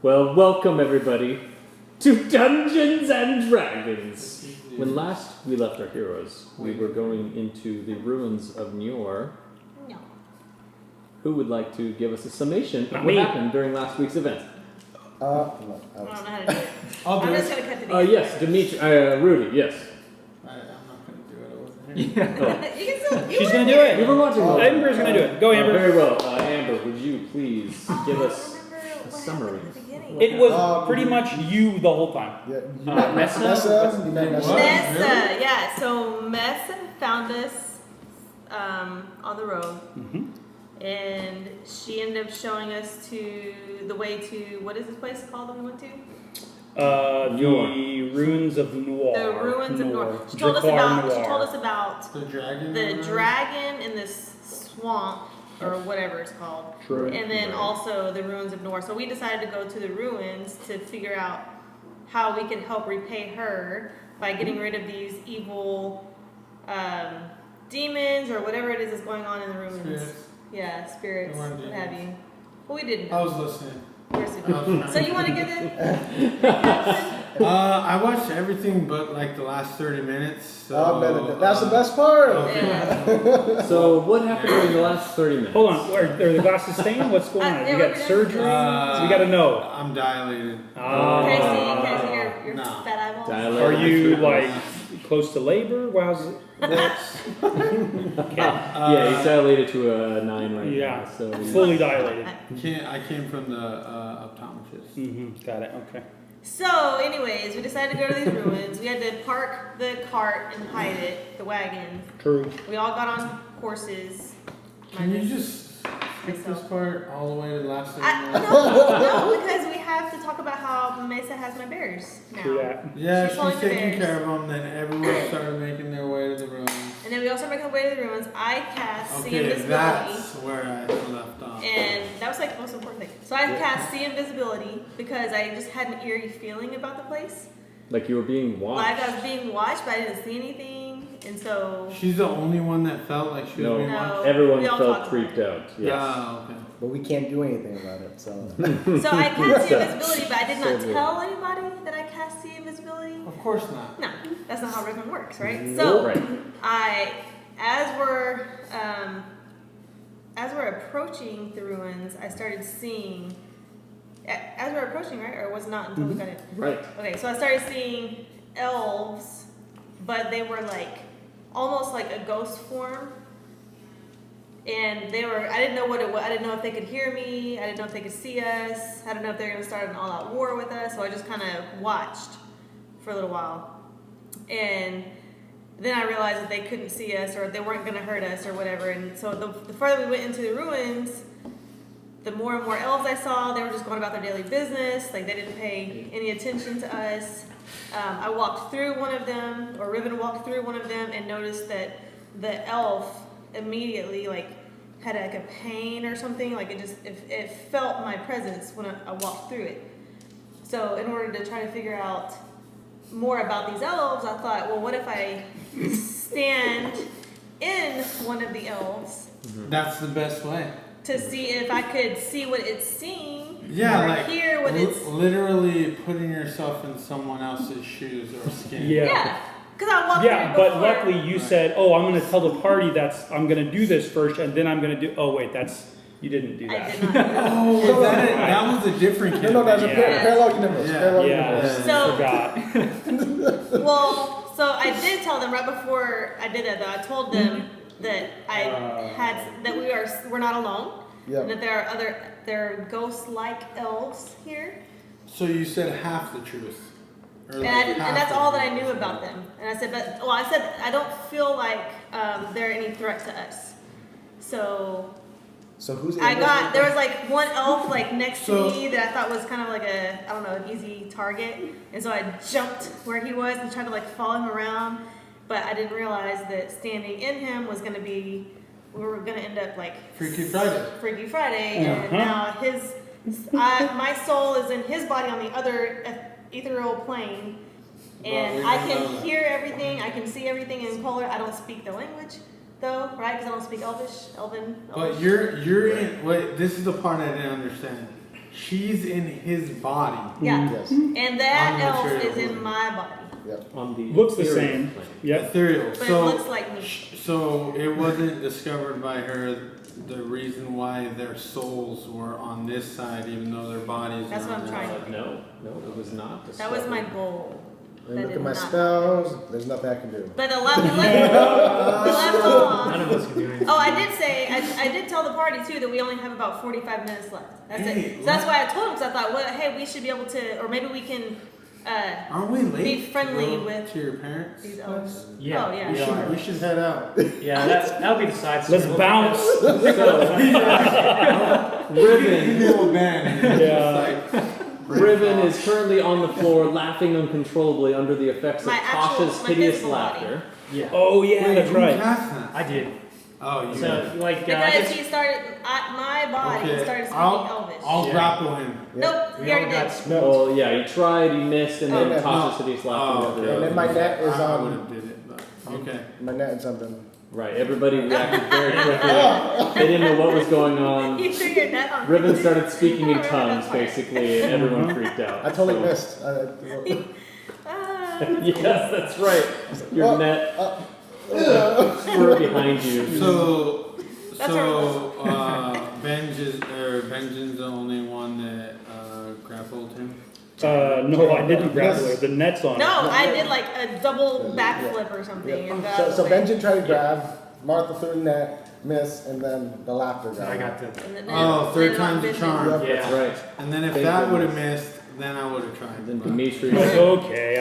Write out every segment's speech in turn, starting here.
Well, welcome everybody to Dungeons and Dragons. When last we left our heroes, we were going into the ruins of Nior. No. Who would like to give us a summation of Not what me. happened during last week's event? I don't know how to do it. I'm just going to cut to the end. Yes, Demitri, Rudy, yes. I'm not going to do it. I wasn't here. Oh. You can still. She's going to do it. We were watching all that. Amber's going to do it. Go, Amber. Very well. Amber, would you please give us a summary? It was pretty much you the whole time. Yeah, you met Messa. You met Messa. Messa, yeah. So Messa found us on the road. Mm-hmm. And she ended up showing us to the way to, what is this place called that we went to? The ruins of Noir. The ruins of Noir. She told us about The dragon? the dragon in this swamp, or whatever it's called. True. And then also the ruins of Noir. So we decided to go to the ruins to figure out how we could help repay her by getting rid of these evil demons or whatever it is that's going on in the ruins. Spirits. Yeah, spirits, They weren't what have you. demons. Well, we didn't. I was listening. We're super- So you want to give it? I watched everything but like the last 30 minutes. So, That's the best part. Okay. Yeah. So, what happened during the last 30 minutes? Hold on. Are the glasses staying? What's going on? yeah, You we're got good. surgery? we got to know. I'm dilated. Can I see your No. fat eyeballs? Dilated. Are you like close to labor? How's it? Yeah, he's dilated to a 9 right Yeah. now. So Fully dilated. I came from the optometrist. Mm-hmm. Got it. Okay. So, anyways, we decided to go to these ruins. We had to park the cart and hide it, the wagon. True. We all got on horses. Can you just skip this part all the way to the last 30 minutes? No, because we have to talk about how Mesa has my bears now. True that. Yeah, She's holding she's the taking bears. care of them. Then everyone started making their way to the room. And then we also make our way to the ruins. I cast see Okay, invisibility. that's where I left off. And that was like the most important thing. So I cast see invisibility because I just had an eerie feeling about the place. like you were being watched. Like I was being watched, but I didn't see anything. And so. She's the only one that felt like she was No. being No. watched? Everyone We all felt talked creeped out. Yes. Oh, okay. But we can't do anything about it, so. So I cast see invisibility, but I did not So tell anybody that I cast see invisibility. Of course not. No, that's not how Riven works, right? Nope. So Right. as we're approaching the ruins, I started seeing. As we're approaching, right, or was it not until we got in? Right. Okay, so I started seeing elves, but they were like almost like a ghost form. And they were, I didn't know what it was. I didn't know if they could hear me. I didn't know if they could see us. I didn't know if they were going to start an all-out war with us. So I just kind of watched for a little while. And then I realized that they couldn't see us or they weren't going to hurt us or whatever. And so the further we went into the ruins, the more and more elves I saw, they were just going about their daily business. Like they didn't pay any attention to us. I walked through one of them, or Riven walked through one of them and noticed that the elf immediately like had like a pain or something. Like it felt my presence when I walked through it. So in order to try to figure out more about these elves, I thought, well, what if I stand in one of the elves That's the best way. to see if I could see what it's seeing, Yeah, or like hear what it's. literally putting yourself in someone else's shoes or skin. Yeah, because I walked Yeah, through it but before. luckily you said, "Oh, I'm going to tell the party I'm going to do this first, and then I'm going to do." Oh, wait, you didn't do I that. did not. Oh, that was a different No, that's a Yeah. parallel universe. Yeah. Parallel Yeah, universe. So- forgot. Well, so I did tell them right before I did that, though. I told them that we're not alone, Yep. and that there are ghost-like elves here, So you said half the truth. Or and half that's of all the that I knew truth. about them. And I said, I don't feel like they're any threat to us. So So who's there was like one elf like next So- to me that I thought was kind of like an easy target. And so I jumped where he was and tried to like follow him around. But I didn't realize that standing in him was going to be, we were going to end up like Freaky Friday. Freaky Friday. And now my soul is in his body on the other ethereal plane. And Well, we I don't can know that. hear everything. I can see everything in color. I don't speak the language. Though, right? Because I don't speak Elven. But you're in. Wait, this is the part I didn't understand. She's in his body. Yeah. Yes. And that On the elf material is in plane. my body. Yep. On the Looks the ethereal same. plane. Yep. Ethereal. But So, it looks like me. so it wasn't discovered by her the reason why their souls were on this side, even though their bodies That's were what on I'm that trying side. No, it was not. That was my discovered. goal. And That look did at my not spells. There's nothing I can do. But the left None of us can do anything. Oh, I did say, I did tell the party too that we only have about 45 minutes left. That's Hey, it. So that's why I told him, because I thought, well, hey, we should be able to, or maybe we can Aren't we late? be friendly to go with to your parents? these elves. Yeah. Oh, yeah. We should head out. Yeah, that'll be the side Let's story. bounce. Riven, Little Ben. Yeah. Riven is currently on the floor, laughing uncontrollably under the effects of My actual- Tasha's my hideous physical body. laughter. Yeah. Oh yeah, that's right. I did. Oh, you So, did. like, I Because guess he started, my body Okay, started speaking I'll Elvish. grapple him. Nope, we he all already got did. No. Well, yeah, he tried, he missed, and then Oh, no. Tasha's hideous laughter. Oh, never- okay. And then my net is I on- would have did it, but okay. My net and something. Right, everybody reacted very quickly. They didn't know what was going on. You threw your net on Riven me. started speaking I in remember that tongues, part. basically, and everyone freaked out. I totally So- missed. Ah. Yes, that's right. Your Oh, net were behind you. That's Benjen's the only one that grappled him. No, I didn't grab it. The net's on. No, I did like a double backflip or something. And got out So of the way. Benjen tried to grab, Martha threw the net, miss, and then the laughter got I him. got the. And then- Oh, third then time's a Benjen- charm. Yep. That's right. And then if Thank that would have goodness. missed, then I would have tried. Then but- Demitri It's okay.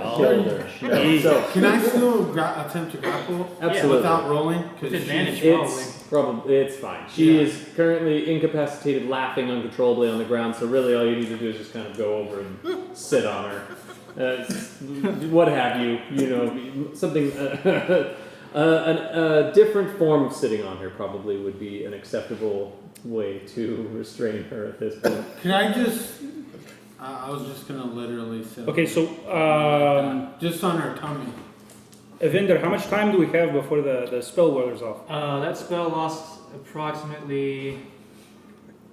I'll. killed her. Jeez. So, Can I still attempt to grapple absolutely. without rolling? With advantage, It's fine. She is currently incapacitated, laughing uncontrollably on the ground. So really, all you need to do is just kind of go over and sit on her, what have you? You know, something. A different form of sitting on her probably would be an acceptable way to restrain her at this point. Can I just? I was just gonna literally sit. Okay, so just on her tummy. Evendur, how much time do we have before the spell wears off? That spell lasts approximately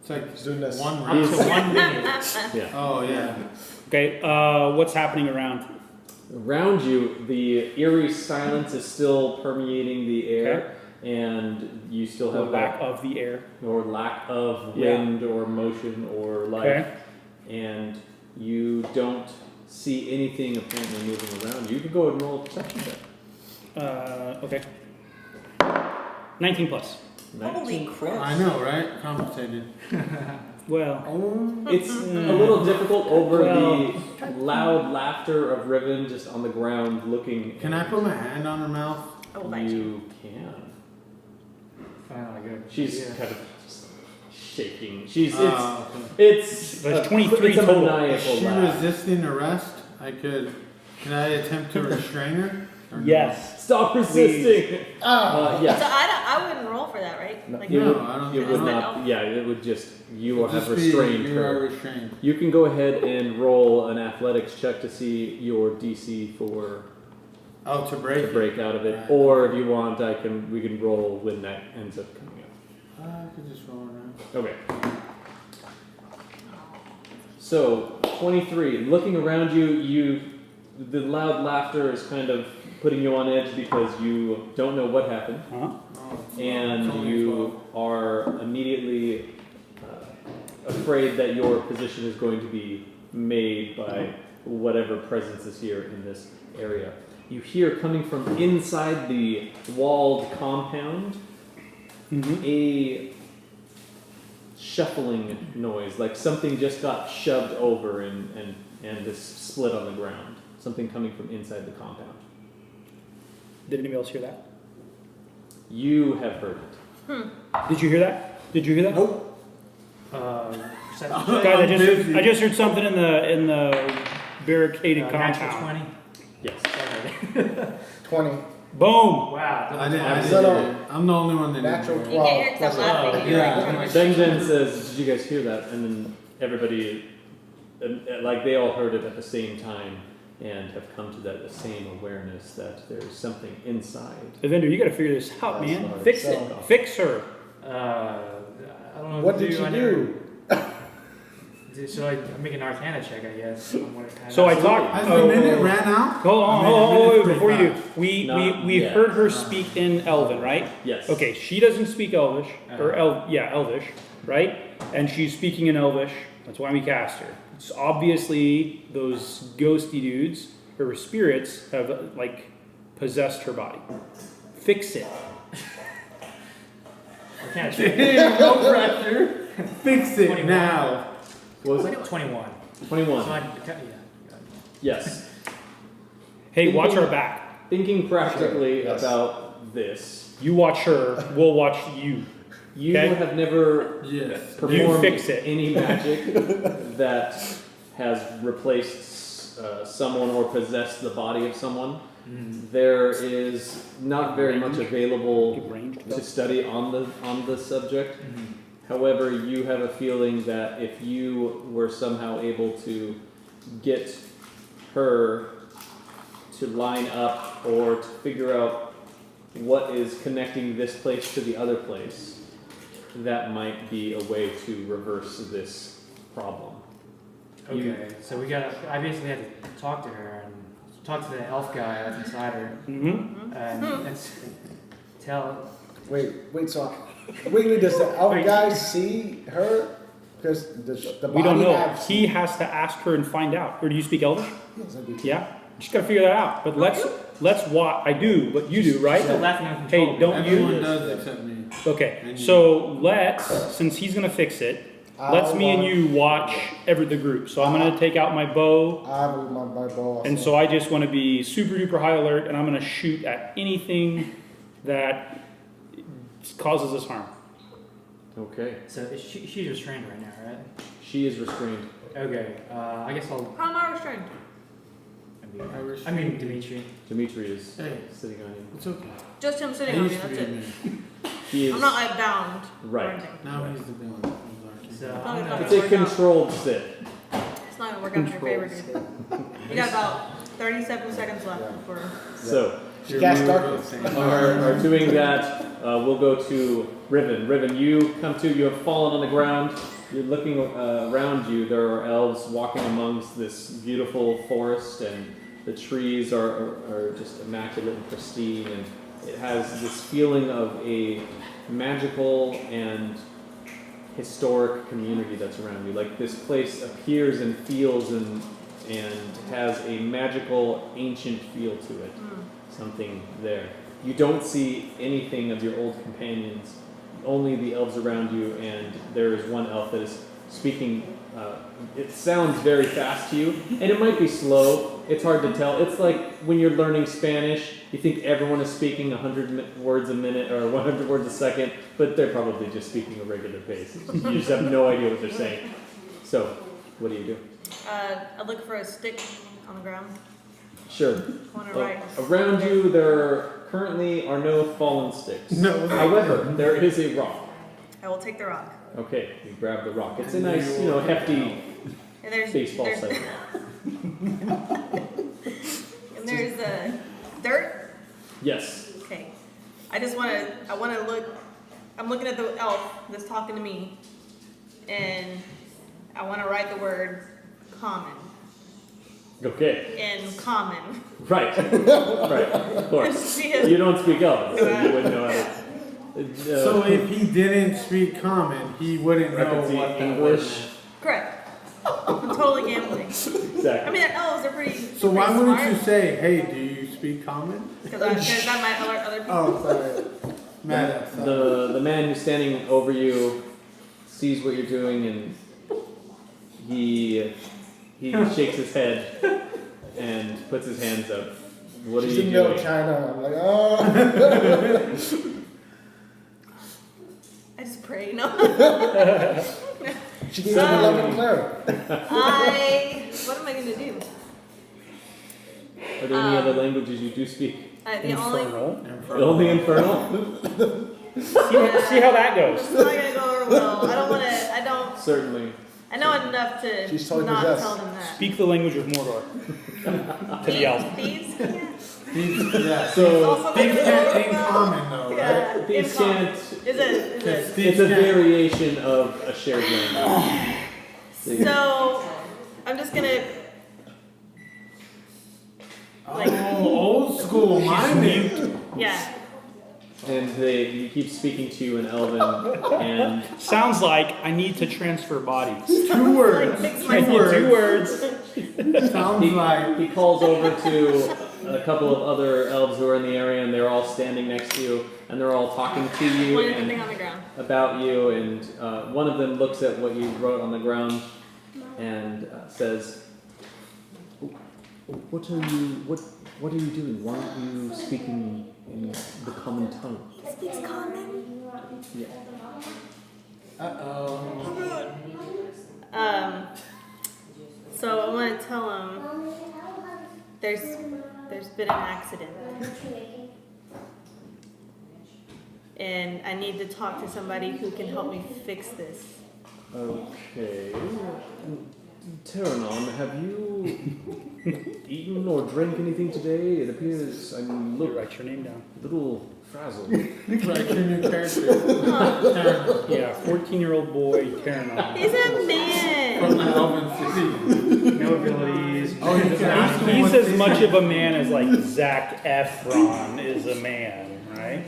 It's like Doing this. one up round. to 1 minute. Yeah. Oh yeah. Okay, what's happening around? Around you, the eerie silence is still permeating the air, and you still The have lack of the air. or lack of Yeah. wind or motion or life, Okay. and you don't see anything apparently moving around. You could go and roll a perception check. Okay. 19 plus. Holy 19 crap. I know, right? Compensated. Well, It's a little difficult over Well- the loud laughter of Riven just on the ground looking. Can I put my hand on her mouth? I will bite you. You can. Finally, good. She's Yeah. kind of shaking. She's Okay. it's That's a- 23 it's a total. Is maniacal she laugh. resisting arrest? Can I attempt to restrain her? Or no? yes. Stop resisting. So Yes. I wouldn't roll for that, right? No. Like, You would, No, I don't you think would so. not. Yeah, it would just. You will have Just be- restrained you are her. restrained. You can go ahead and roll an athletics check to see your DC for Oh, to break. to break out of it, Right. or if you want, we can roll when that ends up coming up. I could just roll it now. Okay. So 23. Looking around you, the loud laughter is kind of putting you on edge because you don't know what happened, Huh? Oh, it's and only you are immediately afraid that your position is going to be made by whatever presence is here in this area. You hear coming from inside the walled compound Mm-hmm. a shuffling noise, like something just got shoved over and is split on the ground. Something coming from inside the compound. Did anybody else hear that? You have heard it. Did you hear that? Did you hear that? Nope. Perception check. Guys, busy. I just heard something in the barricaded Natural compound. 20. Yes. Sorry. 20. Boom! Wow. I didn't. Absolutely. I'm the only one that Natural didn't. You can't hear it 'cause I'm plus laughing. and you're yeah. like, Benjen says, "Did you guys hear that?" And then everybody, like they all heard it at the same time, and have come to that same awareness that there's something inside. Evendur, you gotta figure this out, That's man. not Fix so- it. Fix her. I don't know What to did you I do? So I make an Arcana check, I guess. On what it kind So I of- talked. Has the minute ran out? Hold on, I mean, hold a minute's on, pretty before you do. fast. We Not heard her yet. speak in Elven, right? Yes. Okay, she doesn't speak Elvish, or Elvish, right? And she's speaking in Elvish. That's why we cast her. It's obviously those ghosty dudes, her spirits, have like possessed her body. Fix it. Arcana check. No pressure. Fix it 21. now. What was it? 21. 21. So yeah. Yes. Hey, watch our back. Thinking practically Yes. about this, You watch her, we'll watch you. you Okay. have never Yes. performed fix it. any magic that has replaced someone or possessed the body of someone. There is not very much available Give range to to go. study on the subject. However, you have a feeling that if you were somehow able to get her to line up or to figure out what is connecting this place to the other place, that might be a way to reverse this problem. You- Okay, so I basically had to talk to her and talk to the elf guy that's inside her Mm-hmm. and tell. Wait, so does the elf Wait. guy see her? Because the body We don't know. have- He has to ask her and find out. Or do you speak Elvish? Yes, I do. Yeah? Just gotta figure that out. But let's watch. I do, but you do, right? Still laughing uncontrollably. Hey, don't Everyone you? does except me. Okay, And you. so let's, since he's gonna fix it, let's I'll me and watch- you watch the group. So I'm gonna take out my bow, I have my bow. and also. so I just wanna be super duper high alert, and I'm gonna shoot at anything that causes us harm. Okay. So she's restrained right now, right? She is restrained. Okay, I guess I'll. How am I restrained? I mean, Demitri. Dimitri is Hey. sitting on you. It's okay. Just him It sitting on me, used to that's be it. me. He is I'm not like bound. or right. anything. Now he's the villain. So Oh, I'm it's gonna. It's a controlled sit. It's not gonna work out in your favor, dude. You got about 37 seconds left before. So She cast darkness. are doing that. We'll go to Riven. Riven, you have fallen on the ground. You're looking around you. There are elves walking amongst this beautiful forest, and the trees are just immaculate and pristine, and it has this feeling of a magical and historic community that's around you. Like this place appears and feels and has a magical, ancient feel to it. Something there. You don't see anything of your old companions, only the elves around you, and there is one elf that is speaking. It sounds very fast to you, and it might be slow. It's hard to tell. It's like when you're learning Spanish, you think everyone is speaking 100 words a minute or 100 words a second, but they're probably just speaking a regular pace. You just have no idea what they're saying. So, what do you do? I look for a stick on the ground. Sure. I want to write. Around you, there currently are no fallen sticks. No. However, there is a rock. I will take the rock. Okay, you grab the rock. It's a nice, hefty And there's baseball there's, size. and there's dirt. Yes. Okay. I want to look. I'm looking at the elf that's talking to me, and I want to write the word common Okay. in common. Right. Right. Of course. You don't speak Elven, so you wouldn't know how to. So if he didn't speak common, he wouldn't know Referencing what that English. was. Correct. I'm totally gambling. I Exactly. mean, elves are pretty. So why pretty wouldn't smart. you say, "Hey, do you speak common"? Because that might alert other people. Oh, sorry. Mad at sorry. The man who's standing over you sees what you're doing, and he shakes his head and puts his hands up. What She's are in you the middle doing? of China. I'm like, oh. I just pray. No. She gave me the love and cleric. What am I gonna do? Are there any other languages you do speak? The only. Infernal. Only Infernal? See how that goes. It's not gonna go over well. I don't want to. I don't. Certainly. I know enough to She's totally not possessed. tell them that. Speak the language of Mordor. To the elf. Thieves can't. Yeah. So, Also, Things like, can't oh, in well, common though, right? Yeah. these in common. can't. Is it? It's a variation of a shared language. So I'm just gonna Oh, old school minded. yeah. And you keep speaking to you in Elven, and Sounds like I need to transfer bodies. 2 words. Fix I my need 2 words. Sounds like. he calls over to a couple of other elves who are in the area, and they're all standing next to you, and they're all talking to you One and thing on the ground. about you. And one of them looks at what you wrote on the ground and says, "What are you doing? Why aren't you speaking in the common tongue?" He speaks common. Yeah. So I want to tell him there's been an accident, and I need to talk to somebody who can help me fix this. Okay. Terranon, have you eaten or drank anything today? It appears I'm You write your name down. a little frazzled. Like your new character. Yeah, 14-year-old boy, Terranon. He's a man. From the Elven City. No abilities. Oh, you can ask him He's what as they- much of a man as like Zac Efron is a man, right?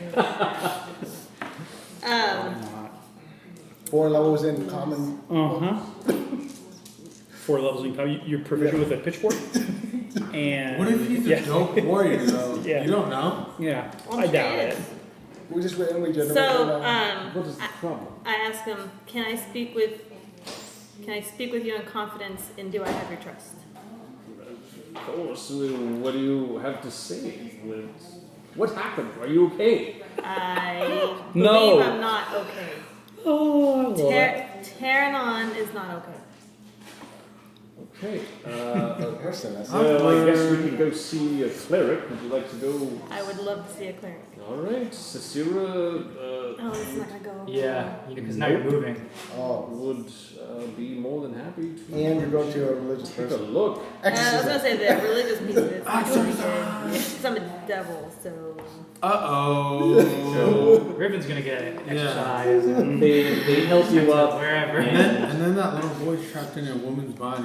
Um, 4 levels in common. Uh-huh. 4 levels in common. You're proficient with a pitchfork? And What if he's a yeah. dope warrior though? Yeah. You don't know. Yeah, Well, I doubt shit. it. We just randomly generate. so What is the problem? I asked him, can I speak with you in confidence, and do I have your trust? Of course. What do you have to say? What happened? Are you okay? I No. believe I'm not okay. Oh, I love it. Terranon is not okay. Okay. person. That's Well, I guess we can go see a cleric. Would you like to go? I would love to see a cleric. All right, Sasira Oh, it's not gonna go. Yeah, because now you're moving. Oh. would be more than happy to And you go to a religious take a person. look. I was gonna Exorcism. say the religious piece of it's not gonna be good. Because I'm a devil, so. Uh-oh. Riven's gonna get an Yeah. exercise. And They help you up. wherever. And And then that little boy's trapped in a woman's body.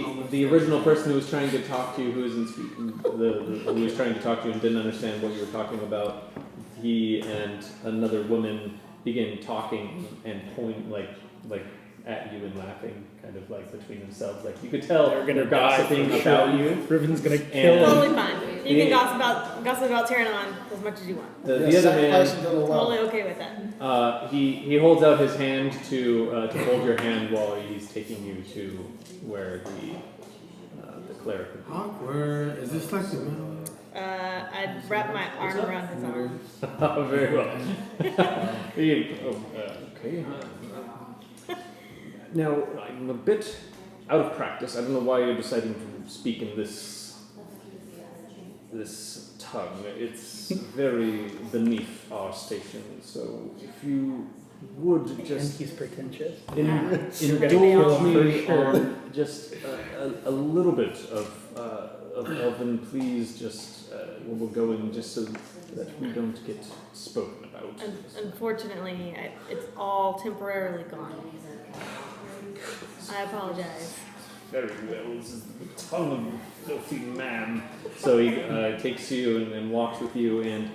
Like, the original person who was trying to talk to you, who was who was trying to talk to you and didn't understand what you were talking about, he and another woman begin talking and point like at you and laughing, kind of like between themselves. Like you could tell They're gonna gossiping die for about sure. you. Riven's gonna And- kill him. Totally fine. You Yeah. can gossip about Terranon as much as you want. The Yeah, other sacrifice man, until the well. Totally okay with that. he holds out his hand to hold your hand while he's taking you to where the cleric would be. awkward. Is this like the middle? I'd wrap my arm around his arm. Very well. Okay. Now, I'm a bit out of practice. I don't know why you're deciding to speak in this tongue. It's very beneath our station. So, if you would And just he's pretentious. indulge me For sure. on just a little bit of Elven, please. Just we'll go in just so that we don't get spoken about. Unfortunately, it's all temporarily gone. I apologize. Very well. This is the tongue of a filthy man. So he takes you and walks with you and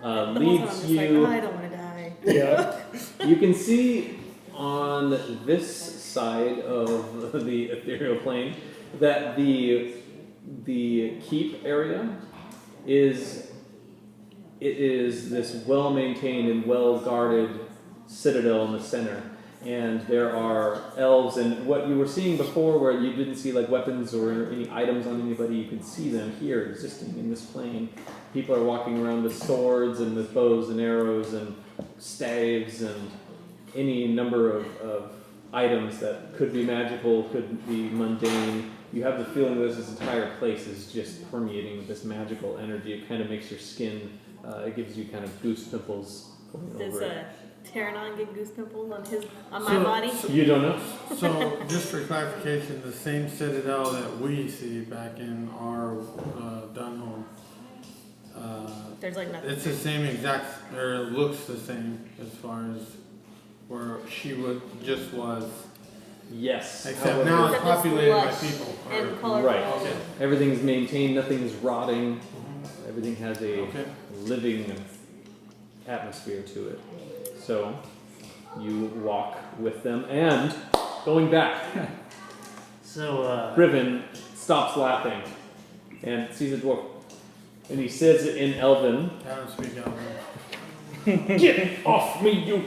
The whole time I'm leads just you. like, I don't want to die. Yeah. You can see on this side of the ethereal plane that the keep area is this well-maintained and well-guarded citadel in the center. And there are elves, and what you were seeing before where you didn't see like weapons or any items on anybody, you can see them here existing in this plane. People are walking around with swords and with bows and arrows and staves and any number of items that could be magical, could be mundane. You have the feeling that this entire place is just permeating with this magical energy. It kind of makes your skin, it gives you kind of goose pimples going Does over it. Terranon get goose pimples on my body? You don't know? So, just for clarification, the same citadel that we see back in our Dunholm, There's like nothing. it's the same exact, or it looks the same as far as where she was. Yes. Except However, now it's Except it's populated by lush people. and colorful. Right. Okay. everything's maintained, nothing's rotting. Everything has a Okay. living atmosphere to it. So you walk with them, and going back, So, Riven stops laughing and sees a dwarf, and he says in Elven, I don't speak Elven. "Get off me, you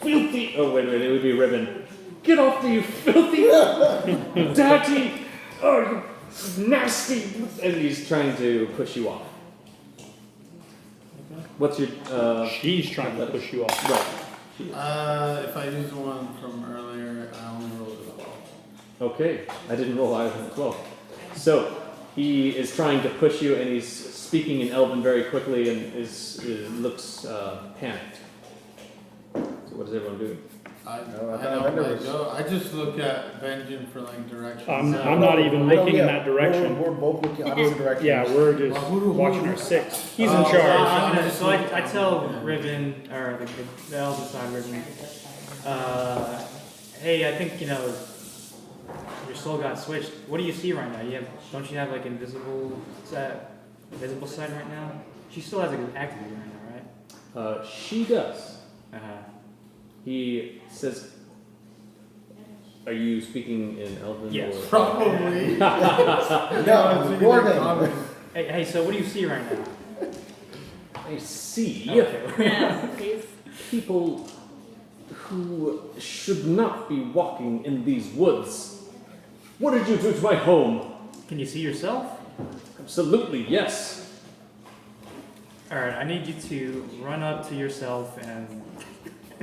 filthy!" Oh wait, it would be Riven. "Get off me, you filthy, dirty, oh, you nasty!" And he's trying to push you off. What's your She's trying to push you off. right? If I use the one from earlier, I only rolled a 12. Okay, I didn't roll either as well. So he is trying to push you, and he's speaking in Elven very quickly, and looks panicked. So what is everyone doing? I No, I don't thought Evendur let was- go. I just look at Benjen for like directions. I'm not even looking in that direction. We're both looking opposite directions. Yeah, we're Well, just who- watching our six. He's in Oh, charge. so I tell Riven, or the elder side Riven, hey, I think, your soul got switched. What do you see right now? Don't you have like invisible sight right now? She still has it activated right now, right? She does. He says, "Are you speaking in Elven?" Yes. Or? Probably. No, it's Gordon. Hey, so what do you see right now? I see Yeah, please. people who should not be walking in these woods. What did you do to my home? Can you see yourself? Absolutely, yes. Alright, I need you to run up to yourself and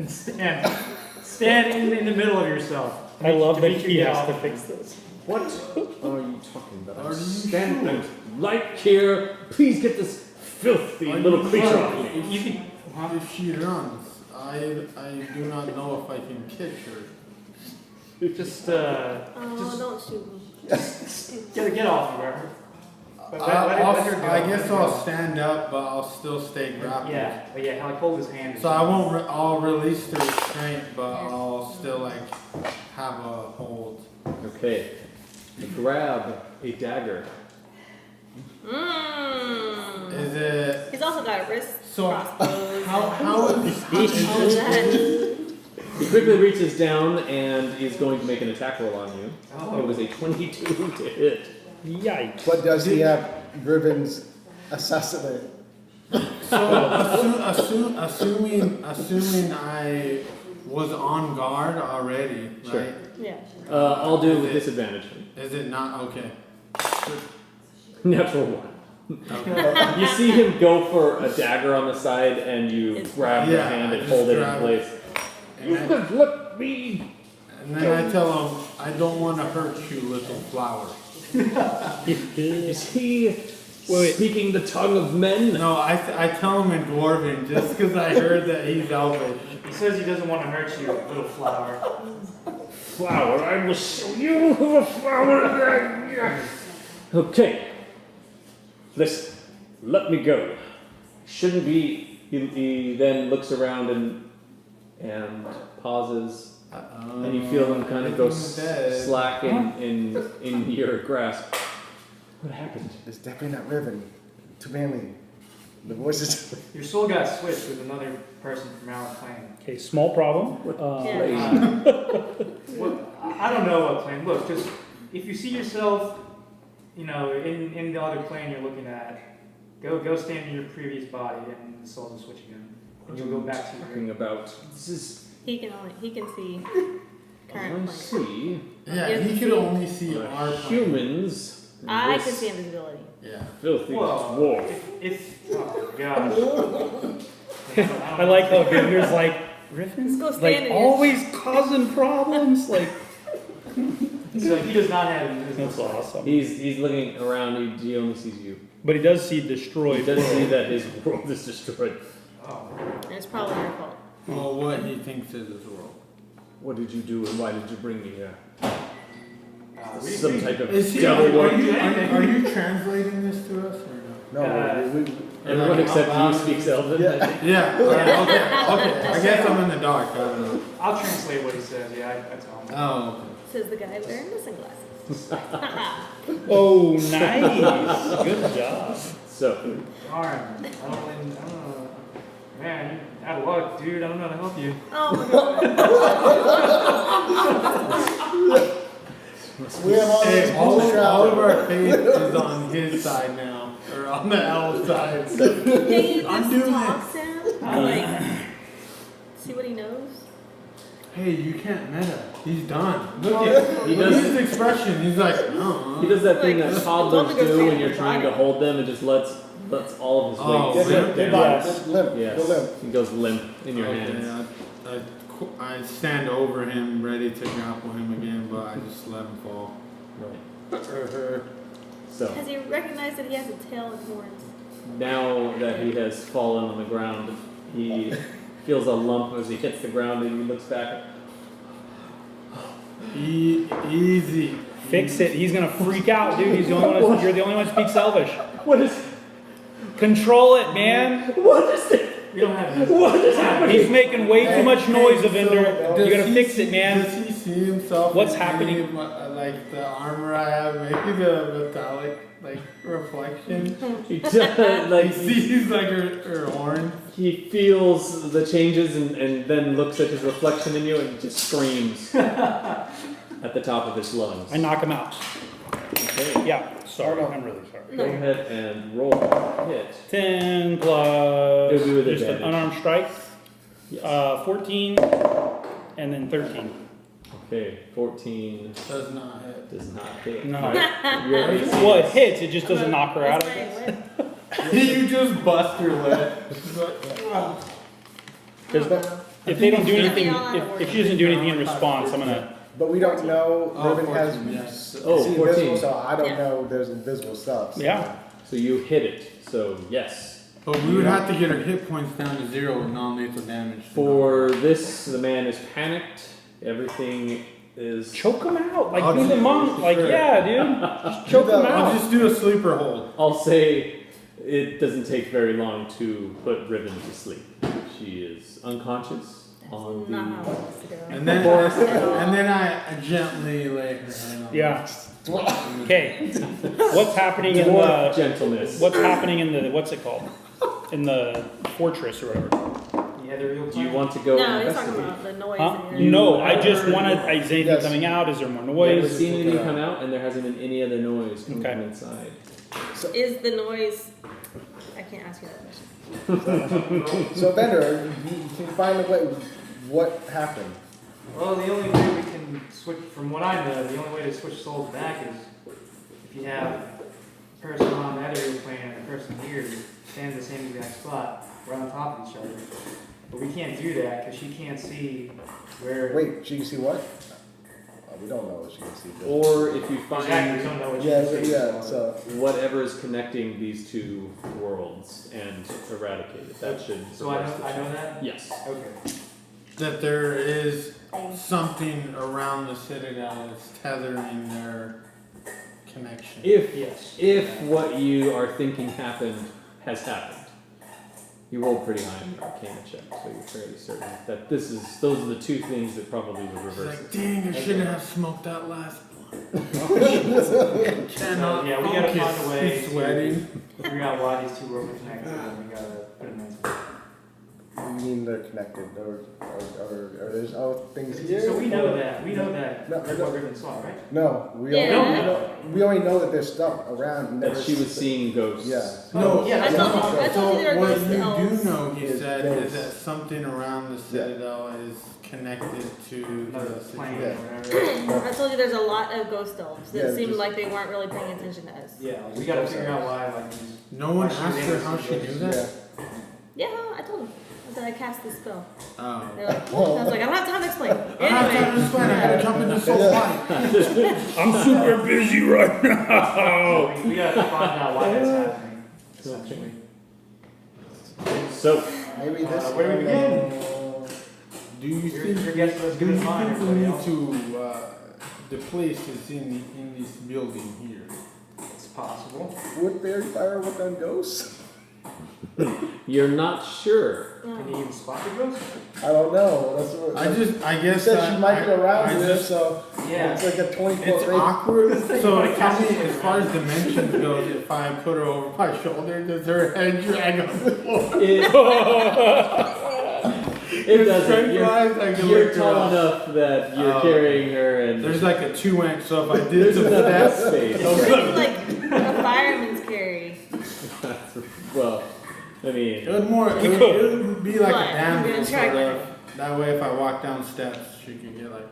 stand in the middle of yourself. I love that Demitri he has yelled. to fix this. What are you talking about? Are you Stand sure? right here. Please get this filthy Are you little creature sure? off me. You can, If she runs, I do not know if I can catch her. just Oh, don't shoot me. get off of her. Let her go. I guess I'll stand up, but I'll still stay grappled. Yeah, but yeah, like hold his hand. So I won't. I'll release the restraint, but I'll still like have a hold. Okay. You grab a dagger. Mmm. Is it? He's also got a wrist So crossbows. how is All that. He quickly reaches down and is going to make an attack roll on you. Oh. It was a 22 to hit. Yikes. But does he have Riven's assassinate? So assuming I was on guard already, Sure. right? Yeah. I'll do it with disadvantage. Is it not okay? Natural one. You see him go for a dagger on the side, and you It's- grab the Yeah, hand I and just hold it in grab it. place. You And, could let me. then I tell him, I don't want to hurt you, little flower. Is he Wait. speaking the tongue of men? No, I tell him in Dwarven just because I heard that he's Elvish. He says he doesn't want to hurt you, little flower. Flower, I will show you who a flower. Okay. Listen, let me go. Shouldn't be. He then looks around and pauses. And you feel him kind of go slack in your grasp. What happened? It's definitely not Riven. Too manly. The voices. Your soul got switched with another person from our clan. Okay, small problem. Yeah. Well, I don't know what plane. Look, just if you see yourself, in the other plane you're looking at, go stand in your previous body, and the souls will switch again, and you'll go back to your. Talking about this is. He can see current I plane. see. Yeah, You he can could see- only see our plane. Humans. I this can see invisibility. Yeah. Filthy Well, dwarf. if oh gosh. I like how Evendur's like, Let's Riven? go stand Like, in it. always causing problems? Like, So he does not have invisible that's sight. awesome. He's looking around. He only sees you. But he does see destroyed. He does see world. that his world is destroyed. Oh. And it's probably your fault. Well, what he thinks is his world. What did you do, and why did you bring me here? some type of Is he, devil are work. you translating this to us or no? No, we Everyone except you speaks Elven. Yeah. I think. Yeah. Okay. I guess I'm in the dark. I don't know. I'll translate what he says. Yeah, I tell him. Oh. Okay. Says the guy wearing the sunglasses. Oh, nice. Good job. So, Darn. I don't know. Man, you out of luck, dude. I don't know how to help you. Oh my god. We have all Hey, this all bullshit. of our faith is on his side now, or on the elf side. Can you I'm just doing talk Sam? Like, see what he knows? Hey, you can't meta. He's done. Look at He does- his expression. He's like, oh. he does that thing Like, that toddlers don't go do when stand you're in trying to body. hold them and just lets all of his Oh, weight Limp, sit limp, down. Yes. limp, Yes, go limp. he goes limp in your Okay, hands. I stand over him, ready to grapple him again, but I just let him fall. Right. So Has he recognized that he has a tail and horns? now that he has fallen on the ground, he feels a lump as he hits the ground, and he looks back. Easy. Fix it. He's gonna freak out, dude. He's the only one. You're the only one who speaks Elvish. What is? Control it, man. What is it? We don't have this. What is happening? He's making way too much noise, Evendur. Does You gotta he fix see- it, man. Does he see himself? What's in happening? any of like the armor I have, maybe the metallic reflection. He does, like He sees like her horn. he feels the changes and then looks at his reflection in you and just screams at the top of his lungs. I knock him out. Okay. Yeah. Sorry. I'm really sorry. Go ahead and roll hit. 10 plus It'll be with just an advantage. unarmed strike. Yes. 14 and then 13. Okay, 14 Does not hit. does not hit. No. Right? Your AC Well, it hits. It just doesn't knock her out. That's I guess. my whip. You just bust her lip. Because if they don't do anything, Maybe I'll have a if she doesn't do anything in response, I'm gonna. But we don't know. Oh, Riven has 14, yes. see Oh, 14. invisible, so I don't Yeah. know there's invisible stuff. So. Yeah. So you hit it. So yes. But we would have to get her hit points down to 0 with non-lethal damage. For this, the man is panicked. Everything is. Choke him out. Like I'll do the do- monk. Like sure. yeah, dude. Just choke him I'll out. just do a sleeper hold. I'll say it doesn't take very long to put Riven to sleep. She is unconscious on Not how it the. wants to go. And then I gently lay her head on. Yeah. Okay. What's happening in Dwarf the? gentleness. What's happening in the? What's it called? In the fortress or whatever. Yeah, the real Do you want to go No, he's talking investigate? about the noise Huh? in here. No, I just wanted. Is anything Yes. coming out? Is there more Never noise? seen anything come out, and there hasn't been any other noise coming Okay. from inside. Is the noise... I can't ask you that question. So Bender, you can find a way. What happened? Well, the only way we can switch, from what I know, the only way to switch souls back is if you have a person on that area plane and a person here stand in the same exact spot. We're on top of each other. But we can't do that because she can't see where. Wait, she can see what? We don't know what she can see. Or if you Exactly, we find don't know what Yeah, she so, can see. yeah. So whatever is connecting these two worlds and eradicate it, that should. So I know that? Yes. Okay. That there is something around the citadel that's tethering their connection. If what you are thinking happened has happened, you rolled pretty high in your Arcana check, so you're fairly certain that those are the two things that probably would It's reverse like, it. dang, I shouldn't have smoked that last blunt. Cannot Yeah, we gotta focus. find a way He's to- sweating. Figure out why these two worlds are connected and we gotta put them into. you mean they're connected, or there's other things here? So we know that. We know that. No, That's no. what Riven saw, right? No, we Yeah. only know that there's stuff around. You That never she was seeing ghosts. Yeah. No, yeah, I told you they were what ghost you elves. do know, he Is said, those. is that something around the citadel is connected to Another the plane citadel. or whatever. I told you there's a lot of ghost elves that Yeah, seemed just- like they weren't really paying attention to us. Yeah, we gotta figure out why, like, these. No one Why she asked her was how able she to knew do that? Yeah, I told them. I said I cast the spell. Oh. They're like, I was like, I don't have time to explain. I don't have time to Anyway, explain, I gotta jump into soul fight. I'm super busy right now. We gotta find out why that's happening, essentially. So Maybe this. Where do we begin? Do you Your think, guess was do good you as mine, think we everybody need else. to the place is in this building here. It's possible. Would fairy fire work on ghosts? You're not sure. Can you even spot the ghost? I don't know. That's what, I you guess said she might be around I here, just- so Yeah. it's like a 20-foot It's radius. awkward. So tell me, as far as dimensions goes, if I put her over my shoulder, does her head drag on the floor? It doesn't. Strength-wise, I can You're lift her tall up. enough that you're Oh, carrying her, and There's like a 2-inch, so if I did there's some enough steps, space. It's like a fireman's carry. Well, I mean, it would be like What? a I'm gonna damsel try sort one. of. That way, if I walk down steps, she could get like.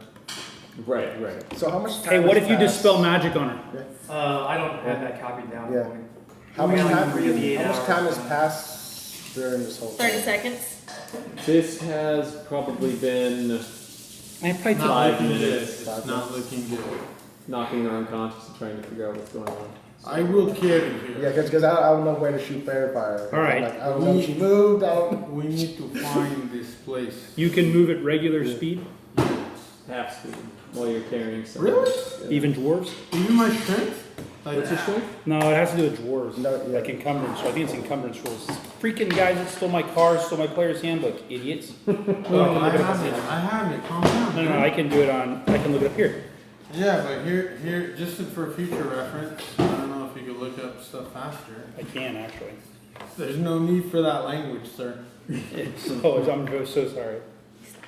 right. So how much time Hey, what has if you passed? dispel magic on her? I don't have that copied down. Yeah. How We much got like time? 3 of the 8 How much hours. time has passed during this whole 30 thing? seconds. This has probably been I probably Not took Five looking good. minutes. It's not looking good. knocking her unconscious and trying to figure out what's going on. I will carry Yeah, here. because I don't know where to shoot fairy fire. All right. Like, I don't know if she moved. I don't. We need to find this place. You can move at regular speed, Half speed while you're carrying someone. Really? Yeah. even dwarves. Even my strength? Like, What's your strength? No, it has to do with dwarves. No, yeah. Like encumbrance. So I think it's encumbrance rules. Freaking guys that stole my car, stole my player's handbook, idiots. oh, I have it. Calm down. No, I can do it on. I can look it up here. Yeah, but here, just for future reference, I don't know if you could look up stuff faster. I can actually. There's no need for that language, sir. Oh, I'm so sorry.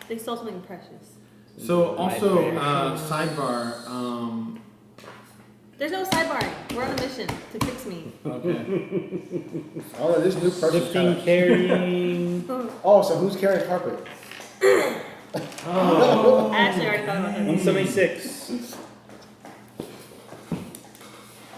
They stole something precious. So also, Nightmare. sidebar. There's no sidebarring. We're on a mission to fix me. Okay. Oh, this new person. Lifting, carrying. Oh, so who's carrying carpet? I actually already thought about that. 176.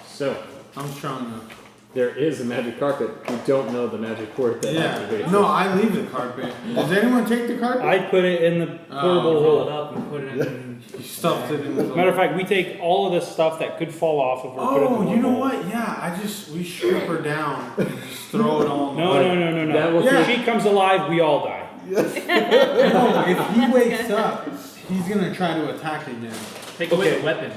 So, I'm strong enough. there is a magic carpet. You don't know the magic word that Yeah. activates No, it. I leave the carpet. Does anyone take the carpet? I put it in the portable Roll it hole. up and put it in. You stuffed it in the Matter of fact, we take all of the stuff that could fall off if we put it in the Oh, you know hole. what? Yeah, we strip her down and just throw it all. No. That will Yeah. If she comes alive, we all die. No, if he wakes up, he's gonna try to attack again. Take away Okay. the weapons.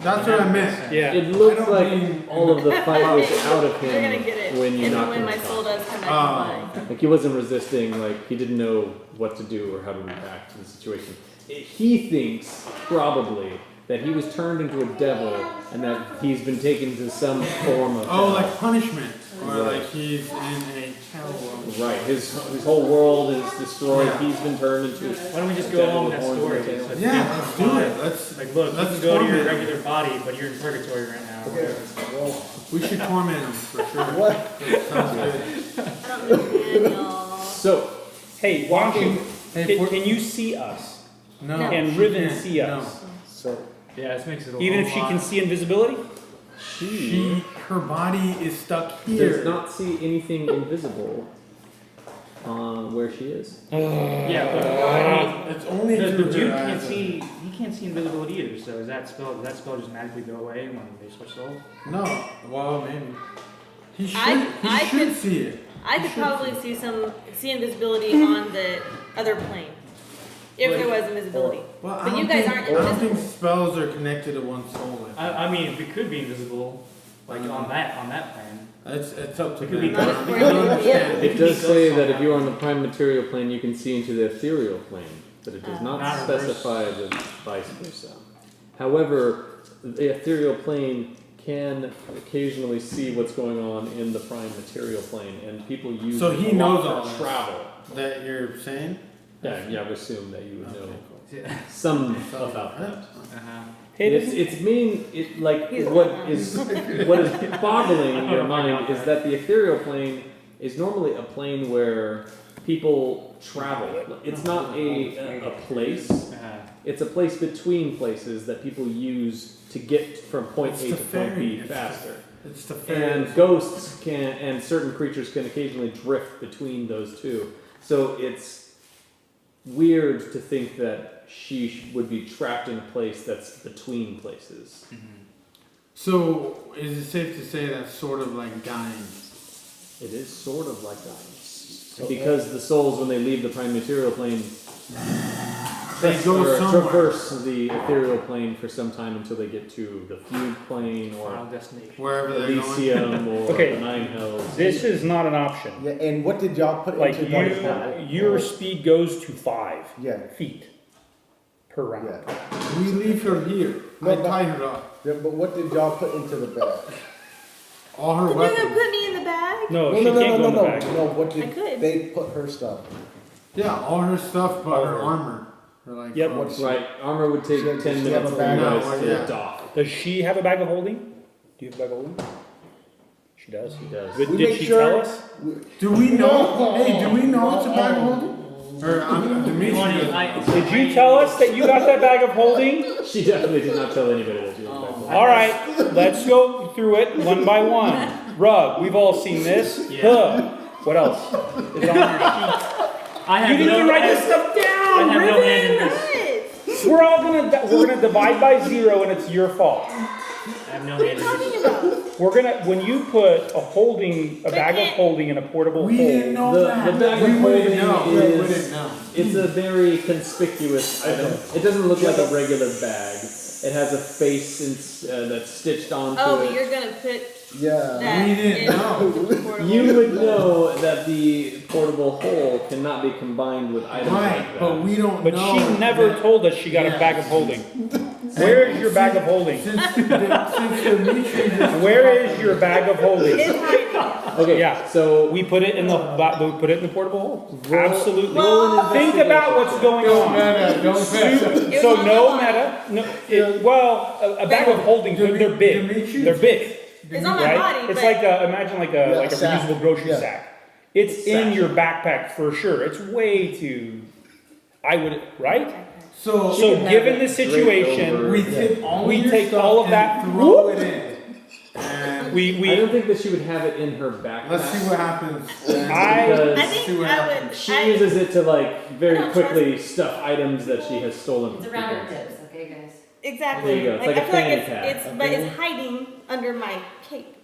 That's what I meant. Yeah. It looks I don't like mean- all of the fight was out of You're gonna him get it. when you and knocked when him my soul unconscious. does come back to Oh. life. Like he wasn't resisting, like he didn't know what to do or how to react to the situation. He thinks probably that he was turned into a devil and that he's been taken to some form of Oh, hell. like punishment, or Right. like he's in a hell world. Right, his whole world is destroyed. Yeah. He's been turned into. Why don't we just go devil along with that horns and story? a tail. So Yeah, let's do it. Let's Like, look, let's you can go to your torment him. regular body, but you're in purgatory right now. Okay. Well, We should torment him for sure. what? Sounds good. I don't understand, y'all. So, Hey, why don't you? Hey, Can you see us? No. No. Can she Riven can't. see us? So Yeah, this makes it a Even if whole she lot. can see invisibility? Her body is stuck does here. not see anything invisible where she is. Yeah, but I mean, It's only the through dude her can't eyes. see. He can't see invisibility either. So does that spell just magically go away when they switch souls? No, well maybe. He should. I he should could- see it. I could probably see invisibility on the other plane. If there was invisibility. Well, But you guys aren't I don't invisible. think spells are connected to one soul. I mean, if it could be invisible, like on that plane. It's up to It could be them. both. I don't understand. It does say that if you're on the prime material plane, you can see into the ethereal plane, but it does not Not reverse. specify the vice versa. However, the ethereal plane can occasionally see what's going on in the prime material plane, and people use So it he a lot knows for all this. travel. That you're saying? Yeah, I would assume that you would know Okay, some cool. about that. Uh-huh. Hey, It's mean it like He's what not. is boggling your mind is that the ethereal plane is normally a plane where people travel. It's not a place. Uh-huh. It's a place between places that people use to get from point It's A the to point ferry. B It's faster. It's the fair. And ghosts can and certain creatures can occasionally drift between those two. So it's weird to think that she would be trapped in a place that's between places. So is it safe to say that's sort of like dying? It is sort of like that. Because the souls, when they leave the prime material plane, They go or somewhere. traverse the ethereal plane for some time until they get to the feud plane or Final destination. Wherever they're going. Elysium or Okay. the Nine Hells. This is not an option. Yeah, and what did y'all put Like into the your speed goes to 5 Yeah, feet per round. yeah. We leave her here. No, I but- tied her up. Yeah, but what did y'all put into the bag? All her You're gonna weapons. put me in the bag? No, she can't go in the bag. No, what I did could. they put her stuff? Yeah, all her stuff but All her her- armor. Her, like, Yep. clothes. Right, armor would take She- 10 does she minutes have a for bag? you guys No, to yeah. dock. Does she have a bag of holding? Do you have a bag of holding? She does. She does. But We did make she sure- tell us? Do we know? No. Hey, do we know it's a bag of holding? Or Demitri doesn't. Did you tell us that you got that bag of holding? She definitely did not tell anybody that she was back home. All right, let's go through it one by one. Rug, we've all seen this. Huh. What else? Is on your sheet. I have You didn't no, even write I this have- stuff I down, have no hand in Riven. this. We're gonna divide by 0, and it's your fault. I have no What are hand you in this. talking about? When you put a bag of holding in a portable We didn't hole. know The that. bag we of wouldn't holding know. We is- wouldn't know. It's a very conspicuous item. It doesn't look like a regular bag. It has a face that's stitched onto Oh, but it. you're gonna put Yeah. that We didn't in know. the portable. You would know that the portable hole cannot be combined with items Right, like that. but we don't But know. she never that- told us she got a bag of holding. Where is your bag of holding? Since Demitri just Where is your bag of holding? It's hiding. Okay, Yeah. so We put it in the portable hole. Roll- Absolutely. roll an Think about what's investigation going on. don't It So was on no my body. meta. No. Well, a bag of holding. They're big. Dimitri- They're big, It's on my right? body, It's but like imagine like Yeah, a sack. reusable grocery Yeah. sack. It's in your backpack for sure. It's way too. I would right. So, So can have given it the draped situation, over- we take all We your take stuff all of and that- throw it in. And we I don't think that she would have it in her backpack. let's see what happens. I- because I think See what I happens. would. she I, uses it to like very I don't quickly stuff items that she has stolen. It's from around people. her tips, okay, guys? exactly. There you go. It's like I a feel like fanny it's, pack. it's but it's hiding under my cape.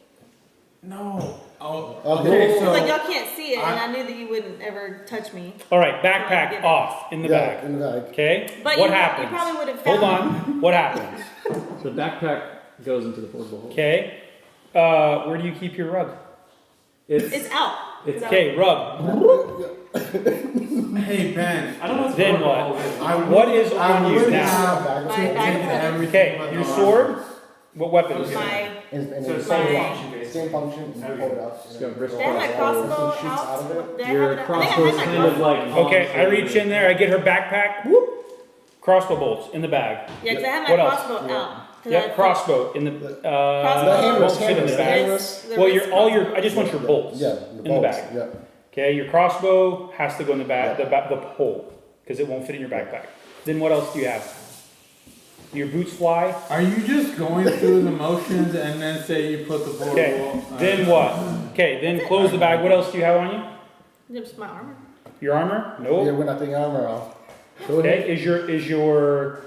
No. Oh, Okay, It's so like y'all can't see it, and I- I knew that you wouldn't ever touch me. all right. Backpack off in the Yeah, bag. in the bag. Okay. But What you happens? probably would have Hold found. on. What happens? So the backpack goes into the portable hole. Okay. Where do you keep your rug? It's out. It's- Okay, rug. hey Ben, I don't know what's Then going what? on with it. I would, What is I on you would now? have Bag of My holding. bag taken of holding. everything Okay, but your the sword. armor. What weapons? My And So it's same My- function, basically. same function. You Okay. pull it up. She's got wrist did I have my crossbow. crossbow Shoots out out? of it. Did I Your have it? I think I crossbow is had my kind of crossbow. like. Okay, I reach in there. I get her backpack. Whoop. Crossbow bolts in the bag. Yeah, because I had my What else? crossbow Yeah. out. 'Cause I Yep, put- crossbow in the. Crossbow. The hammers, won't fit in the hammers, bag. hammers. the Well, wrist all crossbow. your. I just want your bolts. Yeah, in the bolts, bag. Yeah. Okay, your crossbow has to go in the bag, the hole, because it won't fit in your backpack. Then what else do you have? Your boots fly. Are you just going through the motions and then say you put the portable? Okay. Then what? Okay. Then close the bag. What else do you have on you? Just my armor. Your armor? Yeah, Nope. we're not taking armor off. Go ahead. Okay. Is your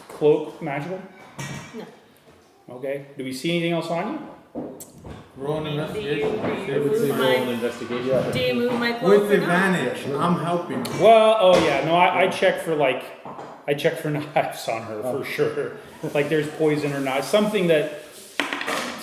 cloak magical? No. Okay. Do we see anything else on you? Roll an Do you investigation. I would say move roll an my? investigation. Yeah. Do you move my clothes? With or not? advantage, I'm helping. Well, oh yeah, no, I check for I check for knives on her for sure. Like there's poison or not, something that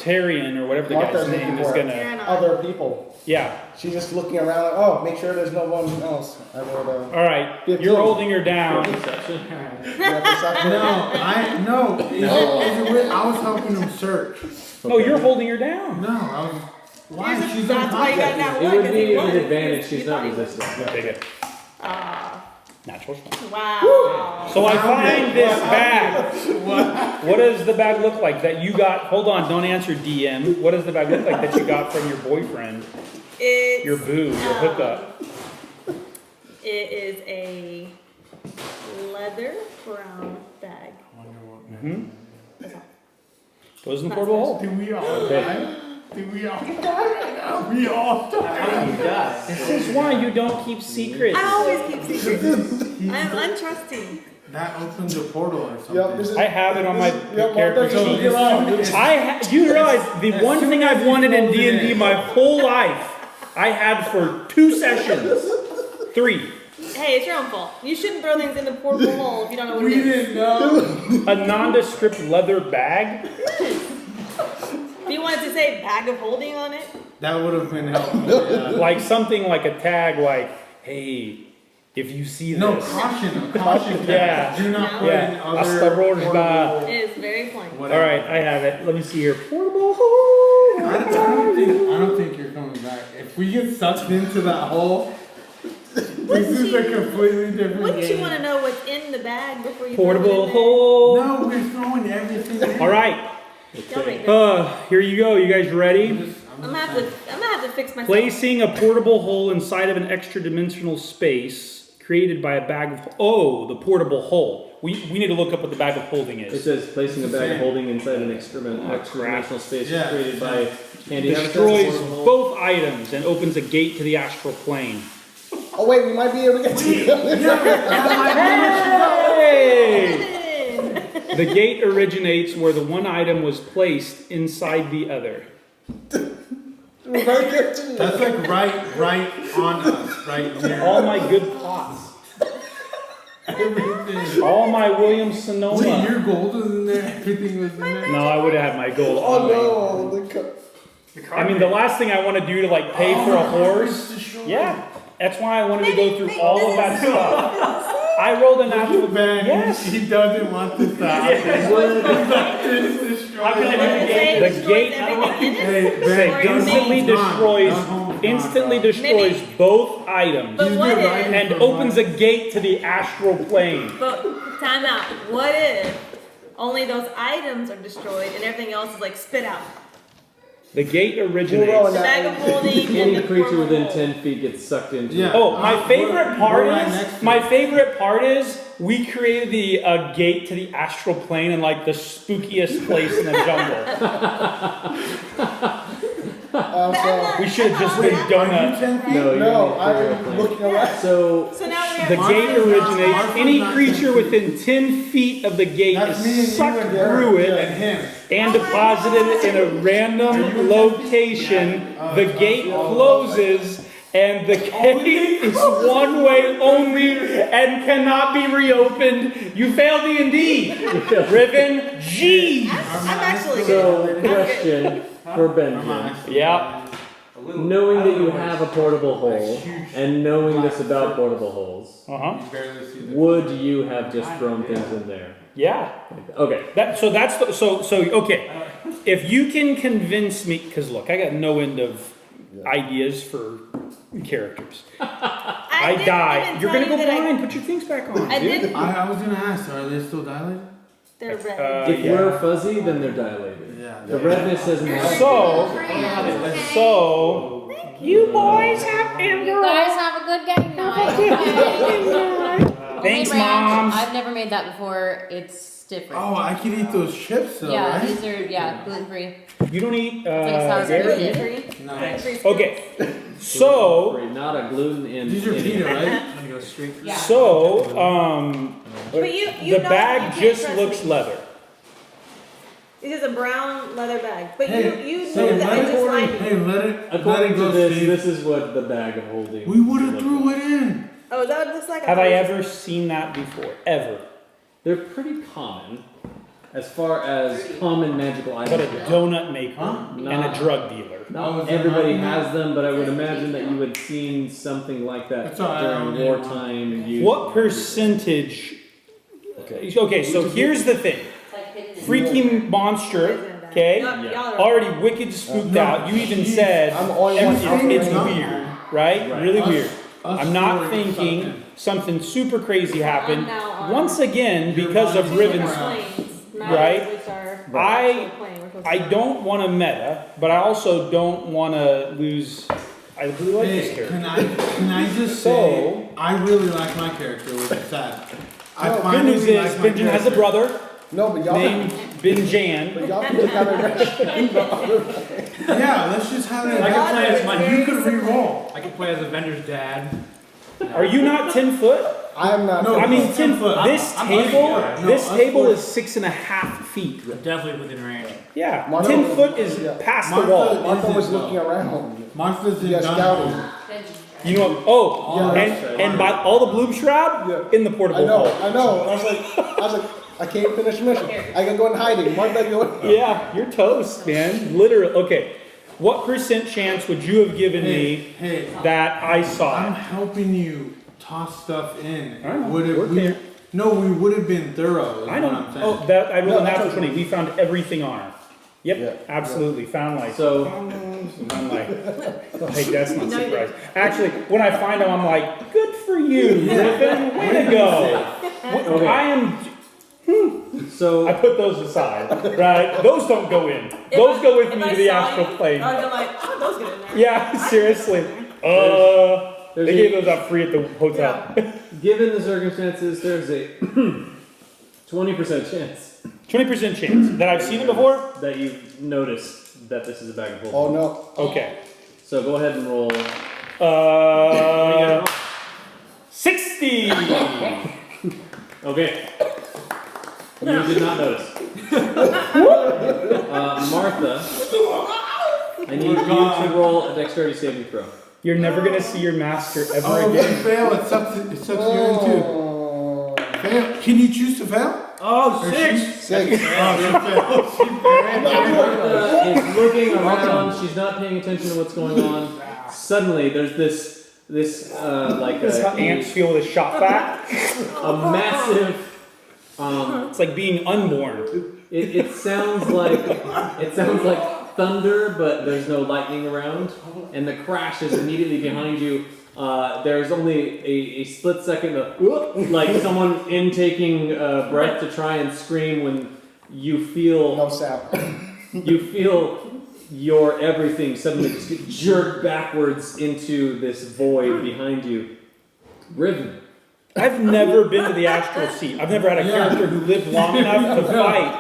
Tyrion or whatever the Martha's guy's name looking is for it. gonna, You're not. Other people. yeah. She's just looking around like, oh, make sure there's no one else. I would, All right, 15. you're holding her down. Perception. yeah, perception. No. Is it weird? I was helping him search. No, you're holding her down. No, I was. Why? Here's a- She's that's why you got unconscious. that It one. would 'cause be he an was. advantage. She's He not thought he was- resistant. Take it. Ah, Natural strength. wow. So I find this bag. What does the bag look like that you got? Hold on, don't answer DM. What does the bag look like that you got from your boyfriend? It's, Your boo, your hookup. It is a leather brown bag. Hmm? Goes in the Not portable hole. Do we all Okay. die? Do we all die? We all die. How do you die? This is why you don't keep secrets. I always keep secrets. I'm untrusting. That opens a portal or something. Yep, this is, I have it on my Yep, character Martha's sheet. looking around. You realize the As one soon thing as I've you wanted in fold it D&D in. my whole life, I had for 2 sessions. 3. Hey, it's your own fault. You shouldn't throw things in the portable hole if you don't know what We it is. didn't know. A nondescript leather bag. If you wanted to say bag of holding on it, That would have been helpful. Yeah. Like something like a tag like, hey, if you see this. No, caution. Caution. Yeah. Do not put Yeah. in other. Hasta rojba. portable- it is very plain. whatever. All right, I have it. Let me see here. Portable hole. I don't think you're coming back. If we get sucked into that hole, this is a completely different Wouldn't you game. want to know what's in the bag before you Portable throw it in hole. No, we're throwing everything in. All right. there? Y'all make this. Here you go. You guys ready? I'm gonna have to fix myself. Placing a portable hole inside of an extra dimensional space created by a bag of. Oh, the portable hole. We need to look up what the bag of holding It is. says placing a bag of holding inside an extra-dimensional space Yeah. created by Andy. Destroys both items and opens a gate to the astral plane. Oh wait, we might be able to get to Hey! The gate originates where the one item was placed inside the other. That's like right on us, right here. All my good pots. Everything. All my William Wait, Sonoma. your gold was in there. Everything was in there. No, I would have had my gold on me. Oh no, I mean, the last thing I want to do to like pay for a horse. Yeah, that's why I wanted to go through all of that stuff. I rolled a natural. Man, Yes. he doesn't want this to happen. How can I do the gate? Say The destroys gate everything in it? Hey, Say, Ben, instantly Dunholm's instantly gone, destroys both items But what if? and opens a gate to the astral plane. But time out. What if only those items are destroyed and everything else is like spit out? The gate The originates. bag of holding and Any the creature portable within hole. 10 feet gets sucked into Yeah. it. Oh, my favorite part we're right next is to my it. favorite part is we created the gate to the astral plane in like the spookiest place in the jungle. We should have just been donut. No, you're No, in the I'm imperial plane. looking around. So, So now we have The gate originates. Martha's Any not creature gonna- within 10 feet of the gate That's me and is you sucked and through Derek it and him. and deposited in a random location. The gate closes and the gate is one way only and cannot be reopened. You failed D&D. Riven, G. I'm actually so good. question for Benjen. Yeah. Knowing that you have a portable hole and knowing this about portable holes, Uh-huh. You barely see the- would you have just thrown things in there? Yeah. Okay. Okay. If you can convince me, because look, I got no end of ideas for characters. I didn't die. even You're tell gonna go you that blind. Put your things back on, I dude. didn't. I was gonna ask, are they still dilated? They're red. If Yeah. we're fuzzy, then they're dilated. Yeah. The redness doesn't have So you boys have You Evendur. guys have a good game night. Okay. Thanks, Only ranch. Mom. I've never made that before. It's different. Oh, I could eat those chips though, yeah, right? these are gluten free. You don't eat like sour dairy? cream. Nice. Okay. So not a gluten in. These are in- pita, right? I'm gonna go straight for Yeah. But you the know bag you can't just trust looks me. leather. It is a brown leather bag. But Hey, you hey, know that I let just lied it, to hey, you. let it According go, to this, Steve. this is what the bag of holding. We would have looked threw like. it in. Oh, is that what it looks like? Have I ever seen that before? Ever. They're pretty common as far as common magical But items. a donut maker Huh? and Not- a drug dealer. Not Oh, is that everybody not- has them, but I would imagine that you would seen something like that That's all right, I don't during need wartime. used- What percentage? Okay, so here's the thing. Freaking monster, okay? Y'all are Already wicked spooked out. You even said I'm the only one. it's weird, right? Right. Really Us- weird. us I'm not four thinking something. something super crazy happened. I'm now on- Once again, Your because of mind's Riven's. around. Right. Which are I- actual plane. We're supposed to- I don't want to meta, but I also don't want to lose. I really like this Hey, character. can I just So- say, I really like my character, which is sad. I No, Good finally news is like my Benjen has a character. brother No, but y'all. named Benjen. But y'all can look at it. Yeah, let's just have it. I can play as Father my. is You very could similar. re-roll. I could play as Evendur's dad. Are you not 10 foot? I am not. No, I mean, he's 10 foot. This I'm table, us four. this No, us table four. is 6.5 feet. Definitely within range. Yeah, Martha- 10 foot is yeah. past the Martha- wall. Martha was Is it looking around. Martha's in Yes, Dunholm. scouting. You know what? Oh, Yeah, and by all the bloom shroud Yeah. in the portable hall. I know. And I was like, I can't finish the mission. I gotta go in hiding. Mark that going. Yeah, you're toast, man. Literally. Okay. What percent chance would you have given me Hey, that I saw I'm it? helping you toss stuff in. I know, Would we're it, there. no, we would have been thorough. Is I know. What I'm saying. Oh, that I rolled No, a natural that's 20. We found everything on her. Yep, Yeah. absolutely. Found like. So- I'm like that's not surprising. Actually, when I find them, I'm like, good for you, Riven. Way to go. I am. So I put those aside, right? Those don't go in. Those go with If me I to the saw astral you, plane. I was like, how those get in there? Yeah, seriously. there's They gave those out free at the hotel. given the circumstances, there's a 20% chance 20% chance that I've seen it before. that you've noticed that this is a bag of holding. Oh no. Okay. So go ahead and roll. 60. Okay. You did not notice. Martha, I need you to roll a dexterity saving throw. You're never gonna see your master ever Oh, if you again. fail, it sucks you into. Oh. Fail. Can you choose to fail? Oh, Or 6! she- 6. Oh, she failed. Martha is looking around. She's not paying attention to what's going on. Suddenly, there's this like This is how ants feel with a shot back. a massive. It's like being unborn. It sounds like thunder, but there's no lightning around, and the crash is immediately behind you. There's only a split second of like someone intaking breath to try and scream when you feel No sap. your everything suddenly just get jerked backwards into this void behind you. Riven. I've never been to the astral seat. I've never had a character who lived long enough to fight.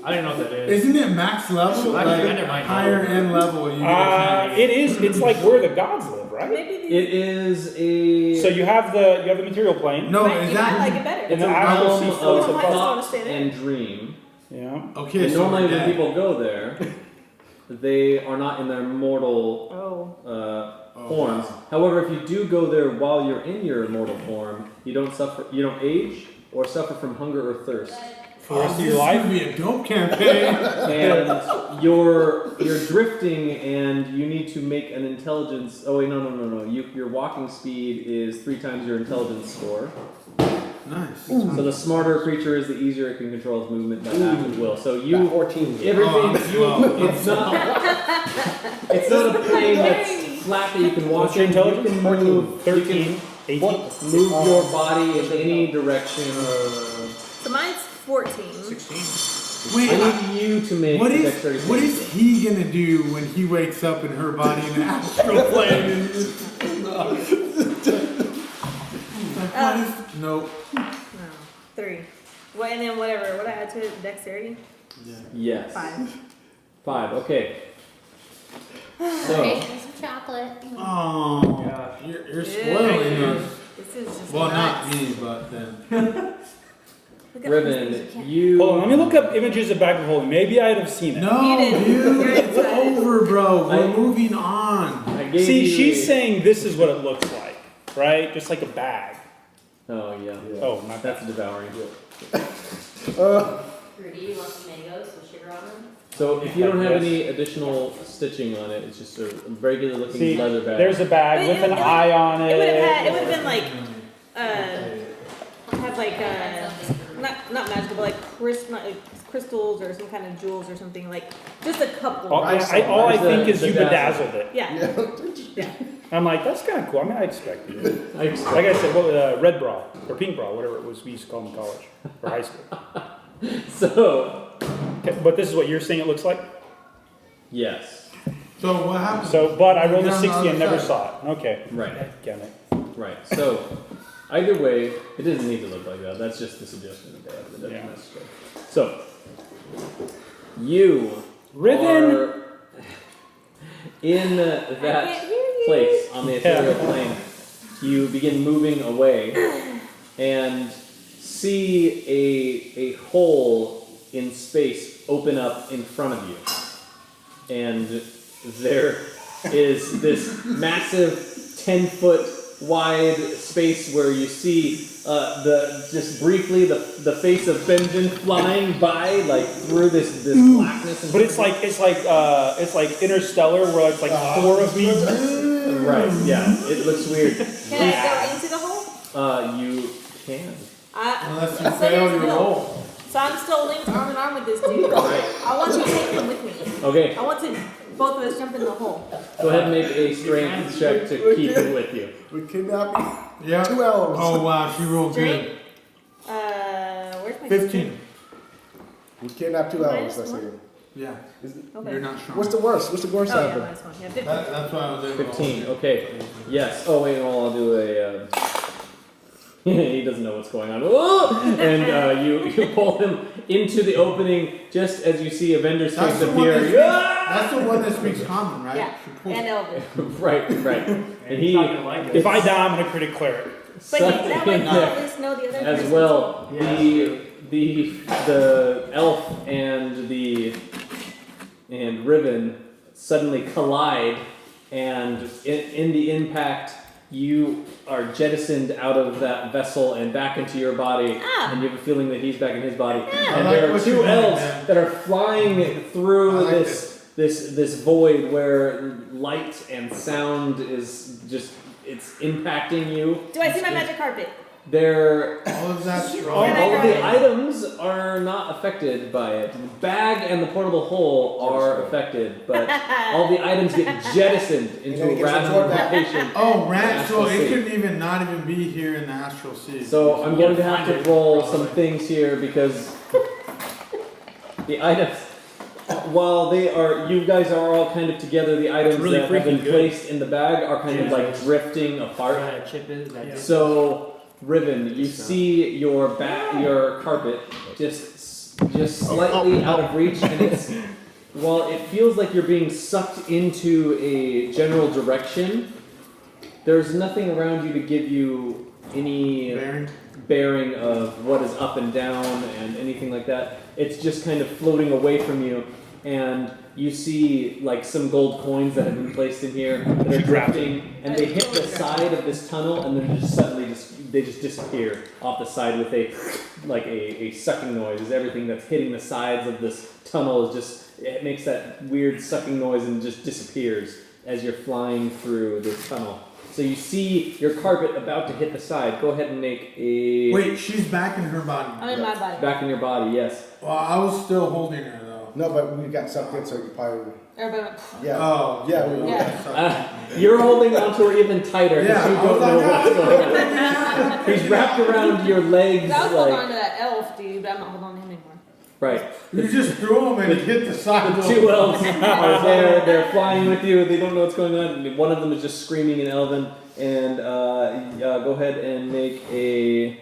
I don't know what that is. Isn't it max level? I Like never mind. higher end level? You get It is. It's like where the gods live, right? Maybe these, It is a. So you have the material plane. No, you is might like that it better. It's And a the actual realm sea of floats above. thought Stay there. and dream. Yeah. okay? And So normally we're when dead. people go there, they are not in their mortal Oh. forms. wow. However, if you do go there while you're in your immortal form, you don't age or suffer from hunger or thirst. For the rest of This your is life. gonna be a dope campaign. And you're drifting, and you need to make an intelligence. Oh wait, no. Your walking speed is 3 times your intelligence score. Nice. So the smarter a creature is, the easier it can control its movement by act of will. So Got you 14. everything Oh, it's not a plane that's flat that you can walk What's your in. intelligence? You can move 13, 18. move your body in any direction. So mine's 14. 16. Wait, I need you to make what a is dexterity what saving is throw. he gonna do when he wakes up in her body in the astral plane? And what is, nope. No. 3. What, and then whatever. What I add to it? Dexterity? Yes. 5. 5. Okay. So Okay, here's some chocolate. Oh, Yeah. you're spoiling us. This is just Well, nuts. not me, but then. Look at all these things Riven, you you. Hold on, let me look up images of bag of holding. Maybe I'd have seen it. No, You didn't. dude, You're it's inside. over, bro. We're I- moving on. I gave See, you she's a- saying this is what it looks like, right? Just like a bag. Oh yeah. Oh, not that. That's devouring. Rudy, you want some mangoes with sugar on them? So if you don't have Yes. any additional stitching on it, it's just a regular looking See, leather bag. there's a bag But with an it- eye on It would have had. It it. would have been like, have like not magical, but like crystals or some kind of jewels or something like just a couple. All I think is you bedazzled it. Yeah. Yeah. I'm like, that's kind of cool. I mean, I expected it. I expect- Like I said, what red bra or pink bra, whatever it was we used to call them in college or high school. So Okay, but this is what you're saying it looks like. yes, So what happened? So, but I rolled a You're on the 60 and other never side. saw it. Okay. right, Damn it. right. So either way, it doesn't need to look like that. That's just the suggestion that they have. It doesn't Yeah. necessarily. So you Riven. are in that can't hear you. place on the ethereal Yeah. plane. You begin moving away and see a hole in space open up in front of you. And there is this massive 10-foot wide space where you see just briefly the face of Benjen flying by like through this blackness. And But it's like Interstellar, where it's like 4 of me. right, yeah, it looks weird. Can I go into the hole? You can. Unless you So fail here's your the deal. roll. So I'm still linked arm in arm with this dude. I want you to take him with me. Okay, I want to both of us jump in the hole. go ahead and make a strength check to keep it with you. We kidnapped Yeah. 2 elves. Oh wow, she rolled Straight? good. Where's my 15. We kidnapped 2 elves. Let's see. Yeah. Okay. You're not strong. What's the worst? What's the worst Oh yeah, happen? minus 1. Yeah, 15. That's why I was able to 15, okay. Yes. Oh, wait, well, I'll do a. He doesn't know what's going on. Whoa! And you pull him into the opening just as you see Evendur's That's face the one appear. that Yeah! That's the one that speaks common, right? Yeah. She pulls- And Elvis. Right. And he not gonna like it. If I die, I'm gonna critic cleric. But sucked that way in you there at least know the other as person's well. Yeah. The elf and Riven suddenly collide, and in the impact, you are jettisoned out of that vessel and back into your body, Ah. and you have a feeling that he's back in his body. Ah. And I like there are what 2 you're doing, elves man. that are flying through I like this void where light and sound is just it's impacting you. Do I see my magic carpet? They're All of that all strong. Can I of grab the it? items are not affected by it. The bag and the portable hole are affected, but all the items get jettisoned into then it a gets random absorbed back. location. Oh, rat. So Astral it sea. couldn't even not even be here in the astral sea. So I'm going to have find to it, roll probably. some things here because the items, while you guys are all kind of together, the items really that have been freaking good. placed in the bag are kind of Yeah. like drifting apart. That chip is that. Yeah. So, Riven, you see your carpet just slightly out of reach, and it's while it feels like you're being sucked into a general direction, there's nothing around you to give you any bearing of what is up and down and anything like that. It's just kind of floating away from you, and you see like some gold coins that have been placed in here that are drifting, and they hit the side of this tunnel, and then just suddenly they just disappear off the side with a sucking noise. As everything that's hitting the sides of this tunnel it makes that weird sucking noise and just disappears as you're flying through this tunnel. So you see your carpet about to hit the side. Go ahead and make a Wait, she's back in her body. I'm in my body. back in your body. Yes. Well, I was still holding her though. No, but we got sucked in, so you probably. Everybody went, Yeah. Oh, Yeah, we- Yeah. You're holding onto her even tighter because Yeah, you I don't was know like, what's going on. He's wrapped around your legs I was holding on like to that elf dude, but I'm not holding on to him anymore. right. You just threw him and he hit the side. The 2 elves are there. They're flying with you. They don't know what's going on. One of them is just screaming in Elven. And go ahead and make a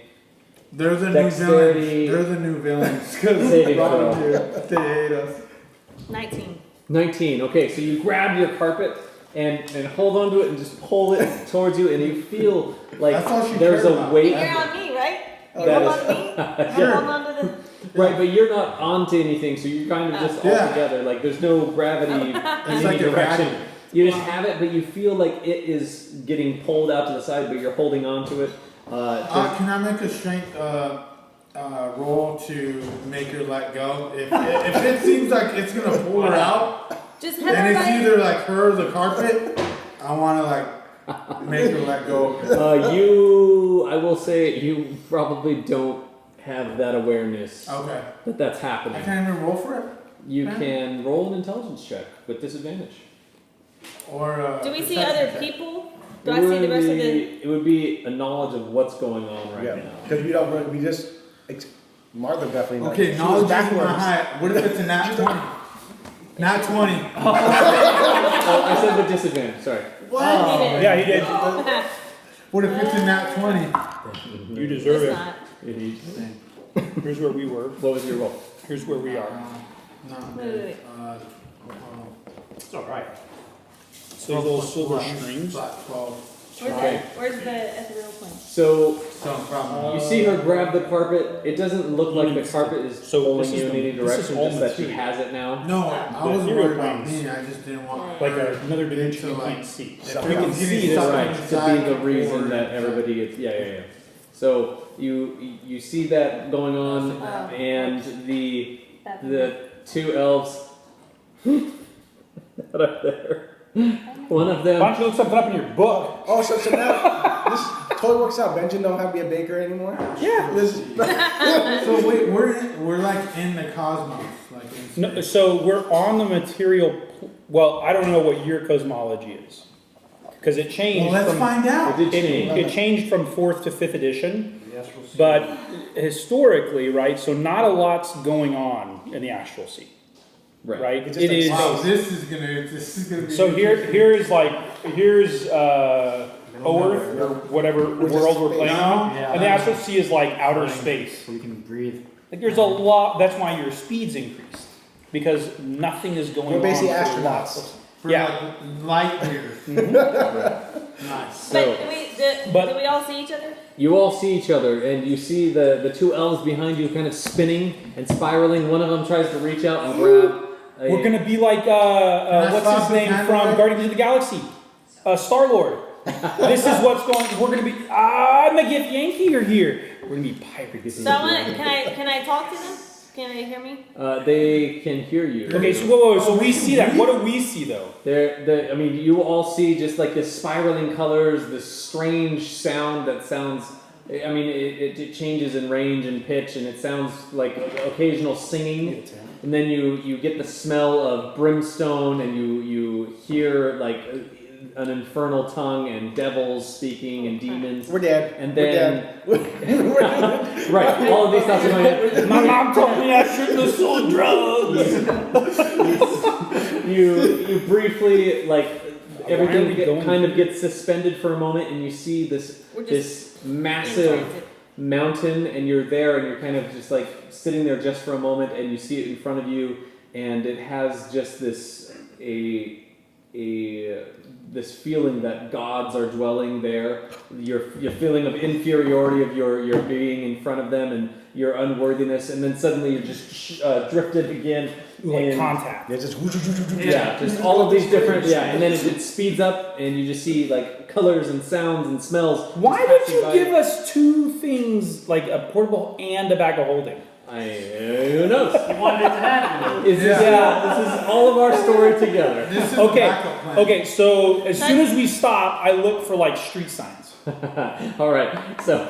They're the Dexterity. new villains. They're the new villains because Saving throw. they hate us. 19. 19. Okay, so you grab your carpet and hold onto it and just pull it towards you, and you feel like That's all she there's cared a about. weight. You're on me, right? You That hold is- on to me? You Sure. hold on to the... Right, but you're not onto anything, so you're kind of just all Yeah. together. Like there's no gravity in It's any like a direction. vacuum. You just have it, but you feel like it is getting pulled out to the side, but you're holding on to it. Can I make a strength roll to make her let go? If it seems like it's gonna pull her out, Just have and it's everybody... either like her or the carpet, I want to like make her let go. I will say, you probably don't have that awareness Okay. that that's I happening. can't even roll for it. You Okay. can roll an intelligence check with disadvantage. Or Do we see perception other check. people? Do I see the rest of the... It would be a knowledge of what's going on right Yeah. now. Because we don't. We just. Martha definitely. knows. Okay, She knowledge was is my backwards. high. What if it's a nat 20? Nat 20. Oh, I said with disadvantage, sorry. What? Yeah, he did. What if it's a nat 20? You deserve It's it. not. Here's where we were. What was your roll? Here's where we are. No. Wait. Hold on. It's alright. So these little silver strings. Flat 12. Where's the ethereal plane? So So from you see her grab the carpet. It doesn't look like the carpet is So pulling this is you in the- any this is direction, all just that she material. has it now. no, I The wasn't ethereal worried about planes. me. I just didn't want Like her another dimension to, you like, can't see. if We I'm can getting see this. sucked Right, to inside be the reason or- that everybody gets, yeah. So you see that going on, and the two elves that are there. One of Why them, don't you look something up in your book? Oh, so now this totally works out. Benjen don't have to be a baker anymore. Yeah. This, So wait, we're like in the cosmos, like in No, space. so we're on the material. Well, I don't know what your cosmology is, because it changed. Well, let's from, find it out. did change. It changed from 4th to 5th edition, Yes, we'll see. but historically, right? So not a lot's going on in the astral sea, Right. right? It's It just like is. Wow, this is gonna be. So here's Earth or whatever Which is world we're space. playing on, Yeah. and the astral sea is like outer space. So we can breathe. Like there's a lot. That's why your speed's increased because nothing is going on. We're basically for astronauts. lots. for Yeah. like light years. Nice. So But- do we all see each other? you all see each other, and you see the two elves behind you kind of spinning and spiraling. One of them tries to reach out and grab. We're gonna be like I what's stop his the name camera? from Guardians of the Galaxy, Star Lord. This is what's going. We're gonna be. McGiff Yankee are here. We're gonna be pirates. So can I talk to them? Can they hear me? They can hear you. Okay, so whoa, so we see that. What do we see though? I mean, you all see just like this spiraling colors, this strange sound that sounds. I mean, it changes in range and pitch, and it sounds like occasional singing. And then you get the smell of brimstone, and you hear like an infernal tongue and devils speaking and demons. We're dead. And We're then dead. right, all of these thoughts are going in. My mom told me I shouldn't have sold drugs. You briefly like Why are we everything going- kind of gets suspended for a moment, and you see this We're just this massive mountain, and you're there, and you're kind of just like sitting there just for a moment, and you see it in front of you, and it has just this this feeling that gods are dwelling there. Your feeling of inferiority of your being in front of them, and your unworthiness, and then suddenly you're just drifted again. Like and- contact. Yeah, just yeah, just all of these different, and then it speeds up, and you just see like colors and sounds and smells. Why just would passing you by. give us two things, like a portable and a bag of holding? Who knows? You wanted it to happen. This is all of our story together. This is Okay, a backup plan. Okay, so as soon as we stop, I look for like street signs. All right, so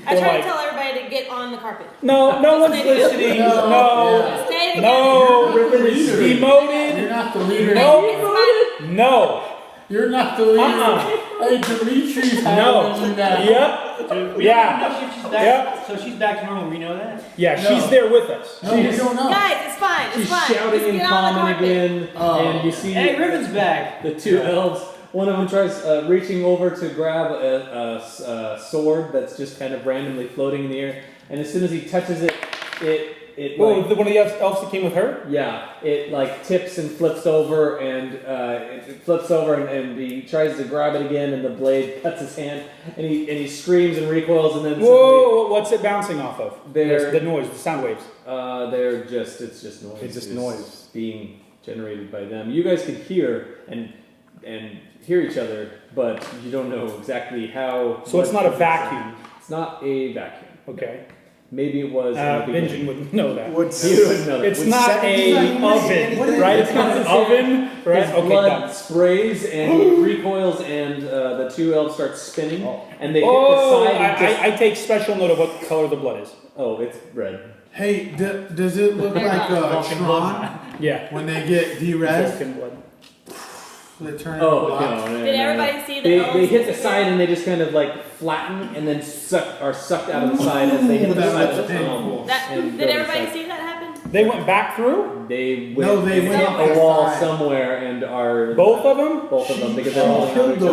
I Or try like- to tell everybody to get on the carpet. No, no one's listening. No, Stay together. no, You're the leader. You're demoted. not the leader. No, no, You're not the leader. Uh-uh. Hey, Dimitri's no. handling you now. Yep, We Yeah. don't know if she's back. Yep. So she's back to normal. We know that. yeah, No. she's there with us. No, you don't know. Guys, it's fine. It's she's fine. shouting Just in get on the common carpet. again, Oh. and you see Hey, Riven's back. the two elves. One of them tries reaching over to grab a sword that's just kind of randomly floating in the air, and as soon as he touches it, it Oh, like, one of the elves that came with her? yeah, it like tips and flips over, and it flips over, and he tries to grab it again, and the blade cuts his hand, and he screams and recoils, and then Whoa, what's it bouncing off of? They're- The noise, the sound waves. it's just noise. It's just noise. being generated by them. You guys can hear and hear each other, but you don't know exactly how. So it's not a vacuum. It's not a vacuum. Okay. Maybe it was. in the Benjen beginning. wouldn't know that. Would You would know that. It's Would not seventeen a anything? oven, right? It's not an oven, right? His Okay, blood done. sprays and he recoils, and the two elves start spinning, Oh. and they Oh, hit the side. And just, I take special note of what color the blood is. oh, it's red. Hey, does it look like Vulcan Tron Yeah. when they get derez? Vulcan blood. They turn into Oh blocks? no! Did everybody see the They elves hit the disappear? side and they just kind of like flatten and then are sucked out of the side as they hit the That side looks of the tunnel. painful. And Did go everybody inside. see that happen? They went back through? They No, went, they hit went a off the wall side. somewhere and are Both of them? both of them because they're all Killed them.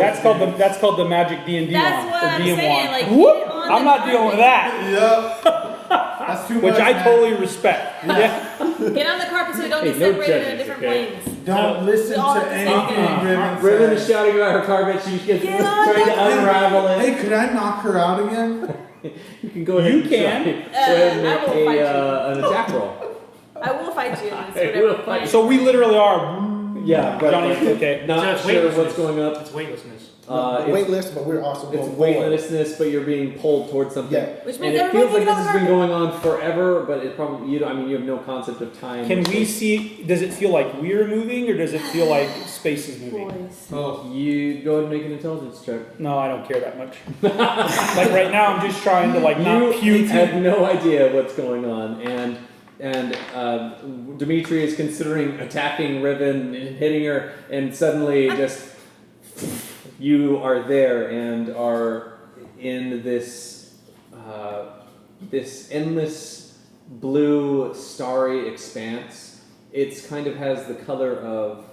That's called the magic D&D That's wand. what or I'm DM saying, wand. like, Whoop! get on I'm the not dealing with that, Yep. That's too which much. I man. totally respect. Yeah. Get on the carpet so we don't Hey, get no separated into judges, different okay? planes. Don't listen we all to have to say anything it. Riven Riven is says. shouting about her carpet. She gets Get on trying to the- unravel it. Hey, could I knock her out again? You can go ahead. You and can. try. Go ahead and I will make fight an attack roll. I will fight you in this. I whatever will fight plan. So we literally are. Yeah, but Johnny, like, okay. not So it's sure weightlessness. what's going up. It's weightlessness. It's, Weightless, but we're also it's going forward. weightlessness, but you're being pulled towards something. Yeah. Which And means it everybody feels like get this on has been the going on forever, but it probably you don't. I mean, you have no concept of time. Can we see? Does it feel like we're moving, or does it feel like space is moving? boys. Oh, You go ahead and make an intelligence check. No, I don't care that much. Like right now, I'm just trying to like not You puke. have no idea what's going on, and Demitri is considering attacking Riven and hitting her, and suddenly just you are there and are in this this endless blue starry expanse. It's kind of has the color of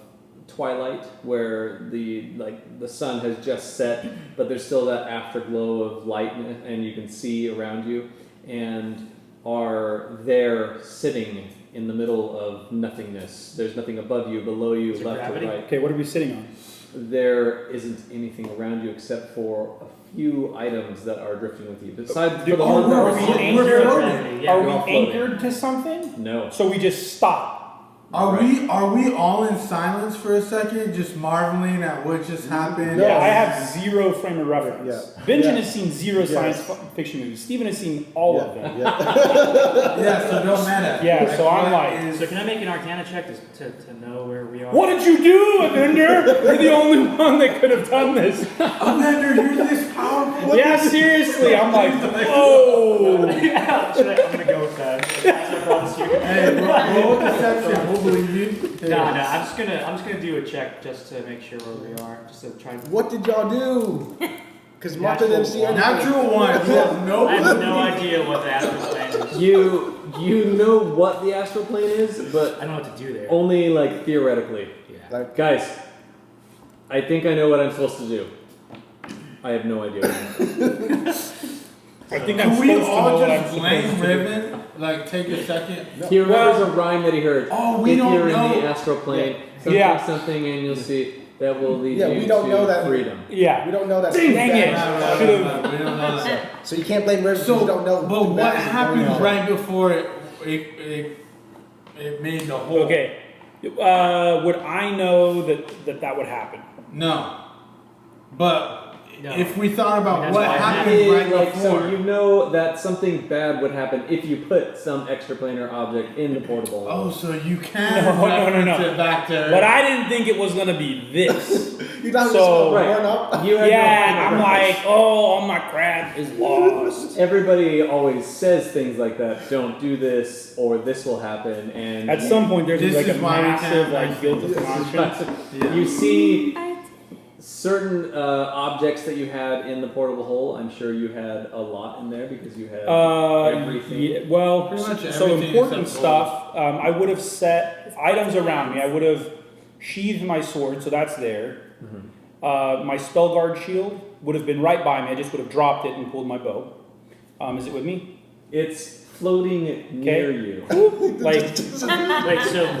twilight, where the sun has just set, but there's still that afterglow of light, and you can see around you, and are there sitting in the middle of nothingness. There's nothing above you, below you, Is it left gravity? or right. Okay, what are we sitting on? There isn't anything around you except for a few items that are drifting with you. Besides, Do- for the are whole we group, anchored? Gravity, yeah. Are you're we all floating. anchored to something? No. So we just stop. are we all in silence for a second, just marveling at what just happened? Yeah, I have zero frame of reference. Yeah. Benjen Yeah. has seen zero Yes. science fiction movies. Steven has seen all of them. Yeah. Yeah, so don't matter. Yeah, so I'm what like- is- So can I make an Arcana check to know where we are? What did you do, Evendur? You're the only one that could have done this. Evendur, you're this powerful. Yeah, seriously. I'm like, whoa. Yeah, I'm gonna go with that. Hey, roll deception. We'll believe you. No, I'm just gonna do a check just to make sure where we are, just to try. What did y'all do? Because Martha didn't see anything. Natural one. You have no I have no clue. idea what the astral plane is. You know what the astral plane is, but I don't know what to do there. only like theoretically. Yeah. Like, Guys, I think I know what I'm supposed to do. I have no idea. I think I'm Can we supposed to know all what I'm just supposed blame to do. Riven? Like, take a second. He remembers a rhyme that he heard. Oh, we if don't you're know. in the astral plane, something, Yeah. something, and you'll see that will lead Yeah, you we don't to know that. freedom. Yeah. we don't know that. Dang it. No, Should've- we don't know that. So you can't blame Riven because you So, don't know. but what that is going happened on. right before it made the hole? Okay. Would I know that would happen? No. But No. if we thought about That's what why I happened Yeah, right like, before. so you know that something bad would happen if you put some extraplanar object in the portable. Oh, so you can No, no, reference no. it back to. But I didn't think it was gonna be this. You thought So- it was right. run up? You have Yeah, no and I'm like, oh, all my crap is lost. Everybody always says things like that. Don't do this, or this will happen. And At some point, there's This like a is why we massive can't- like guilt of conscience. Yeah. you see certain objects that you had in the portable hole. I'm sure you had a lot in there because you had everything. Yeah, well, Pretty much so everything important except stuff. I would have set items around me. I would have sheathed my sword, so that's there. My spell guard shield would have been right by me. I just would have dropped it and pulled my bow. Is it with me? It's floating near you. Like, Wait, so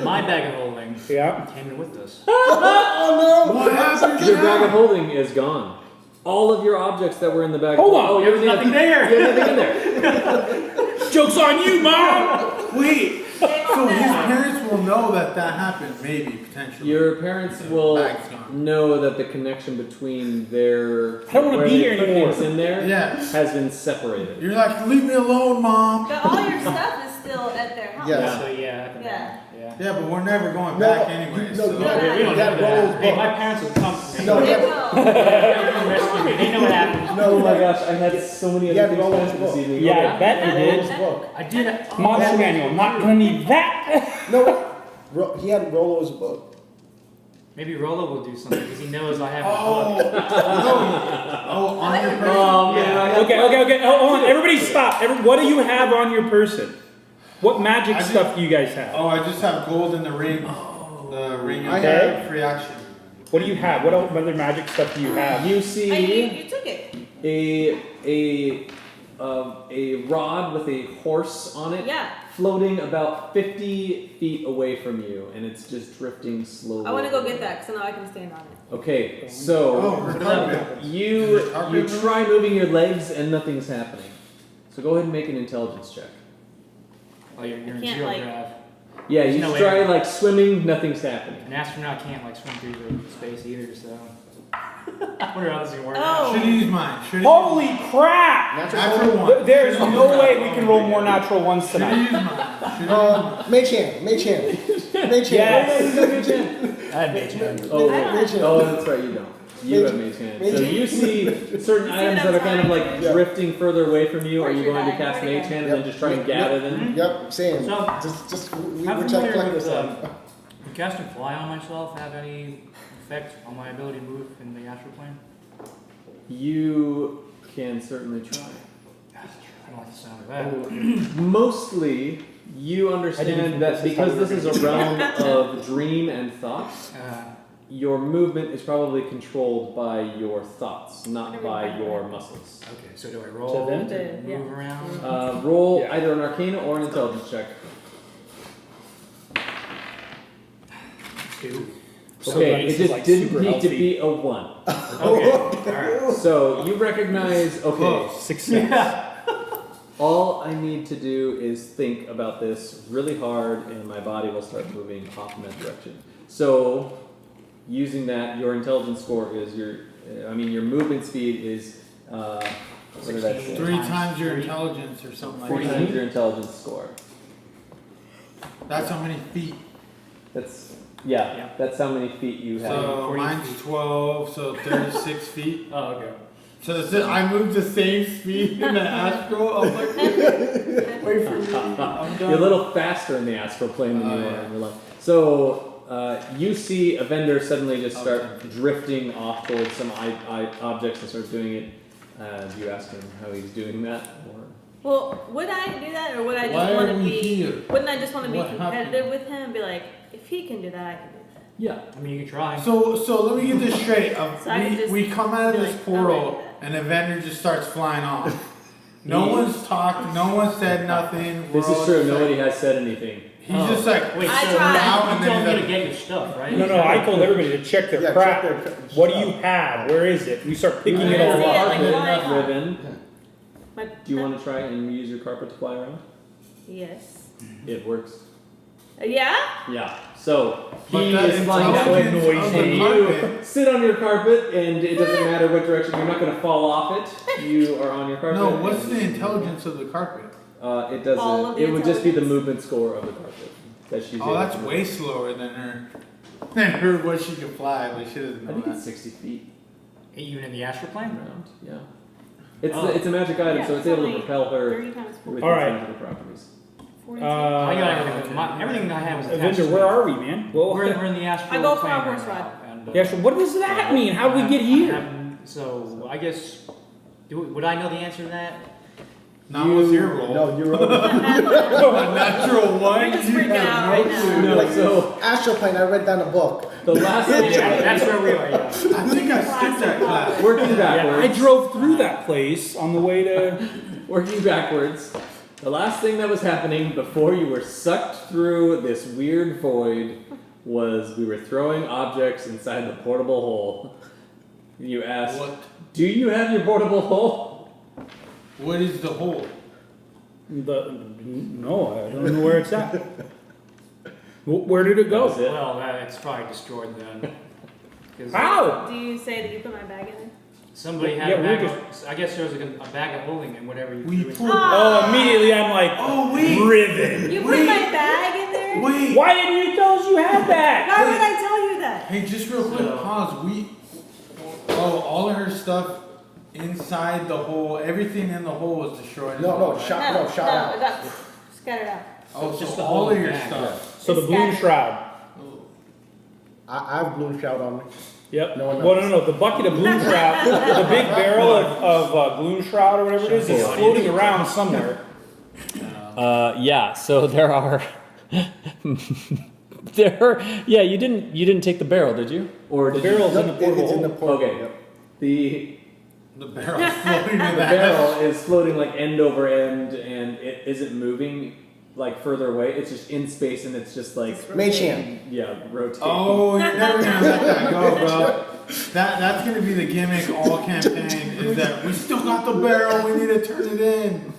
my bag of holding yeah. came with us. Oh no! What happened? Your bag of holding is gone. All of your objects that were in the bag. Hold of on, Oh, There was you have nothing there. You have nothing in there. Joke's on you, mom. Wait. So his parents will know that happened, maybe, potentially. Your parents will Bag's gone. know that the connection between their I don't wanna where be they here put anymore. things in there Yeah. has been separated. You're like, leave me alone, mom. But all your stuff is still at their house. Yeah. So yeah, I can, Yeah. yeah. Yeah, but we're never going No, back anyway. no, so. no. Okay, we don't That know rolls that. Hey, book. my parents would come to me. No, They yeah. will. They come rescue me. They know what happened. Oh my gosh, I had so many Yeah, other things roll planned this for this book. evening. Yeah, I bet you Rolls did. book. I did. Monster manual. Not gonna need that. No, he had Rolo's book. Maybe Rolo will do something because he knows I have a Oh, book. oh, on your person. Oh man, I had Okay. Hold on. Everybody stop. What do you have on your person? What magic I just- stuff do you guys have? Oh, I just have gold in the ring. The ring I of have- free action. What do you have? What other magic stuff do you have? You Oh, see you took it. a a rod with a horse on it, Yeah. floating about 50 feet away from you, and it's just drifting slowly. I want to go get that because now I can stand on it. Okay, so Oh, her carpet. you Is her carpet you moving? try moving your legs and nothing's happening. So go ahead and make an intelligence check. Oh, you're in Can't, zero like- grav. Yeah, There's you no try air. like swimming, nothing's happening. An astronaut can't like swim through the space either, so. I wonder how this is gonna work Oh. out. Should've used mine. Holy crap! Natural one. There's no way we can roll more natural ones Should've tonight. used mine. Should've used mine. Mage hand, mage hand, mage hand. Yes. I had mage hand. Oh, I don't Mage hand. oh, that's right, you don't. You have mage hand. So you see certain items that are kind of like Yeah. drifting further away from you. Are you Where's your going to die? cast Where'd it mage go? hand and then just try and gather them? Yep, same. So- just we How check familiar like with this. would casting fly on myself have any effect on my ability to move in the astral plane? You can certainly try. I don't like the sound of that. Mostly, you I didn't understand think that this is how because we this were is a realm of dream and thought, Uh, your movement is probably controlled by your thoughts, not by your muscles. okay, so do I roll then? to Yeah. move around? Roll Yeah. either an arcana or an intelligence check. 2. So Okay, nice, it it's just like didn't super need to healthy. be a 1. Okay, alright. So you recognize, okay, Success. all I need to do is think about this really hard and my body will start moving off in that direction. So using that, your intelligence score is your movement speed is, what did I say? 3 times your intelligence or something like 3 that. times your intelligence score. That's how many feet. That's, Yeah. that's how many feet you have. So 40 mine's feet. 12, so 36 feet. Oh, okay. So I moved the same speed in the astral. I'm like, wait for me. I'm done. You're a little faster in the astral plane than you Oh, are yeah. in real life. So you see Evendur suddenly just start drifting off towards some objects and start doing it. Do you ask him how he's doing that? Or? Well, would I do that, or would I Why just want are to we be? here? Wouldn't I just want to be What competitive happened? with him and be like, if he can do that, I can do that. Yeah. I mean, you can try. So let me get this straight. So I can just We come out of be this like, portal oh, and Evendur just starts flying off. No one's talked. No one said nothing. This We're is all true. just Nobody like- has said anything. He's just like, Wait, I so tried. now And you then told me he's to like- get your stuff, right? No, I told everybody to check their Yeah, crap. check their- What do you have? Where is it? We start picking it Yeah, all yeah, up. like Carpet, flying off. Riven. My, Do you want to try and use your carpet to fly around? Yes. It works. Yeah. Yeah. So But he that is flying that way, intelligence of the and carpet- you sit on your carpet, and it doesn't matter what direction. You're not going to fall off it. You are on your carpet. no. What's and- the intelligence of the carpet? It All of doesn't. the It would just be the intelligence? movement score of the carpet that she's. Oh, able that's to move. way slower than her. Than her what she can fly. Like she doesn't I know think it's that. 60 feet Even in the astral plane? around. Yeah. It's Oh. it's a magic item, Yeah, so it's able to only propel her 30 times 4. with All right. its properties. 42. I got everything. Everything I had was attached Avenger, to where me. are we, man? Well, We're in the astral I go for plane a right horse now, ride. and, yeah, so what does that mean? How did we get here? So I guess, would I know the answer to that? Not with your roll. No, you're wrong. A natural one. You're just you freaking have out no right now. clue. No, so Astral plane. I read down a book. the last thing That's where we are. Yeah. I think I skipped that class. working Yeah, I backwards. drove through that place on the way to. Working backwards. The last thing that was happening before you were sucked through this weird void was we were throwing objects inside the portable hole. You asked, What? "Do you have your portable hole?" What is the hole? No, I don't know where it's at. Where did it That was go? it. Well, it's probably destroyed then. 'Cause How? Do you say that you put my bag in there? Somebody had Yeah, a we bag were of, I guess there was a bag of holding and whatever you We threw in. pulled. Oh, immediately I'm like, Oh wait. Riven. You put Wait. my bag in there? Wait. Why didn't you tell us you had that? Why would I tell you that? Hey, just real quick, So- pause. All of her stuff inside the hole, everything in the hole was destroyed. No, shot. No, shot out. it got scattered out. Oh, Just so the all whole of your bag, stuff. So the balloon shroud. I have balloon shout on me. Yep. No one Well, no, the bucket of balloon shroud, the big barrel of balloon shroud or whatever it is floating around somewhere. Yeah. So there are. Yeah, you didn't take the barrel, did you? Or The did you? barrel's in the portable It's in the hole. portal. Okay. Yep. The barrel's floating in The the barrel is floating like end over end, and it isn't moving like further away. It's just in space, and it's just like Mage hand. rotating. Oh, you're never gonna let that go, bro. That's gonna be the gimmick all campaign. Is that we still got the barrel? We need to turn it in.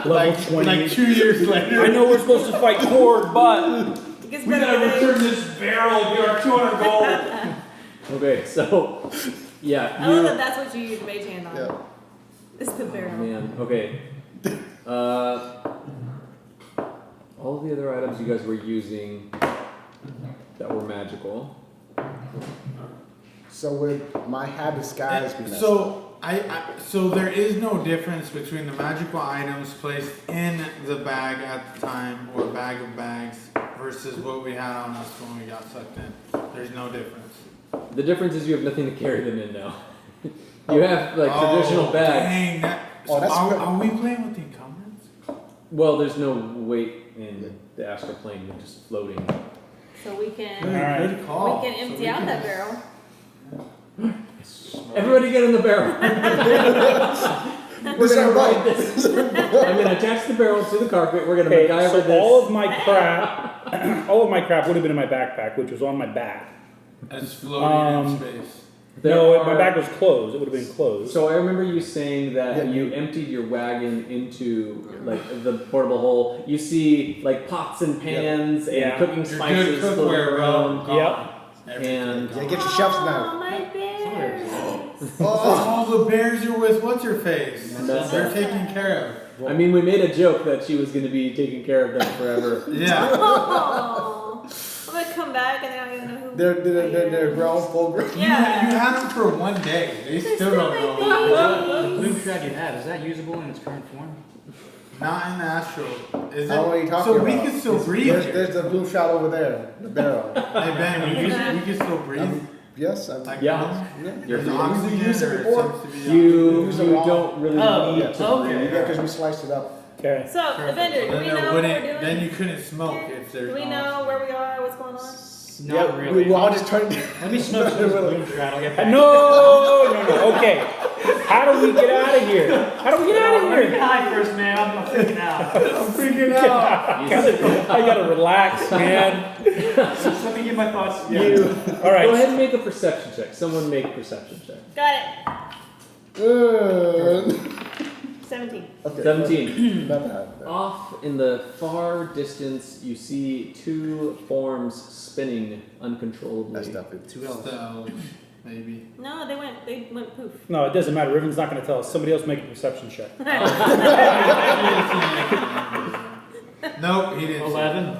Level 20. Like 2 years later. I know we're supposed to fight Korg, but It gets we better gotta with age. return this barrel and get our 200 gold. Okay, so yeah, I love that that's what you use mage hand on. Yeah. It's the Oh, barrel. man. Okay. All of the other items you guys were using that were magical. So would my disguise be messed up? So so there is no difference between the magical items placed in the bag at the time or bag of bags versus what we had on us when we got sucked in. There's no difference. The difference is you have nothing to carry them in now. You have like traditional bags. Dang, are we playing with the encumbrance? Well, there's no weight in the astral plane. You're just floating. So we can Alright. Good call. we can empty out that barrel. Everybody get in the barrel. We're gonna ride this. I'm gonna attach the barrel to the carpet. We're gonna Okay, MacGyver so this. all of my crap would have been in my backpack, which was on my back. It's floating in space. There No, are- my bag was closed. It would have been closed. So I remember you saying that Yeah. you emptied your wagon into like the portable hole. You see like pots and pans and Yeah. cooking Your spices good floating cookware, around. bro. Yep. And Yeah, get your shelves Oh, now. my bears. Oh, the bears are with what's her face? That's They're it. taken care I mean, we made a joke that she was going to be taking care of them forever. of. Yeah. Oh, I'm gonna come back and they're not gonna know who. They're grown, full grown. You had them for 1 day. They still don't know. The bloom shroud you have, is that usable in its current form? Not in the astral. Is it? How are you talking So we about? can still breathe. There's the blue shot over there, the barrel. Hey Ben, we can still breathe. Yes, I'm. Like Yeah. Yeah. You're there's free. oxygen We used it or it before. seems to be You Use them all. don't really Oh, need yeah. to. okay. Yeah, because we sliced it up. Okay. So, Evendur, do we know what we're doing? Then you couldn't smoke if there's Do we no know where we are? What's going on? Not really. We all just turned. Let me smoke some of this bloom shroud, I'll get back. No. Okay. How do we get out of here? How do we get out of Let me here? get high first, man. I'm freaking out. I'm freaking out. I gotta relax, man. Just let me get my thoughts. You. All Go right. ahead and make a perception check. Someone make a perception check. Got it. Okay. 17. 17. Not bad. Off in the far distance, you see two forms spinning uncontrollably. That's definitely. Two L's. So, maybe. No, they went poof. No, it doesn't matter. Riven's not gonna tell us. Somebody else make a perception check. Nope, he didn't. 11.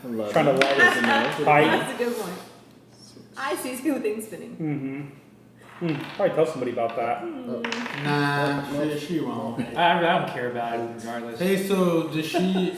11. Trying to lie Doesn't know. Height. That's a good point. I see two things spinning. Mm-hmm. Probably tell somebody about that. Nah, she won't. I don't care about it regardless. Hey, so does she?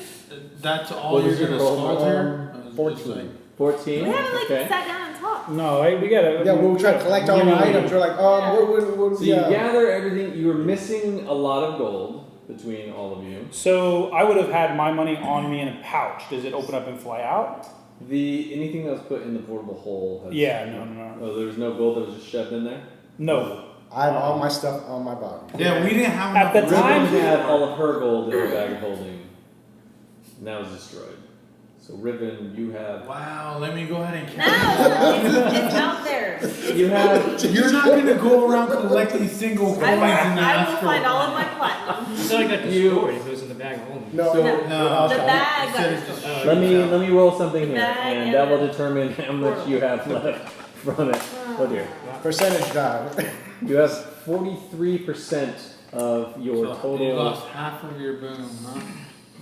That's all What you're was your gonna roll? scold her? 14. 14. We haven't Okay. sat down and talked. No, we gotta. Yeah, we'll try to collect all the items. We're like, what So you gather everything. You were missing a lot of gold between all of you. So I would have had my money on me in a pouch. Does it open up and fly out? Anything that was put in the portable hole. Has, Yeah, no. Oh, there was no gold that was just shoved in there. No. I have all my stuff on my body. Yeah, we didn't have At enough the time- Riven had all of her gold in her bag of holding, and that was destroyed. So Riven, you have. Wow, let me go ahead and No, count. it's out there. You have. You're not gonna go around collecting single coins in the I will astral. find all of my platinum. So I got destroyed. It goes in the bag of holding. No, So- no, No, The bag it got says destroyed. just- Let me roll something here, Bag and and that will the determine how much you have left from it. Oh dear. percentage die. You have 43% of your So you total lost half of your boom, huh?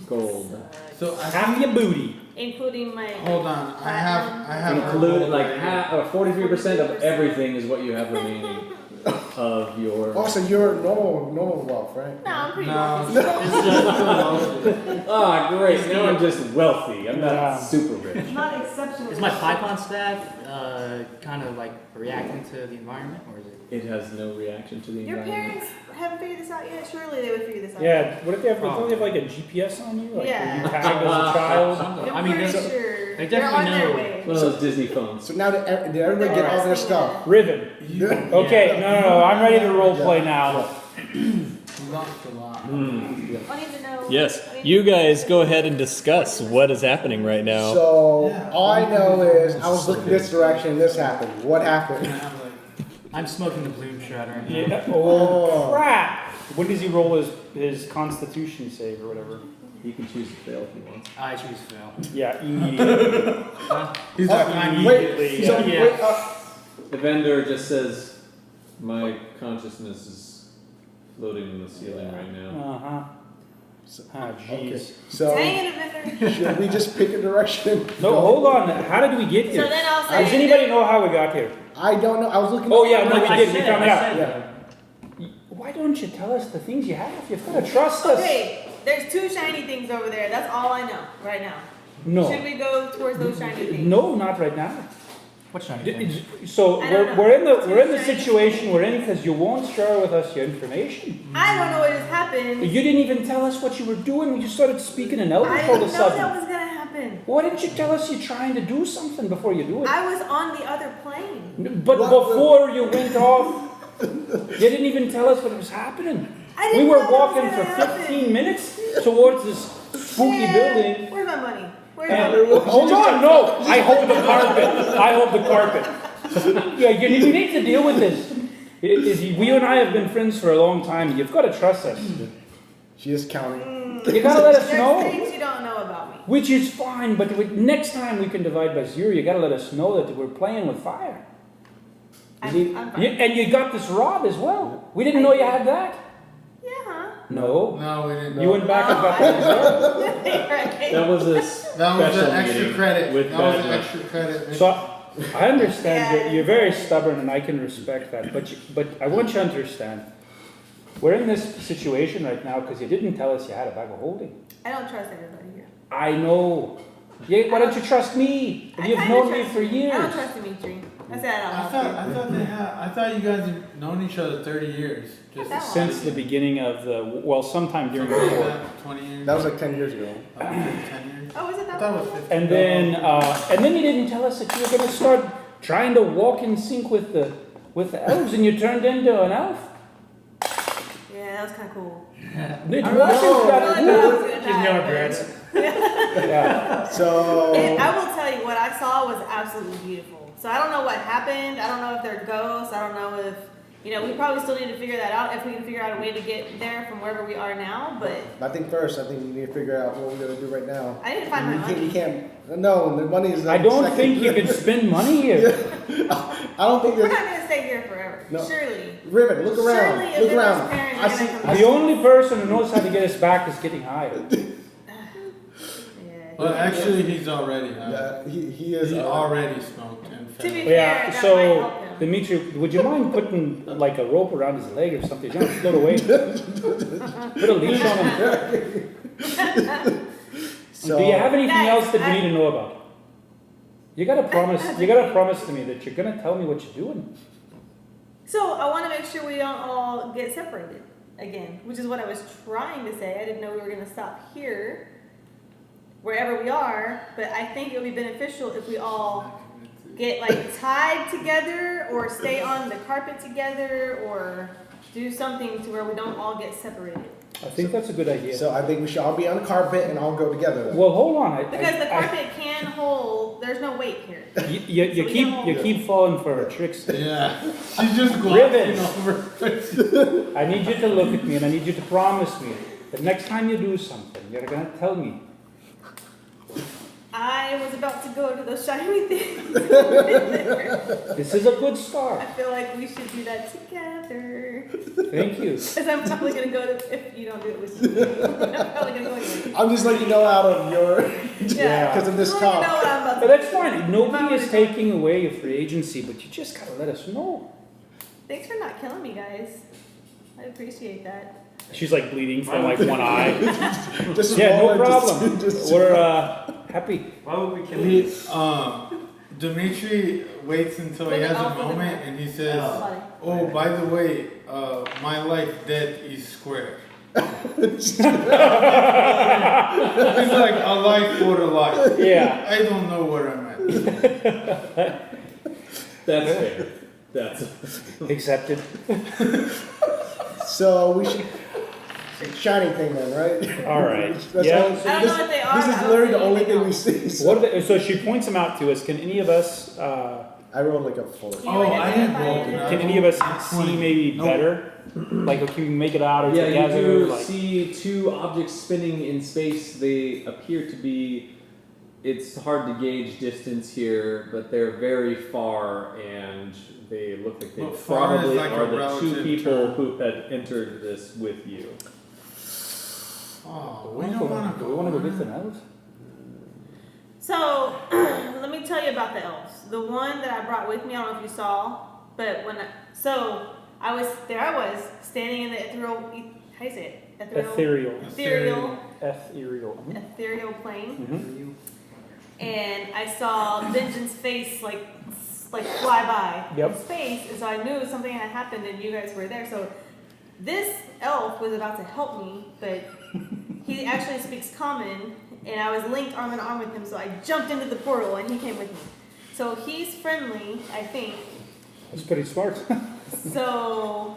gold. So I Half think, your booty. Including my. hold on, I have her Include gold like right half, 43% of everything is what you have remaining of your. Oh, so you're normal wealth, right? No, I'm pretty No, wealthy. it's just Ah, great. Now I'm just wealthy. I'm not Yeah. super rich. Not exceptional. Is my Python staff kind of like reacting to the environment, or is it? It has no reaction to the Your environment. parents haven't figured this out yet. Surely they would figure this out. Yeah. What if they have? Don't they have like a GPS on you? Like Yeah. were you tagged as a child? Something. I'm I mean, pretty there's- sure they they're on definitely their know. way. Okay. One of those Disney phones. So now did everybody get all their stuff? Riven. Okay, no, I'm ready to role play now. You lost a lot. I need to know. Yes, I need you to know- guys go ahead and discuss what is happening right now. So Yeah. all I know is I was looking this direction, this happened. What happened? I'm smoking the bloom shredder. Yeah. Oh, crap! When does he roll his Constitution save or whatever? You can choose to fail if you want. I choose fail. Yeah, immediately. He's like, I'm Wait, so Yeah. wait, Evendur just says, my consciousness is floating in the ceiling right now. Uh-huh. Ah, okay. jeez. So Dang it, Evendur. should we just pick a direction? No, hold on. How did we get So here? then I'll say. Does anybody know how we got here? I don't know. I was looking. Oh, yeah, no, we I did. We said found it, I out. said Yeah. it. Why don't you tell us the things you have? You've got to trust us. Okay, there's 2 shiny things over there. That's all I know right now. Should No. we go towards those shiny things? No, not right now. What shiny thing? So I don't we're know. in the situation we're in because you won't share with us your information. I don't know what just happened. You didn't even tell us what you were doing. You just started speaking in Elvish I all of didn't a know sudden. that was gonna happen. Why didn't you tell us you're trying to do something before you do it? I was on the other plane. But What? before you went off, you didn't even tell us what was happening. I We didn't were know that was walking gonna for happen. 15 minutes towards this spooky Man, building. Where's my money? Where's And, my money? hold on, no, I hold the carpet. I hold the carpet. Yeah, you need to deal with this. We and I have been friends for a long time. You've got to trust us. She is counting. You gotta let us There's know. things you don't know about me. Which is fine, but next time we can divide by 0. You gotta let us know that we're playing with fire. I'm fine. And you got this rod as well. We didn't know you had that. Yeah, huh? No. No, we didn't know. You went back and got that as well. Right. That was a That was special an extra meeting credit. with That was an Benjen. extra credit. So I understand Yeah. you're very stubborn, and I can respect that. But I want you to understand, we're in this situation right now because you didn't tell us you had a bag of holding. I don't trust everybody here. I know. Why don't you trust me? I You've kinda known me trust for you. I years. don't trust Demitri. I said I I don't thought, know. I thought you guys had known each other 30 years. Just That long. Since the beginning of sometime during the war. 20 years. That was like 10 years ago. 10 years. Oh, is it I that thought it long? was 15. And then you didn't tell us that you were going to start trying to walk in sync with the elves, and you turned into an elf. Yeah, that was kind of cool. It I wasn't really that thought I cool. was gonna She's die, never but- breads. Yeah. So I will tell you, what I saw was absolutely beautiful. So I don't know what happened. I don't know if they're ghosts. I don't know if, we probably still need to figure that out if we can figure out a way to get there from wherever we are now. But I think we need to figure out what we're gonna do right now. I need to find my money. We can't. No, the money is. I don't think you can spend money here. I don't think We're there's. not going to stay here forever. No. Surely. Riven, look around. Surely Look Evender's around. parents I are see. gonna come The only person who knows how to get us back is getting higher. Yeah. Well, actually, he's already. Yeah, he is. He already smoked and To be fed. fair, Yeah, that so might help him. Dimitri, would you mind putting like a rope around his leg or something? He's gonna float away. Put a leash on him. So, Do you have anything Guys, else that we need to know about? You gotta promise to me that you're gonna tell me what you're doing. So I want to make sure we don't all get separated again, which is what I was trying to say. I didn't know we were going to stop here, wherever we are, but I think it would be beneficial if we all get like tied together or stay on the carpet together or do something to where we don't all get separated. I think that's a good idea. So I think we should all be on the carpet and all go together. Then. Well, hold on. Because the carpet can hold, there's no weight here. You keep falling for her tricks. Yeah. She's just Riven. glossing over. I need you to look at me and I need you to promise me that next time you do something, you're gonna tell me. I was about to go to those shiny things. This is a good start. I feel like we should do that together. Thank you. Because I'm probably going to go to, if you don't do it with me, I'm probably going to go anyway. I'm just letting you know out of your Yeah. because of this I'm gonna talk. know what I'm about But to that's do. fine. Nobody is taking away your free agency, but you just gotta let us know. Thanks for not killing me, guys. I appreciate that. She's like bleeding from like one eye. Just Yeah, no roll it, problem. just- We're happy. Why would we kill you? Dimitri waits until he has a moment and he says, Somebody. "Oh, by the way, my life death is square." It's like a life for a life. Yeah. I don't know what I meant. That's fair. That's Accepted. So we should shiny thing then, right? All right. That's Yeah. all- I don't know what they are. This but is I don't literally see the only anything thing we else. see. So What? So she points them out to us. Can any of us? I rolled like a 4. You Oh, like I didn't identify roll. it? I Can any of us rolled see 20. maybe Nope. better? Like, can we make it out or yeah, together? you do Like, see two objects spinning in space. They appear to be. It's hard to gauge distance here, but they're very far, and they look like they Well, far is probably like a are the two relative people term. who had entered this with you. Oh, do we don't want to we want to go get the elves? So, let me tell you about the elves. The one that I brought with me, I don't know if you saw, but I was standing in the ethereal, how do you say it? Ethereal. Ethereal Ethereal. plane. Mhm. And I saw Benjen's face like fly by Yep. in space, and so I knew something had happened and you guys were there. So this elf was about to help me, but he actually speaks common, and I was linked arm in arm with him, so I jumped into the portal and he came with me. So he's friendly, I think. That's pretty smart. So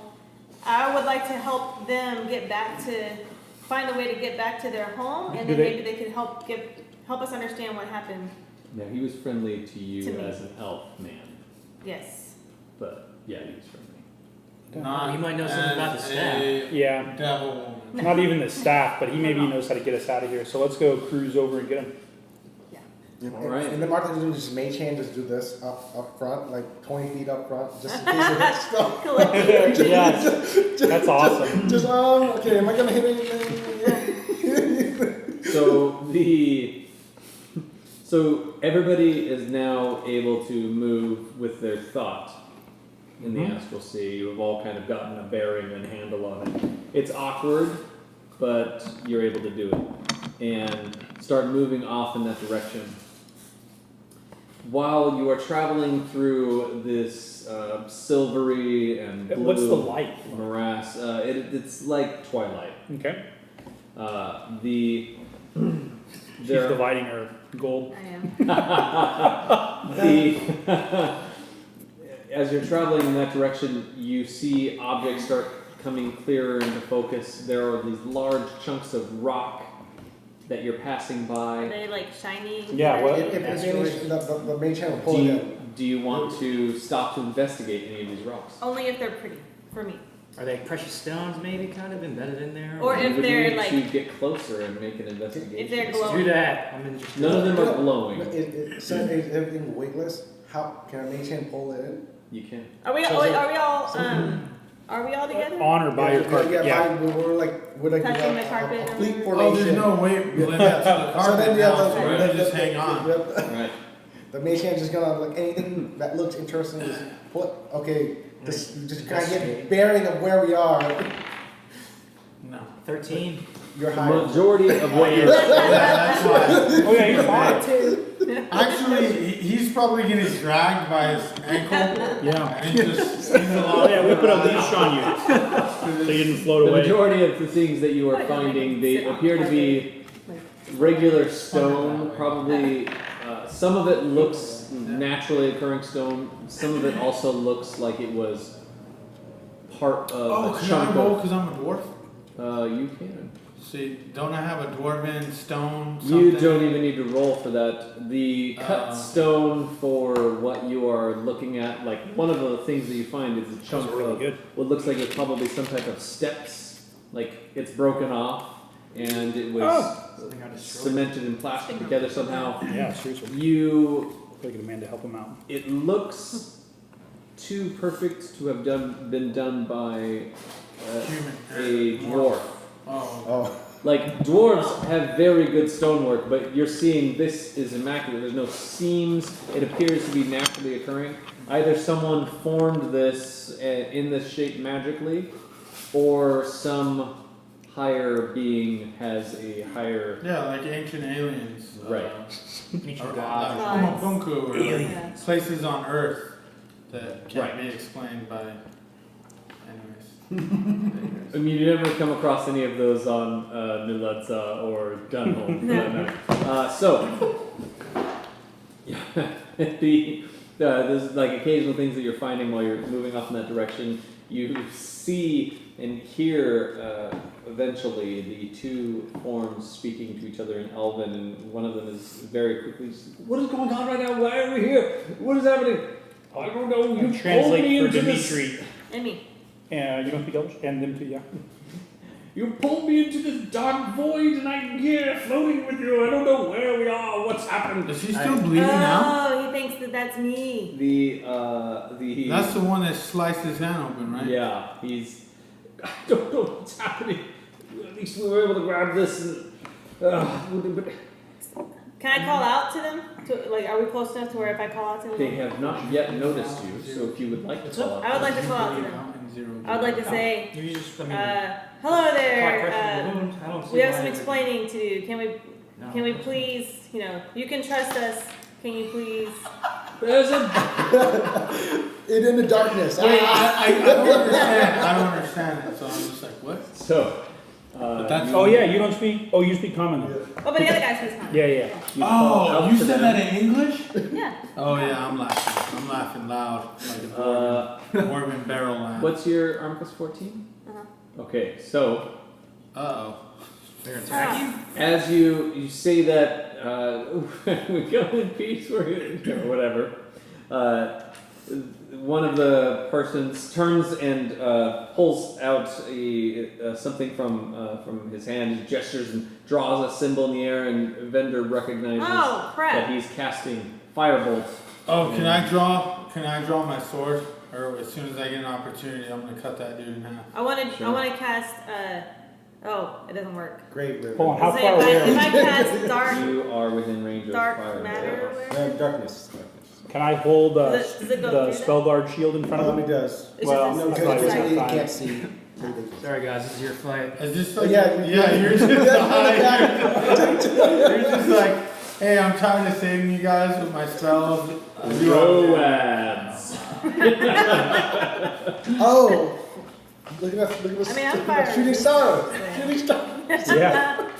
I would like to help them find a way to get back to their home, and Do then they- maybe they could help us understand what happened. Now he was friendly to you To me. as an elf man, Yes. but yeah, he was friendly. Not You might know something about the as staff. a Yeah. devil woman. Not even the staff, but he maybe knows how to get us out of here. So let's go cruise over and get him. All right. And then Martha just mage hand just do this up front, like 20 feet up front, just in case it hits stuff. Yes. That's awesome. Just okay, am I gonna hit anything? So everybody is now able to move with their thought in the astral sea. You have all kind of gotten a bearing and handle on it. It's awkward, but you're able to do it and start moving off in that direction. While you are traveling through this silvery and blue What's the light? morass, it's like twilight. Okay. She's There- dividing her gold. I am. As you're traveling in that direction, you see objects start coming clearer into focus. There are these large chunks of rock that you're passing Are by. they like shiny? Yeah, what- If the mage hand will pull it in. Do you want to stop to investigate any of these rocks? Only if they're pretty for me. Are they precious stones maybe kind of embedded in there? Or if Would you they're need like- to get closer and make an investigation. If they're Let's glowing. do that. I'm interested. None of them are glowing. So is everything weightless? How can a mage hand pull it in? You can. Are we all together? On or by your carpet. Yeah. We're like Touching the carpet a or fleet whatever? Oh, there's formation. no weight limit to the So carpet then now, the, so we the, can just hang on. Right. The mage hand just gonna like anything that looks interesting. Just pull it. Okay, just kind of get bearing of where we are. No. 13. You're The high. majority of what you're Yeah, that's why. Oh yeah, you're fine. Actually, he's probably getting dragged by his ankle Yeah. and just swings Oh along. yeah, we put a leash on you so you didn't float The away. majority of the things that you are finding, they appear to be regular stone, probably. Some of it looks naturally occurring stone. Some of it also looks like it was part of Oh, a can I chunk roll of. because I'm a dwarf? You can. See, don't I have a dwarven stone? You something? don't even need to roll for that. The cut stone for what you are looking at, like one of the things that you find is a chunk That's really of good. what looks like it's probably some type of steps. Like it's broken off and it was Something I destroyed. cemented and plastered together somehow. Yeah, seriously. You, Gotta get a man to help him out. it looks too perfect to have been done by Human. a dwarf. Oh. Oh, Like dwarves have very good stonework, but you're seeing this is immaculate. There's no seams. It appears to be naturally occurring. Either someone formed this in this shape magically, or some higher being has a higher. Yeah, like ancient aliens. Right. Ancient Like gods. Homopunku or Aliens. places on Earth that can't Right. be explained by. Anyways. I mean, you never come across any of those on Niladza or Dunholm, for that matter. Yeah, there's like occasional things that you're finding while you're moving off in that direction. You see and hear eventually the two forms speaking to each other in Elven, and one of them is very quickly, "What is going on right now? Why are we here? What is happening? I don't know. You pulled me translate for into this. Demitri. And me. You don't speak Elvish? And them too, yeah. You pulled me into this dark void, and I'm here floating with you. I don't know where we are. What's happened?" Is he still bleeding now? Oh, he thinks that that's me. The That's the one that sliced his hand open, right? Yeah, he's. I don't know what's happening. At least we were able to grab this and. But Can I call out to them? Like, are we close enough to where if I call out to them? they have not yet noticed you, so if you would like to call out. I would like to call out to them. I would like to say, You just, I mean, hello apply pressure to the there. wound. I don't see We have why some they would- explaining to do. No. Can we please, you can trust us. Can you please? There's a. In the darkness. Wait, I don't understand. I don't understand it, so I'm just like, what? So. that's- Oh yeah, you don't speak. Oh, you speak common though. Oh, but the other guy speaks common. Yeah, yeah. You call out Oh, you to said them. that in English? Yeah. Oh yeah, I'm laughing. I'm laughing loud, like a dwarven barrel laugh. What's your arm class 14? Uh-huh. Okay, so Uh-oh. They're attacking? as you say that, we go in peace, or whatever, one of the persons turns and pulls out something from his hand, he gestures and draws a symbol in the air, and Evendur recognizes Oh, crap. that he's casting firebolts. Oh, can I draw my sword? Or as soon as I get an opportunity, I'm gonna cut that dude in half. I want to. Sure. I want to cast. Oh, it doesn't work. Great river. Hold on, how Say far away if are I cast dark, You are within range of dark fireball. matter. Or whatever? Darkness. Can I hold Does it go the through spell guard shield in front of It him? does. It's Well, just No, a that's because fine. you Fine. can't see. Sorry guys, this is your fight. Is this Oh, like, yeah, you're just you're just like, hey, I'm trying to save you guys with my spells. Roads. Oh! Look at us, look at us. I mean, I'm fire Shooting resistant, star! so- Shooting star! Yeah.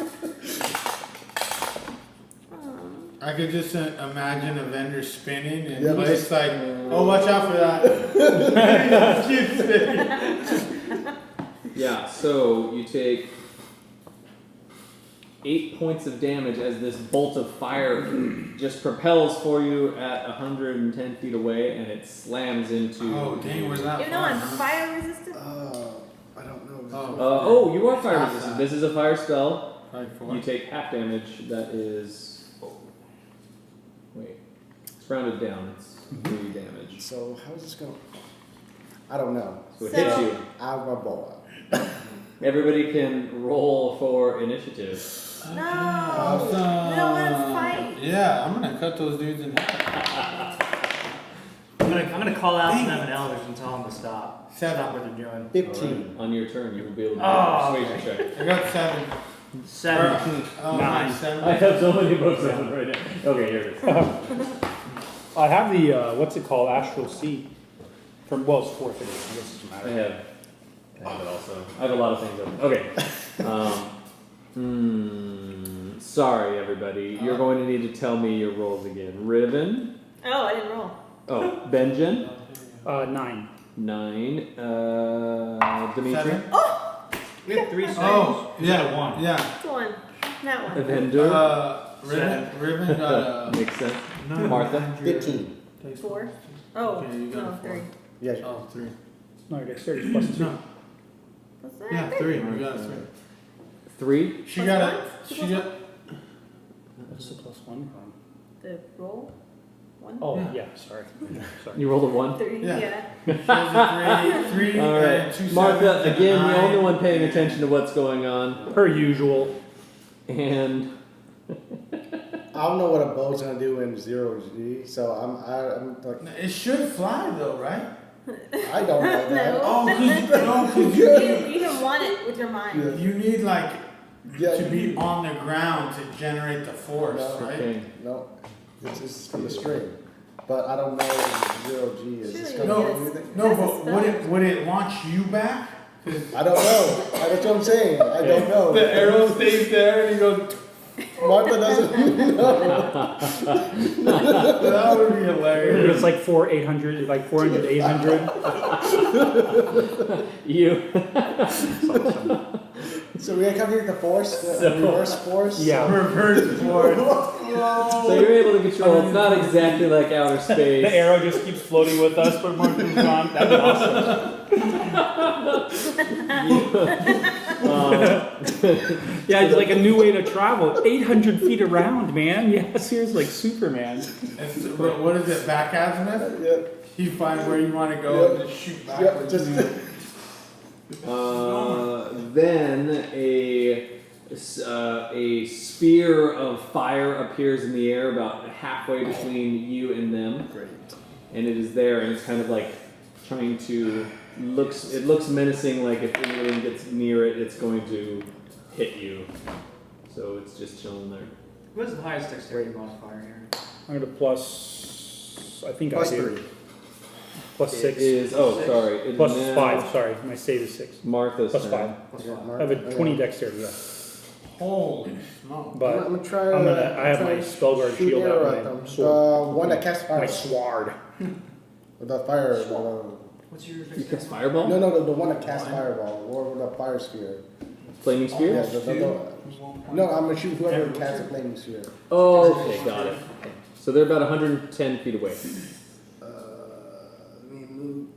I could just imagine a vendor spinning in Yeah, but place like, oh, watch out for that. Keep spinning. Yeah, so you take 8 points of damage as this bolt of fire just propels for you at 110 feet away, and it slams into. Oh, dang, where's that Even though far, I'm huh? fire resistant. I don't know. Oh. You are fire Half resistant. that. This is a fire spell. Like four. You take half damage. That is. Wait, it's rounded down. It's 3 damage. So, how's this going? I don't know. So it hits you. Out of my ball. Everybody can roll for initiative. No. Awesome. We don't want to fight. Yeah, I'm gonna cut those dudes in half. I'm gonna call out to them in Elders and tell them to stop. Seven. Stop what they're doing. 15. On your turn, you will be able to do Oh, a persuasion check. I got 7. 7. Oh, Nine. 7. I have so many books open right now. Okay, here it is. I have the what's it called? Astral Sea. From it's 4th edition. I guess it doesn't I matter. have it also. I have a lot of things open. Okay. Sorry, everybody. You're going to need to tell me your rolls again. Riven. Oh, I didn't roll. Oh, Benjen. 9. 9. Demitri. 7. We had 3 saves. Oh, You got a 1. Yeah. Which one? That one. Evendur. Riven got Makes sense. a Martha. 15. 4. Oh, Okay, you got no, a 4. 3. Yeah. Oh, 3. No, your dexterity plus 2. No. What's that? Yeah, 3. We got a 3. 3. She Plus got one? a. She Plus got. What's the plus 1 from? The roll? 1? Oh, Yeah. yeah, sorry. Sorry. You rolled a 1. 3, Yeah. yeah. She has a 3. All and right. 2 Martha, sevens and a again, the 9. only one paying attention to what's going on. Per usual. And I don't know what a bow's gonna do in 0G, so I'm like, It should fly though, right? I don't know that. No. Oh, cause You can want it with your mind. Yeah. you need like Yeah. to be on the ground to generate the force, No. right? okay. No, it's just from the string. But I don't know what 0G is. It's Surely gonna No, do anything. no, That's a but spell. would it launch you back? I don't know. That's what I'm saying. I don't know. The arrow stays there and he goes, Martha doesn't know. that would be hilarious. It's like 800, like 400, 800. You. So we gotta calculate the force, the So- reverse force. Yeah. Reverse force. So you're able to control. It's not exactly like outer space. The arrow just keeps floating with us, but Martha's gone. That'd be awesome. Yeah, it's like a new way to travel. 800 feet around, man. Yeah, seriously, like Superman. What is it, backasmith? Yeah. You find where you want to go and just shoot Yeah, backwards. just Then a sphere of fire appears in the air about halfway between you and them, great. and it is there, and it's kind of like trying to it looks menacing, like if anyone gets near it, it's going to hit you. So it's just chilling there. What is the highest dexterity modifier here? I'm gonna plus, I think Plus I do. 3. Plus It 6. is. Oh, sorry. It's Plus now 5, sorry. My save is 6. Martha's Plus turn. 5. Plus Yeah, five. Mark. I have a 20 dexterity, yeah. Holy smoke. But I'm gonna try. I have my spell guard shoot shield arrow out, at my them. sword. The one that casts fire. My sword. With the fire. What's your You dexterity? cast fireball? No, the one that casts fireball or the fire sphere. Flaming spear? Yeah, no, I'm gonna shoot whoever casts a flaming sphere. Oh, okay, got it. So they're about 110 feet away. Let me move.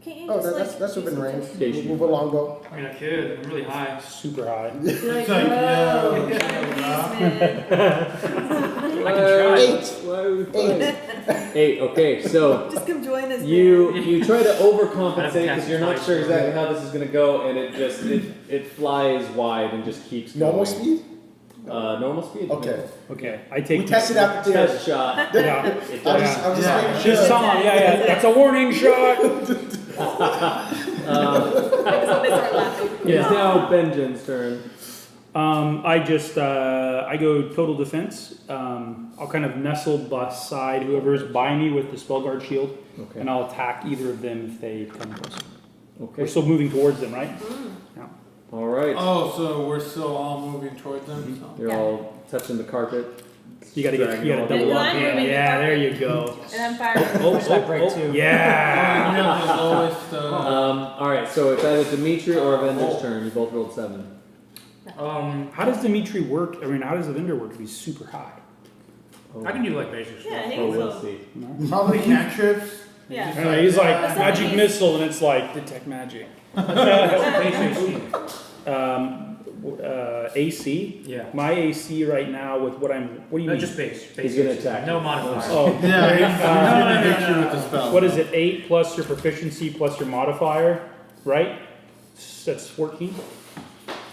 Can't you Oh, just that's like within range. Station. Move along, go. I mean, I could. I'm really high. Super high. It's like, yeah. I can try. 8. Why are we fighting? 8. Okay, so Just come join us. you try to I have overcompensate to because cast you're not twice. sure exactly how this is going to go, and it flies wide and just keeps going. Normal speed? Normal speed. Okay. Okay, I take. We tested out the theory. Test shot. Yeah. It I'm does. just Yeah. making Just sure. tell him, yeah, that's a warning shot. They start laughing. It is now Benjen's turn. I go total defense. I'll kind of nestle beside whoever's by me with the spell guard shield, Okay. and I'll attack either of them if they come close. Okay. We're still moving towards them, right? All right. Oh, so we're still all moving towards them? So. You're all touching the carpet. You gotta Dragging all double the- up. I'm Yeah, moving the yeah, there carpet. you go. And I'm firing. Yeah. You have the lowest, All right. So it's either Demitri or Evendur's turn. You both rolled 7. How does Demitri work? I mean, how does Evendur work to be super high? Oh. I can do like basic Yeah, stuff. he Oh, can we'll so. see. probably cantrips. Yeah. I know, he's like That's not magic easy. missile, and it's like detect magic. AC. Yeah. My AC right now with what I'm. What do you No, mean? just base. He's gonna attack. No modifier. Oh, Yeah, he's gonna hit you with the spell. what is it? 8 plus your proficiency plus your modifier, right? That's 14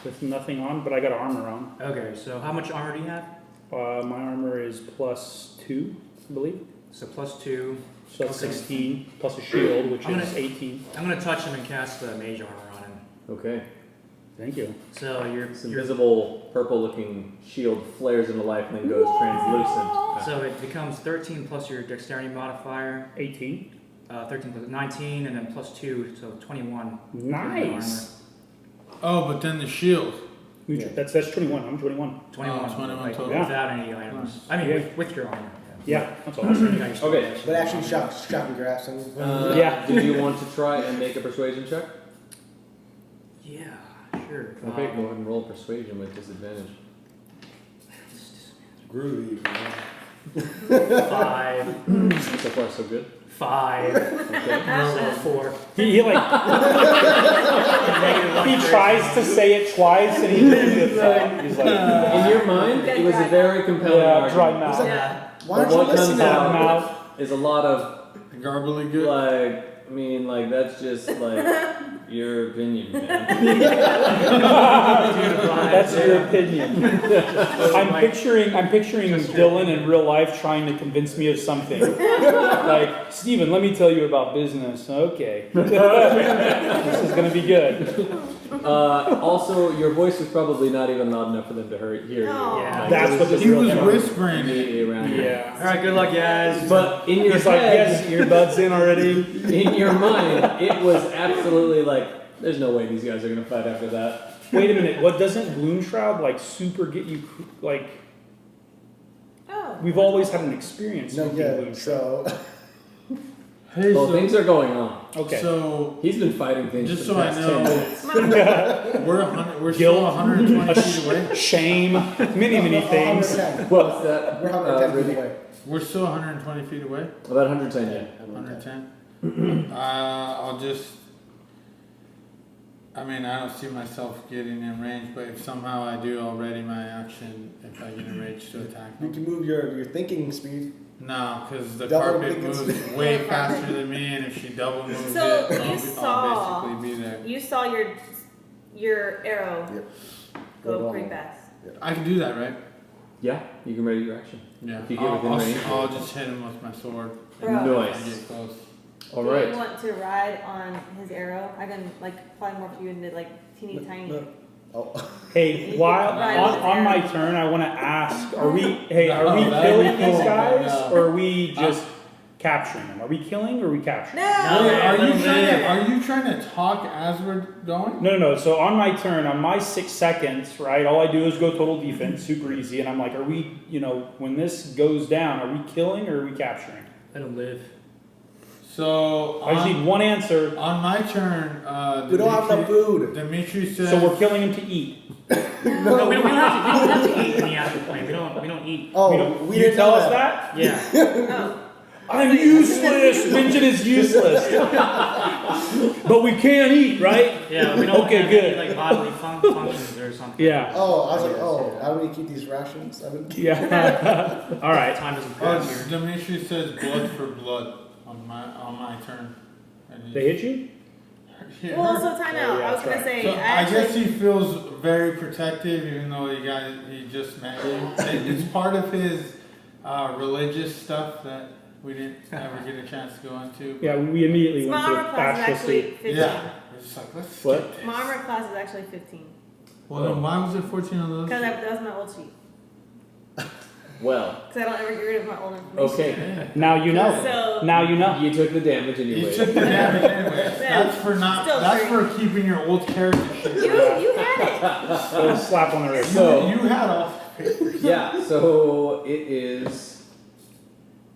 with nothing on, but I got armor on. Okay, so how much armor do you have? My armor is plus 2, I believe. So +2. So that's Okay. 16 plus a shield, which I'm is gonna- 18. I'm gonna touch him and cast the mage armor on him. Okay. Thank you. So This invisible purple-looking shield flares into life and then goes translucent. So it becomes 13 plus your dexterity modifier, 18. 13 plus 19, and then +2, so 21. Nice. Oh, but then the shield. Yeah. That's 21. I'm 21. 21, Oh, 21 like, total. without any items. I mean, Yeah. with your armor. Yeah, that's awesome. You guys- Okay. But actually, shock and grasp. Yeah. Did you want to try and make a persuasion check? Yeah, sure. Okay, go ahead and roll persuasion with disadvantage. Groovy. 5. So far, so good. 5. Okay. So 4. He like he tries to say it twice and he he's like In your mind, it was a very compelling yeah, dry argument. mouth. Yeah. Why But aren't you what comes listening? out Mouth. is a lot of Garbly good. like. I mean, like that's just like your opinion, man. That's your opinion. I'm picturing Dylan in real life trying to convince me of something. Like, Steven, let me tell you about business. Okay. This is gonna be good. Also, your voice was probably not even loud enough for them to hear you. No. Yeah. Like, That's it what just He real was trouble. whispering. immediately around you. Yeah. Alright, good luck, guys. But in your He's like, head, yes, earbuds in already. in your mind, it was absolutely like There's no way these guys are gonna fight after that. Wait a minute. What doesn't Gloom Shroud like super get you like? Oh. We've always had an experience No, with Gloom yeah. Shroud. So Hey, Well, so, things are going on. Okay. so He's been fighting things Just for the so I past know- 10 minutes. we're Guilt. still 120 feet away. Shame. Many things. 110. What's that? We're 110 feet Rudy? away. We're still 120 feet away. About 110, yeah. 110. I'll just. I mean, I don't see myself getting in range, but if somehow I do, I'll ready my action if I get in range to attack You them. can move your thinking speed. No, because the Double carpet thinking moves speed. way faster than me, and if she double moves So it, you saw- I'll basically be there. You saw your arrow Yep. go pretty fast. I can do that, right? Yeah, you can ready your action. Yeah. If you get within range. I'll just hit him with my sword. Bro. If I Nice. get close. All Do right. you want to ride on his arrow? I can like probably morph you into like teeny tiny. No. Oh. Hey, while Right. on my turn, I want to ask: Are we No, killing that'd be these cool. guys, No. or are we just capturing them? Are we killing or are we capturing? No. Wait, yeah, are you trying to talk as we're going? No. So on my turn, on my 6 seconds, right? All I do is go total defense, super easy, and I'm like, are we? When this goes down, are we killing or are we capturing? Let him live. So I just need one answer. on my turn, We don't have enough food. Demitri says. So we're killing him to eat. No, we don't have to eat in the astral plane. We don't eat. Oh, we don't, we you didn't tell know us that. that? Yeah. Oh. I'm useless. Benjen is useless. But we can eat, right? Yeah, we don't Okay, have good. any, like bodily functions or something. Yeah. Oh, I was like, oh, how do we keep these rations? I would Yeah. All right. Time doesn't Oh, pass here. Demitri says blood for blood on my turn. And They hit you? Yeah. Well, so time out. Yeah, I was gonna that's say So I I guess actually he feels very protective, even though he just met you. It's part of his religious stuff that we didn't ever get a chance to go into. Yeah, we immediately my went to armor class is Astral actually State. 15. Yeah. It's just like, let's What? skip this. My armor class is actually 15 Well, then why was it 14 on those? because that was my old sheet. Well, Because I don't ever get rid of my old information. okay. Now you know. So Now you know. You took the damage You anyway. took the damage anyway. That's for not. Still That's true. for keeping your old character shit. you had A little slap on the wrist. So- You had all the papers. Yeah, so it is.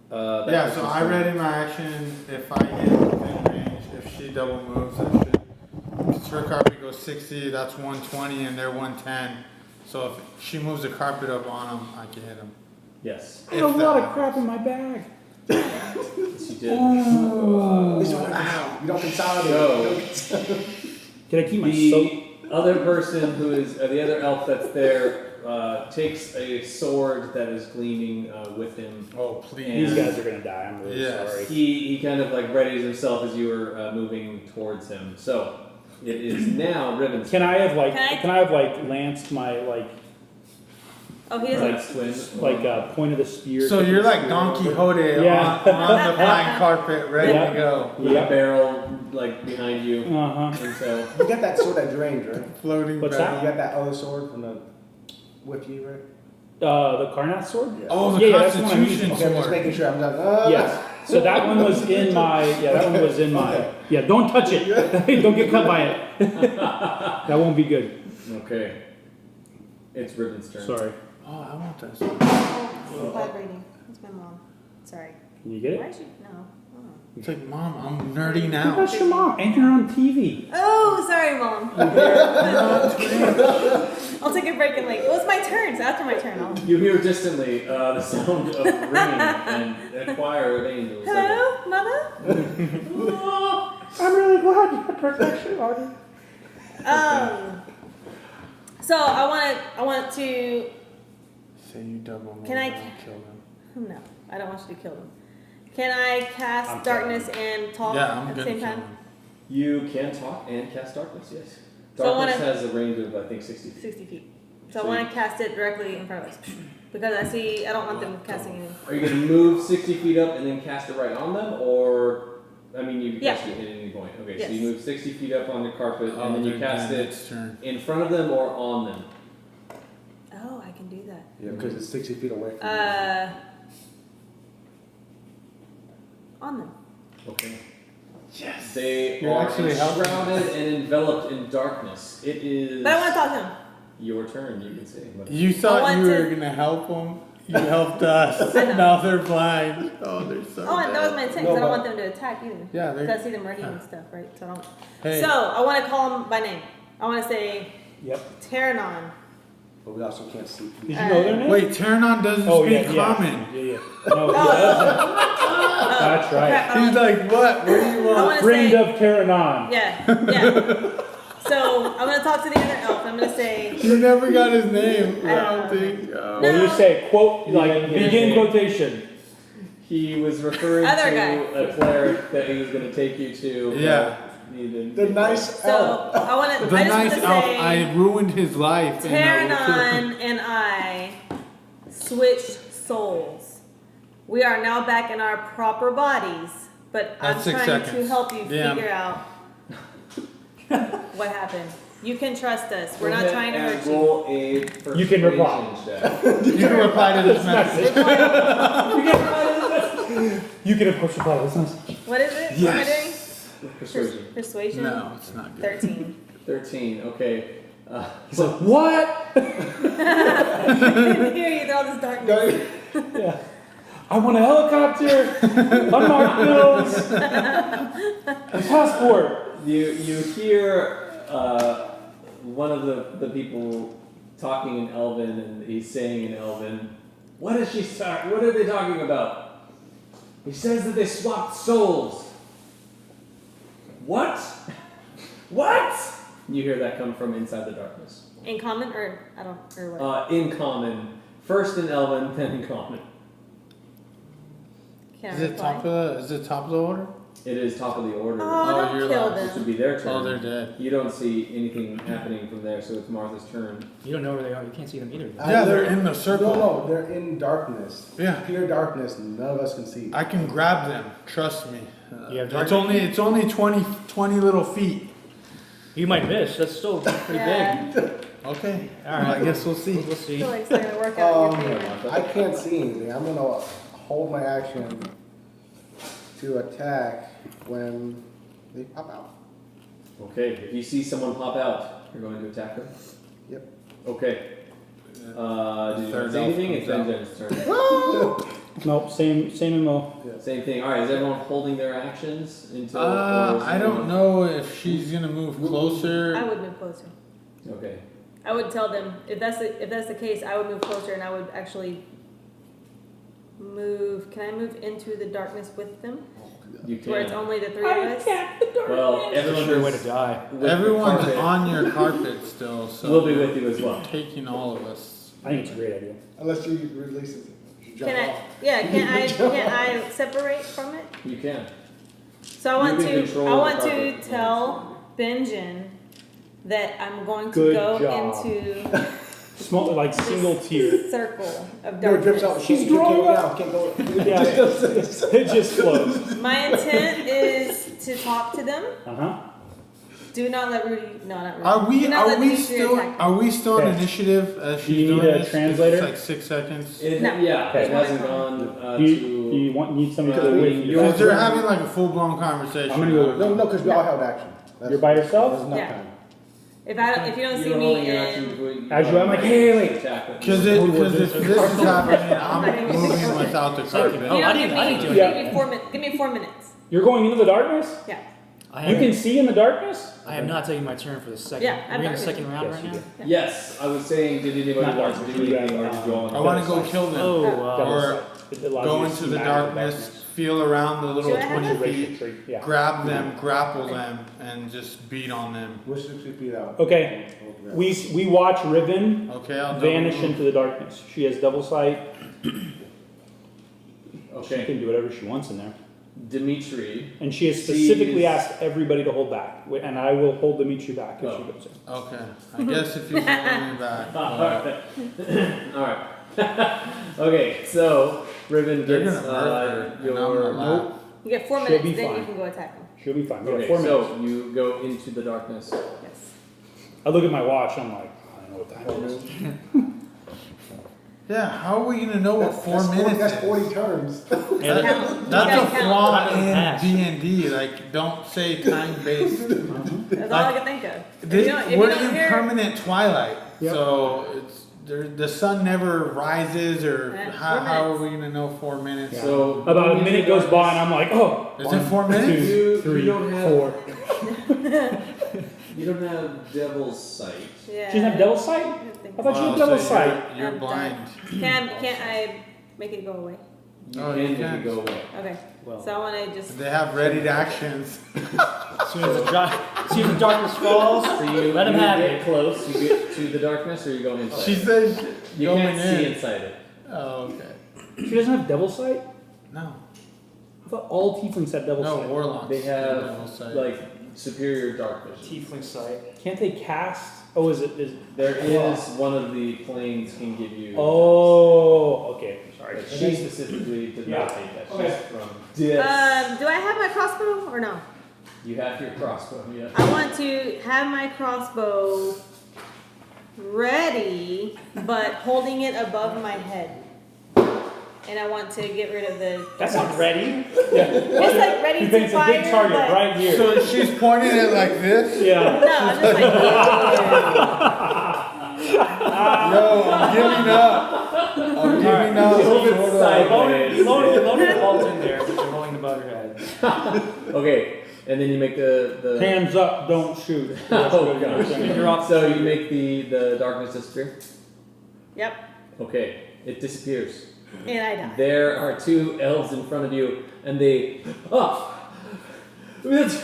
That Yeah, so person's I turn. ready my action if I get within range. If she double moves, I should. Because her carpet goes 60, that's 120, and they're 110. So if she moves the carpet up on them, I can hit them. Yes, I have a lot of crap in my bag. yes, you did. At least you don't consolidate. So- Can I keep my soap? The other person who is the other elf that's there takes a sword that is gleaming with him. Oh, These please. guys are gonna die. I'm really Yes. sorry. He kind of like readies himself as you were moving towards him. So it is now Riven's. Can I have like Can I- lanced my Oh, he doesn't. like twin? point of the spear? So you're like Don Quixote Yeah. on the flying carpet, ready Yeah. to go. with Yeah. a barrel like behind you, Uh huh. and so You got that sword that drained, right? Floating What's barrel. You got that other sword from the with you, right? The Karnath sword. Oh, the Yeah, that's the one I'm Constitution Okay, I'm just sword. making sure I'm not. Yes. So that one was in my. Yeah, that one was in my. Okay. Yeah, don't touch it. Don't get cut by it. That won't be good. okay, it's Riven's turn. Sorry. Oh, I want that sword. Oh, vibrating. That's my mom. Sorry. Can you get Why it? is she? No. It's like, Mom, I'm nerdy now. That's your mom, and you're on TV. Oh, sorry, mom. I'll take a break and like. Well, it's my turn. So after my turn, I'll. You hear distantly the sound of ringing and a choir of angels. Hello, mother. I'm really glad you had protection, Artie. So I want to. Say you double move Can I- and kill them. No, I don't want you to kill them. Can I cast I'm darkness and talk Yeah, I'm at the gonna same kill time? them. You can talk and cast darkness. Yes. So I Darkness wanna- has a range of I think 60 feet. 60 feet. So So I want to cast it directly in front of us because I don't want them casting it. Are you going to move 60 feet up and then cast it right on them, or I mean you can Yeah. cast it at any point? Okay, Yes. so you move 60 feet up on the carpet and then you they're cast dead it next turn. in front of them or on them. Oh, I can do that. Yeah, because it's 60 feet away from On them. Okay. Yes. They You're are actually helping shrouded us. and enveloped in darkness. It is But I want to talk to him. your turn. You can say. Whatever. You thought want you were to- gonna help them. You helped us. I know. Now they're blind. Oh, they're so. Oh, and that was my intent, No, because I don't but- want them to attack either. Yeah, Because they're. I see them ready and stuff, right? So I don't. Hey. So I want to call him by name. I want to say Yep. Terranon. But we also can't see. Did you know their name? Wait, Terranon doesn't Oh, speak yeah, yeah. common. Yeah. No, that's right. Crap, I He's don't- like, what? What do you I want? want to Friend say. of Terranon. Yeah. So I'm gonna talk to the other elf. I'm gonna say. You never got his name. I I don't don't think. What do you say? Quote, like, Yeah, begin yeah. quotation. He was referring Other to guy. a cleric that he was going to take you to. but Yeah. he didn't. The nice So elf. I want to. The I just nice want to elf. say. I ruined his life. Terranon and I switched souls. We are now back in our proper bodies, but That's I'm 6 trying to seconds. help you Yeah. figure out what happened. You can trust us. We're not trying to hurt you. Roll a You can reply. persuasion check. You can reply to this message. You can, of course, reply to this message. What is it? Yes. What am I doing? Persuasion. Persuasion? No, it's not good. 13. 13. Okay. He's like, what? I didn't hear you through all this darkness. Yeah. I want a helicopter, unmarked bills, a passport. You hear one of the people talking in Elven, and he's saying in Elven, What are they talking about? He says that they swapped souls. What? What? You hear that come from inside the darkness. In common or I don't or what? In common. First in Elven, then in common. Can I Is it reply? is it top of the order? It is top of the order. Oh, don't you're kill last. This would them. be their turn. Oh, they're dead. You don't see anything happening from there, so it's Martha's turn. You don't know where they are. You can't see them either. Yeah, they're in the circle. No, they're in darkness. Yeah. Pure darkness. None of us can see. I can grab them. Trust me. You have It's only 20 little feet. You might miss. That's still pretty Yeah. big. Okay. All right. I guess we'll see. We'll I see. feel like it's not gonna work out in your favor. I can't see anything. I'm gonna hold my action to attack when they pop out. Okay, if you see someone pop out, you're going to attack them? Yep. Okay. Did you want Third to say elf anything? It's comes Benjen's turn. Nope, same MO. Same thing. Alright, is everyone holding their actions until... or is I don't everyone- know if she's gonna move closer. I would move closer. Okay. I would tell them if that's the case, I would move closer and I would actually move. Can I move into the darkness with them, You where it's can. only the three of us? Well, That's a everyone sure way is to die. with the Everyone's carpet. on your carpet still, so We'll be with you as well. taking all of us. I think it's a great idea. Unless she releases it. She jump Can I? off. Yeah. Can I separate from it? You can. So I want You can to. control I the want to carpet. tell Benjen that I'm going to Good go job. into Small, like single tier. circle of No, it drips out. darkness. She's growing Can't go. Yeah, it just flows. My intent is to talk to them. Uh-huh. Do not let Rudy. No, not Rudy. Are we Do not let Dimitri still attack them. are we still on Okay. initiative as Do she's you need doing a this? 'Cause translator? It's like 6 seconds. No. Yeah, Okay. it hasn't gone Do you, to... do you need somebody Yeah, to wait? you're- Because they're having like a full blown conversation. I'm gonna go with- No, because we all held action. You're by yourself? There's enough Yeah. time. If you don't see You're me holding your action in. to- As you- I'm like, hey, wait. Attack them. Because if this is happening, I'm moving without the You carpet. Oh, I don't didn't- give I me. didn't do it. Give me 4 minutes. Give me 4 minutes. You're going into the darkness? Yeah. You can see in the darkness? I have not taken my turn for the second. Yeah, We're in the I've second round Yes, right you now. did. Yes, I was saying, did anybody Not want to darkness, do you anything or got, did you all I want to go kill them. Oh, Or It allows go you to into see the magic darkness, feel around the little Should I have 20 that? feet, Tree. Yeah. grab them, grapple them, and just beat on them. We're 60 feet out. Okay. We watch Riven Okay, I'll vanish double move. into the darkness. She has double sight. She Okay, can do whatever she wants in there. Demitri. And she has specifically Sees- asked everybody to hold back. And I will hold Demitri back if Oh. she goes in. Okay, I guess if you're holding me back. Alright. Okay, so Riven They're gets gonna murder her, and I'm your... gonna laugh. You get 4 She'll minutes. be Then you fine. can go attack them. She'll be fine. We got Okay, 4 minutes. so you go into the darkness. Yes. I look at my watch. I'm like, I don't know what the hell it is. Yeah, how are we gonna know what 4 minutes That's is? 40 turns. That's You a gotta flaw count. in D&D. Like, don't say time based. That's all I can think of. If you We're don't in hear- permanent twilight, Yep. so the sun never rises. Or Yeah, how 4 are minutes. we gonna know 4 minutes? Yeah. So About a minute goes by, and I'm like, oh. Is it 4 minutes? You 3, don't have- 4. You don't have devil's sight. Yeah. She doesn't have devil's sight? I didn't think I thought so. she had Wow, devil's so sight. You're I'm blind. Can't I make it go away? You Oh, can you make can. it go away. Okay. Well, So I want to just. They have ready actions. As soon as the darkness falls, So you, let him you have get it. close, you get to the darkness, or you go inside. She says you going can't see in. inside it. Oh, okay. she doesn't have devil's sight? No. I thought all tieflings had devil's No, sight. warlocks. They have No sight. like superior dark vision. tiefling sight. Can't they cast? Oh, is it? There is one of the planes can give you. Oh, okay. Sorry. But she specifically did not Yeah. take that. She's Okay. from this. Do I have my crossbow or no? You have your crossbow, yeah. I want to have my crossbow ready, but holding it above my head. And I want to get rid of the. That's not ready. It's like ready He to thinks a fire. big target but right here. So she's pointing it like this. Yeah. No, I'm just like. Yo, I'm giving up. I'm giving up. Hold it Sort of. sideways. You loaded the bolts in there, but you're holding above your head. Okay, and then you make the Hands up, don't shoot. Oh, gosh. You're off. So you make the darkness disappear? Yep, Okay, it disappears. and I die. There are two elves in front of you, and they. Oh! This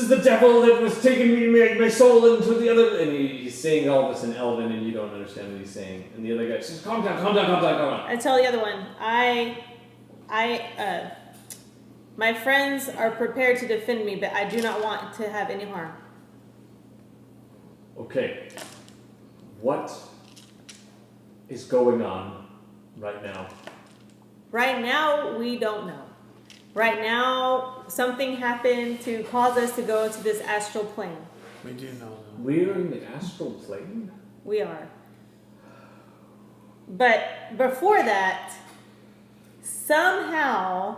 is the devil that was taking me, my soul into the other. And he's saying all this in Elven, and you don't understand what he's saying. And the other guy says, calm down, calm down, calm down, calm down. I tell the other one, my friends are prepared to defend me, but I do not want to have any harm. Okay. What is going on right now? Right now, we don't know. Right now, something happened to cause us to go into this astral plane. We do know though. We're in the astral plane? We are. But before that, somehow,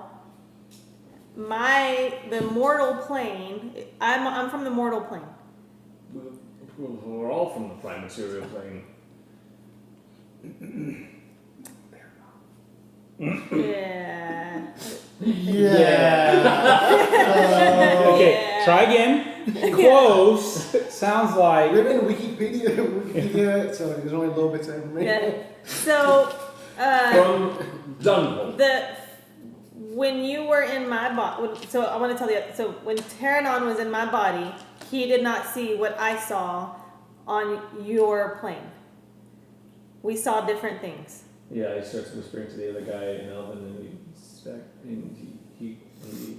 the mortal plane, I'm from the mortal plane. We're all from the prime material plane. Yeah. Okay, Yeah. try again. Close. Sounds like. Riven, Wikipedia, so there's only little bits of information. Yeah. So, From Dunholm. when you were in my body, so I want to tell you, so when Terranon was in my body, he did not see what I saw on your plane. We saw different things. Yeah, he starts whispering to the other guy in Elven, and he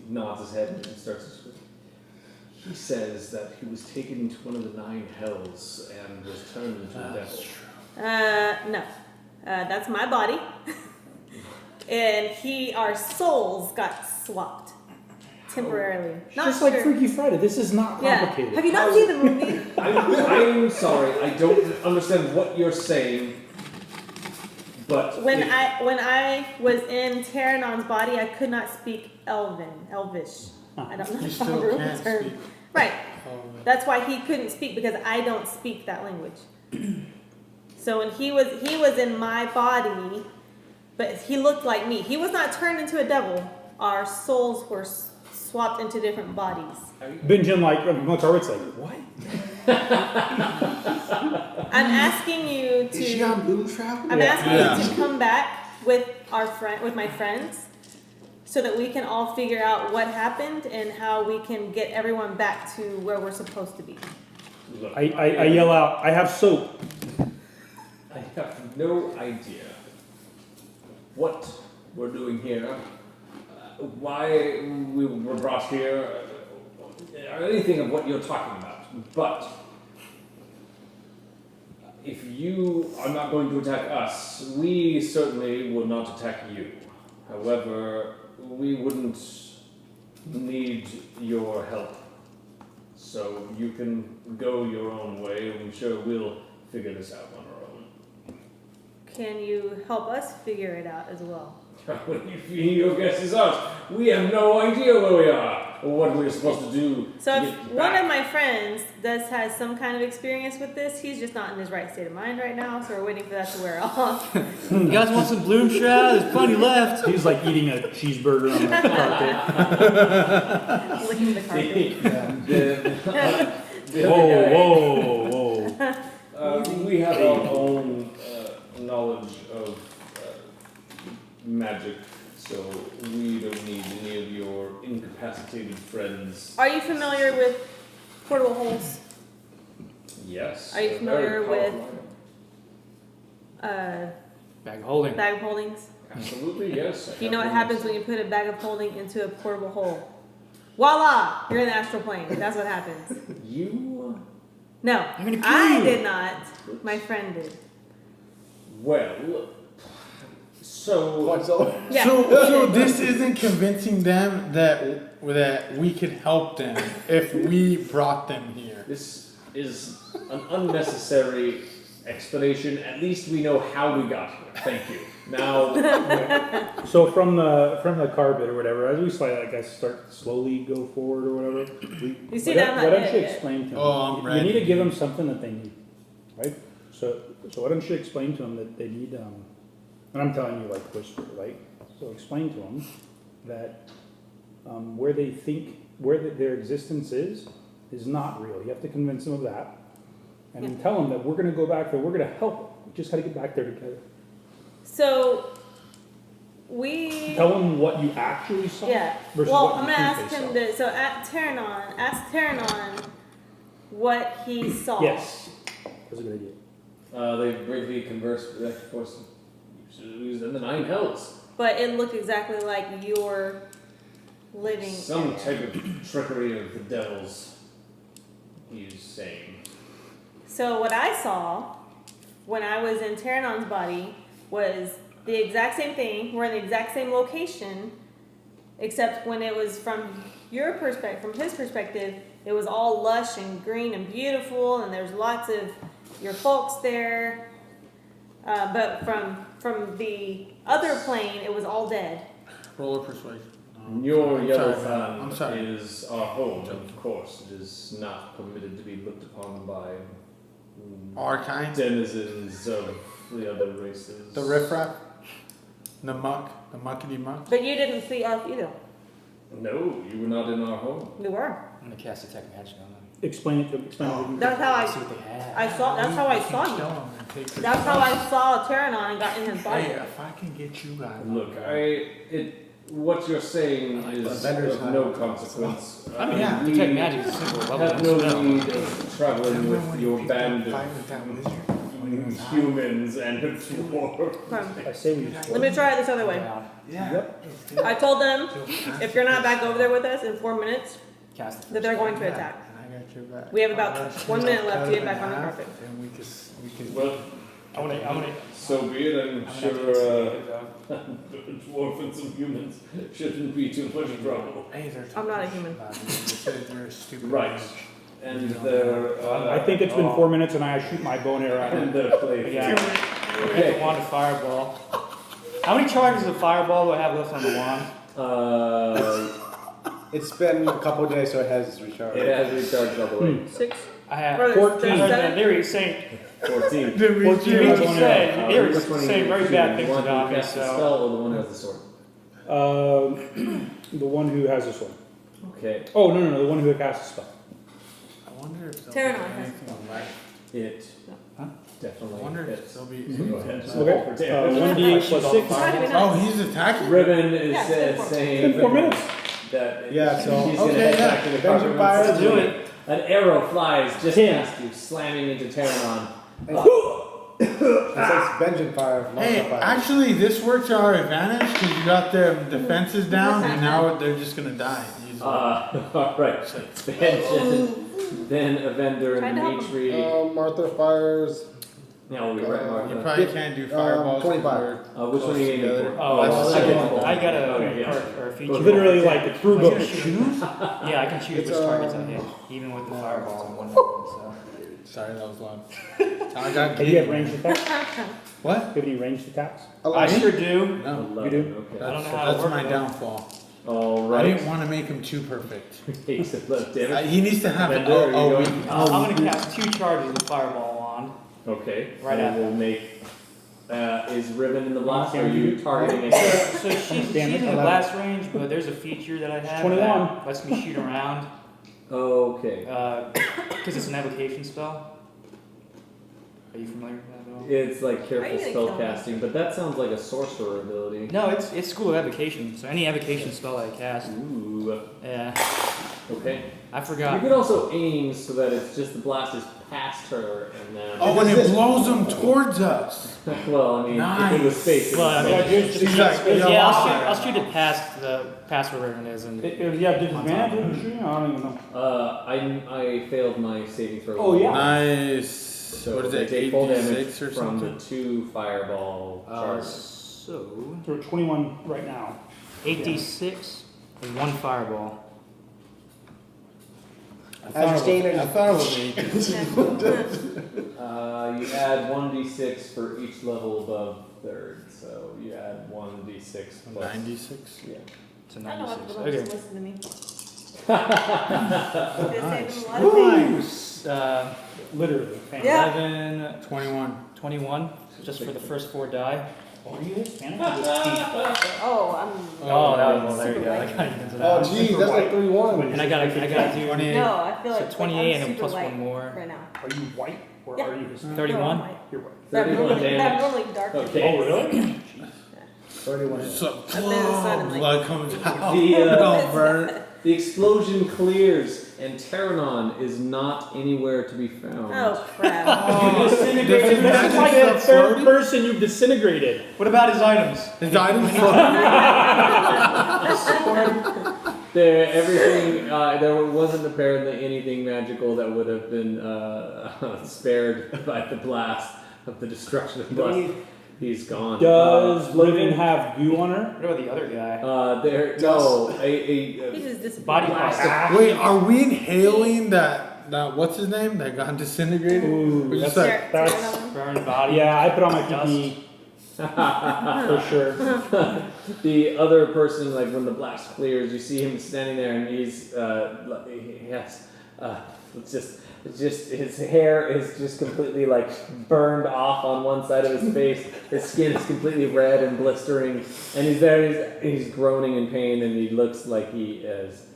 nods his head and starts to whisper. He says that he was taken into one of the 9 hells and was turned into a devil. No. That's my body. And our souls got swapped temporarily. Not Just sure. like Freaky Friday. This is not Yeah. complicated. Have you not seen the movie? I'm sorry, I don't understand what you're saying, but When I was in Terranon's body, I could not speak Elvish. I don't know You if still I'm can't term. speak. Right. Oh, That's why he couldn't speak, because I don't speak that language. So when he was in my body, but he looked like me. He was not turned into a devil. Our souls were swapped into different bodies. Benjen looks over, it's like, what? I'm asking you to. Is she on Blue Travel? I'm asking Yeah. you to come back with my friends, so that we can all figure out what happened and how we can get everyone back to where we're supposed to be. look, I yell out, I have soap. I have no idea what we're doing here, why we were brought here, or anything of what you're talking about. But if you are not going to attack us, we certainly will not attack you. However, we wouldn't need your help. So you can go your own way. I'm sure we'll figure this out on our own. can you help us figure it out as well? Your guess is us. We have no idea where we are or what we're supposed to do. So to if get one back. of my friends has some kind of experience with this, he's just not in his right state of mind right now, so we're waiting for that to wear off. You guys want some bloom shroud? There's plenty left. He's like eating a cheeseburger on the carpet. Licking the carpet. Whoa. We have our own knowledge of magic, so we don't need any of your incapacitated friends. Are you familiar with portable holes? Yes. Are you they're familiar very with powerful. Bag holding. bag of holdings? Absolutely, yes. Do you know what happens when you put a bag of holding into a portable hole? Voila! You're in the astral plane. That's what happens. You? No, I'm gonna kill I you. did not. My friend did. Well, so What, so? Yeah. So this isn't convincing them that we could help them if we brought them here. this is an unnecessary explanation. At least we know how we got here. Thank you. Now, So from the carpet or whatever, as we slide, I guess, start to slowly go forward or whatever. You see why that? don't- I'm why not don't dead you yet. explain to them? Oh, I'm You ready. need to give them something that they need, right? So why don't you explain to them that they need, and I'm telling you like whisper, right? So explain to them that where they think their existence is not real. You have to convince them of that, and then tell them that we're going to go back there. We're going to help them. We just got to get back there together. So we. Tell them what you actually saw. Yeah. Versus Well, what I'm you gonna think ask they him saw. to. So ask Terranon what he saw. Yes, that's a good idea. they briefly conversed with, of course, he was in the Nine Hells. But it looked exactly like your living. Some area. type of trickery of the devils, he's saying. So what I saw when I was in Terranon's body was the exact same thing. We're in the exact same location, except when it was from your perspective, from his perspective, it was all lush and green and beautiful, and there's lots of your folks there. But from the other plane, it was all dead. Roll a persuasion. No, Your I'm yellow sorry, man. I'm fan sorry. is our home, and of course it is not permitted to be looked upon by Our kind. denizens of the other races. The riffraff. The muckety muck. But you didn't see us either. No, you were not in our home. You were. I'm gonna cast detect magic on them. Explain it to them. That's how See what they have. I saw. That's how I saw you. That's how I saw Terranon and got in his body. Hey, if I can get you guys. Look, what you're saying is Evender's of not- no consequence. I mean, Yeah. we detect magic is simple. Level have one no spell. need of traveling with your band of humans and dwarves. Okay. I say we just. Let me try it this other way. Yeah. I told them if you're not back over there with us in 4 minutes, Cast the that they're going to attack. And I got your back. We have about 1 minute left to get back on the carpet. And we can. Well, I'm gonna. so be it. I'm sure dwarf and some humans shouldn't be too much trouble. Hey, they're I'm not a human. They're a stupid. Right. And they're I think it's been 4 minutes and I shoot my bone arrow at and him. they're playing. Yeah. Okay. Wand of fireball. How many charges of fireball do I have left on the wand? It's been a couple of days, so it has recharged. It has recharged all the way. 6. I have Or 14. there's 7. They were saying 14. they were saying Which one saying very you bad choose? things The one about who me. casts the So spell or the one who has the sword? The one who has this one. Okay. Oh, no, the one who casts the spell. I wonder if there'll Terranon be has anything left. It I definitely wonder if hits. there'll be. Go ahead. Okay. 1d8 plus 6. Try to be Oh, nice. he's attacking. Riven is Yeah, it's been saying It's been 4 minutes. that Yeah, so- he's going to Okay, head yeah. back to the Benjen carpet. fires. Let's do it. An arrow flies just 10. past you, slamming into Terranon. It says Benjen fire. Hey, multiplier. actually, this worked to our advantage because you got their defenses down, and now they're just gonna die. All right. Benjen, then Evendur Trying and to help Demitri. Martha fires. No, we right, You Martha. probably can't do fireballs. 25. Which one are you aiming together. for? oh, That's I the got second a, one. I got a, Okay, yeah. or a feature. Literally like through I can book. choose. Yeah, I can choose It's, which targets I hit, even with the fireballs and whatnot. So Sorry, that was loud. I got Do you have giddy. ranged attacks? What? Do you have any ranged attacks? I sure do. No. 11, You do? Okay. I don't That's, know how to that's work my it. downfall. All I right. didn't want to make him too perfect. Takes it left, damn it. He needs to have Evendur, are you a going? week. I'm gonna cast 2 charges of fireball wand. Okay. Right so at we'll make. Is Riven in the blast? Or are you targeting it? So she's Damage, in the 11. blast range, but there's a feature that I have 21. that lets me shoot around Okay. because it's an evocation spell. Are you familiar with that at all? It's like Are careful you gonna spell kill me? casting, but that sounds like a sorcerer ability. No, it's school of evocation. So any evocation spell I cast. Ooh. Yeah, Okay. I You forgot. could also aim so that it's just the blast is past her and then. Oh, when it blows them towards us. Well, I mean, if it was space. it Well, I would mean, be- She's like, Yeah, I'll shoot it past wherever it is, and Yeah, disadvantage when you're shooting? I don't even know. I failed my saving throw. Oh, yeah. Nice. So What is they it? take full damage 86 or from something? the 2 fireball charges. so We're at 21 right now. 8d6 and 1 fireball. As you're staying I there, thought it was 8. You add 1d6 for each level above third, so you add 1d6 plus. 96. Yeah. It's a I don't know what 96. the Okay. just listen to me. This saved him a lot of things. Literally. Yeah. 11, 21. 21, just for the first 4 die. Are you Hispanic or just Steve? Oh, I'm. Oh, that was, well, there you super go. I light. gotta get into oh that. geez, that's like 31. And I gotta do 28. No, I feel So like 28 I'm and super plus light 1 more. right now. Are you white or Yeah. are you Hispanic? 31. No, I'm white. You're white. I'm 31 normally, I'm damage. normally dark. Okay. Oh, really? 31. So, I've been in the sun and, like, blood comes out. The, Don't burn. The explosion clears, and Terranon is not anywhere to be found. Oh crap. Oh, Disintegrated. does his This is magic like stuff the third floating? person you've disintegrated. What about his items? His items floating. Everything, there wasn't apparently anything magical that would have been spared by the blast of the destruction of the blast. He's gone. Does Riven have goo on her? What about the other guy? He just disappeared. Body blast. Wait, are we inhaling that what's his name? That got disintegrated? Ooh, We're just that's- like, that's- Burn body. Yeah, I put on my Dust. PPE for sure. The other person, like when the blast clears, you see him standing there, and he has it's just his hair is just completely like burned off on one side of his face. His skin is completely red and blistering, and he's there. He's groaning in pain, and he looks like he is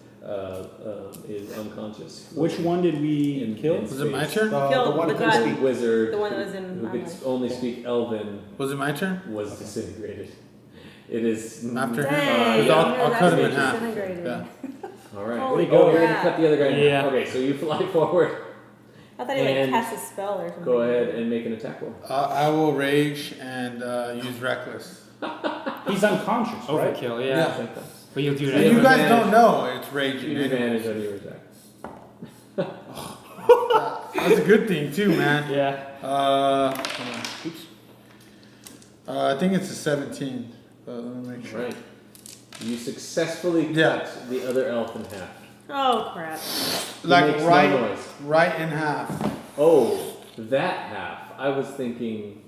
unconscious. Which one did we kill? was it my turn? Killed one the who couldn't guy. speak. Wizard The one that was in who could my only speak Elven Was it my turn? was disintegrated. It is After him? Dang, yeah. I'll cut him in half. disintegrated. Yeah. All right. Holy Oh, you're gonna crap. cut the other guy in half. Yeah. Okay, so you fly forward. I thought he And like cast a spell or something. Go ahead and make an attack roll. I will rage and use reckless. He's unconscious, right? Overkill, yeah. But you'll do And that. you guys don't know it's raging. You have advantage on your attack. That's a good thing too, man. Yeah. Hold on. Oops. I think it's a 17. But let me make sure. Right. You successfully cut Yeah. the other elf in half. Oh crap. It Like makes no right, noise. right in half. Oh, that half. I was thinking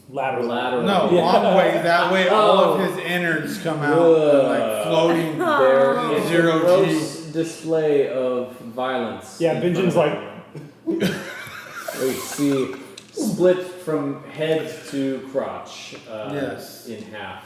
Lateral. lateral. No, Yeah. long way. That way, all Oh. of his innards come out, like floating. There is a Zero G. gross display of violence. Yeah, in Benjen's front like, of you. We see split from head to crotch. Yes. In half.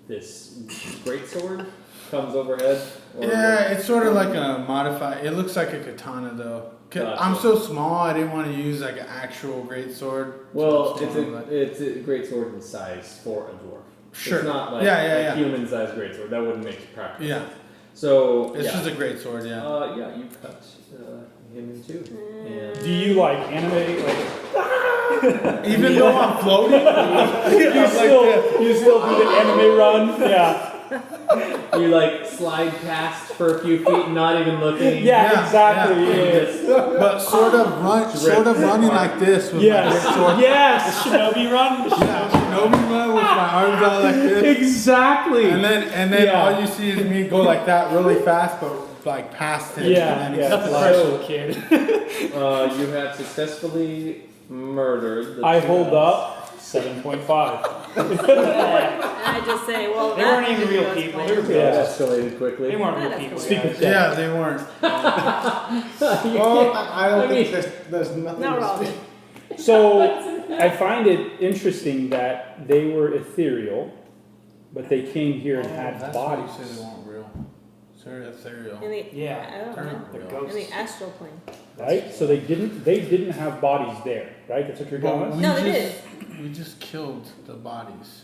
This greatsword comes overhead. Or Yeah, it's sort of like a modified. It looks like a katana though. Gotcha. I'm so small. I didn't want to use like an actual great sword. Well, So it's more like- a greatsword in size for a dwarf. Sure. It's not like Yeah. a human-sized greatsword. That wouldn't make it practical. Yeah, So it's yeah. just a great sword. Yeah. Yeah, you cut him in two. And do you like animate? Like, Even though I'm floating, you still do the anime run? Yeah. you like slide past for a few feet, and not even looking. Yeah, Yeah, exactly. And Yeah. just- but sort of running like this with my Yes. great sword. Yes. Shinobi run? Yeah, Shinobi run with my arms out like this. Exactly. And then Yeah. all you see is me go like that really fast, but like past it. Yeah, and then yeah. Nothing Like- personal, kid. You have successfully murdered the I two hold guys. up 7.5. And I just say, well, They that weren't even maybe real was people. planned. They were That Yeah. escalated quickly. They weren't real That people. escalated. guys. Yeah, they weren't. You Well, can't- I don't I think mean- there's nothing. Not to wrong. speak. So I find it interesting that they were ethereal, but they came here and had That's bodies. why you said they weren't real. They're ethereal. In the, Yeah. I don't They're know. not They're real. ghosts. In the astral plane. Right? So they didn't have bodies there, right? That's what you're going But with? we No, they just, we just killed the bodies.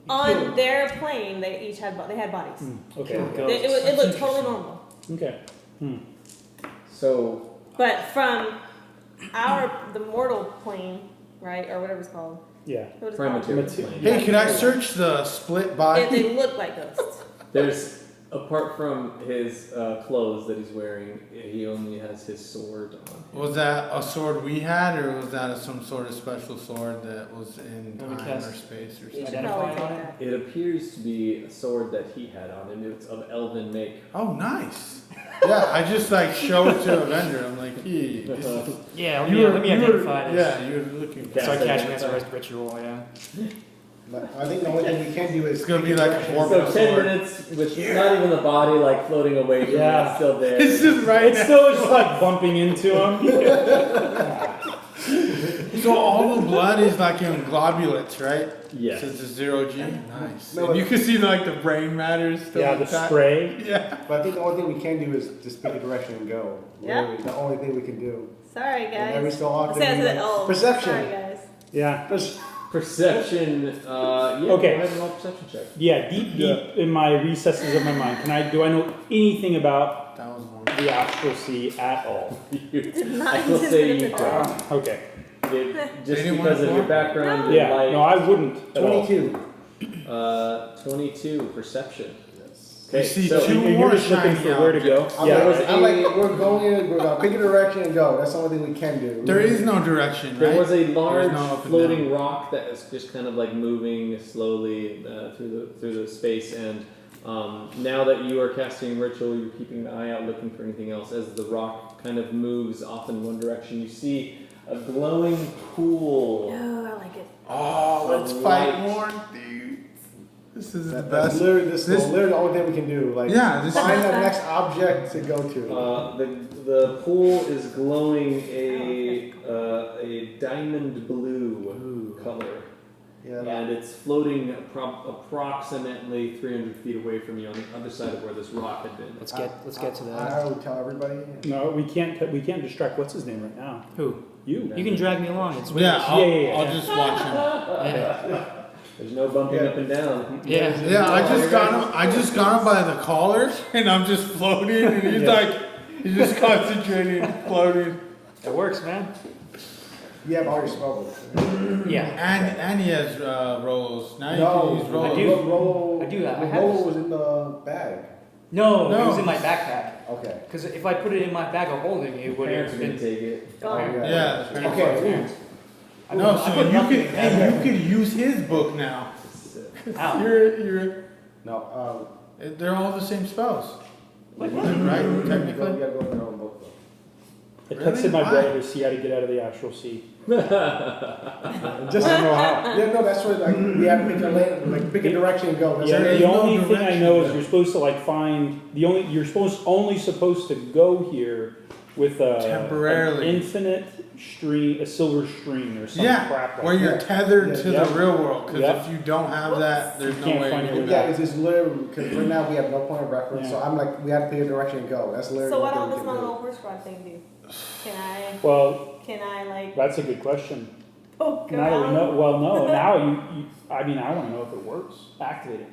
On their plane, they each had they had bodies. Okay. It looked totally normal. Okay. So But from the mortal plane, right, or whatever it's called. Yeah. What is it called? primitive plane. Hey, could I search the split body? They look like ghosts. There's apart from his clothes that he's wearing, he only has his sword on him. Was that a sword we had, or was that some sort of special sword that was in Can we time cast or space or You something? should probably Identify take on that. It appears to be a sword that he had on him. It's of elven make. Oh, nice. Yeah, I just like show it to Evendur. I'm like, hey, this is. Yeah, let me identify this. Yeah, you were looking. Yeah. Start catching as a ritual, yeah. But I think the only thing we can do is. It's gonna be like a So warp 10 sword. minutes with not even the body like floating away from Yeah. him, it's still there. This is right. It's still just like bumping into him. So all the blood is like in globulates, right? Yes. So it's a 0G. Nice. No, And you can see like the brain matter still. Yeah, the intact. spray. Yeah. But I think the only thing we can do is just pick a direction and go. Yeah. Literally, the only thing we can do. Sorry, And every guys. so often. Say that to we the like- elves. Perception. Sorry, guys. Yeah. Perception, yeah, Okay. go ahead and roll a perception check. Yeah, deep in my recesses of my mind, do I know anything about That was one. the astral sea at all? I will say you don't. Okay. Just Anyone because of your want? background in Yeah, light. no, I wouldn't at all. 22. 22, perception. Yes. Okay, You see so two And you're more just looking shiny for where to go? objects. I'm, Yeah. like, I'm like, we're going in, we're gonna pick a direction and go. That's the only thing we can do. There is no direction, right? there was a large no up and floating rock that was just kind of like moving slowly through the space, and now that you are casting ritual, you're keeping an eye out, looking for anything else. As the rock kind of moves off in one direction, you see a glowing pool. Oh, I like it. Oh, let's Of fight light. more, dude. This is the That's best. literally, this this- is literally the only thing we can do. Like, Yeah, this find is- the next object to go to. The pool is glowing a diamond blue color. Yeah. And it's floating approximately 300 feet away from you on the other side of where this rock had been. Let's get to that. I would tell everybody. No, we can't distract what's his name right now. Who? You. You can drag me along. It's Yeah, I'll, Yeah. I'll just watch him. Yeah. There's no bumping Yeah. up and down. Yeah. Yeah, I just got him by the collar, and I'm just floating, and he's Yeah. like, he's just concentrating, floating. It works, man. You have all your spells. Yeah. And he has rolls. Now you No, can use rolls. I do. Rollo, I do that. I the have roll this. was in the bag. No, it No. was in my backpack. Okay. Because if I put it in my bag of holding, it would Parents have are gonna been. take it. Go on. Yeah. Okay. No, so put you nothing could, in and there. you could use his book now. Ow. You're, No. they're all the same spells, Like, right? You Technically. gotta go in your own book. I Really? texted my Why? brother to see how to get out of the astral sea. Just I don't know how. Yeah, no, that's what like we have to pick a lane, like pick a direction and go. That's Yeah, it. There the is no only thing I direction know is there. you're supposed to like find you're only supposed to go here with a Temporarily. an infinite stream, a silver string or some Yeah, crap like where you're that. tethered Yeah. to Yeah. the real world. Because Yeah. if you don't have that, there's You no can't way find you your can way do Yeah, that. it's just literally because right now we have no point of reference. So Yeah. I'm like, we have to pick a direction and go. That's literally. So what the all thing does we my can do. little horse rod thing do? Well, Can I like that's a good question. poke Now that we around? know, well, no, now I mean, I want to know if it works. Activate it.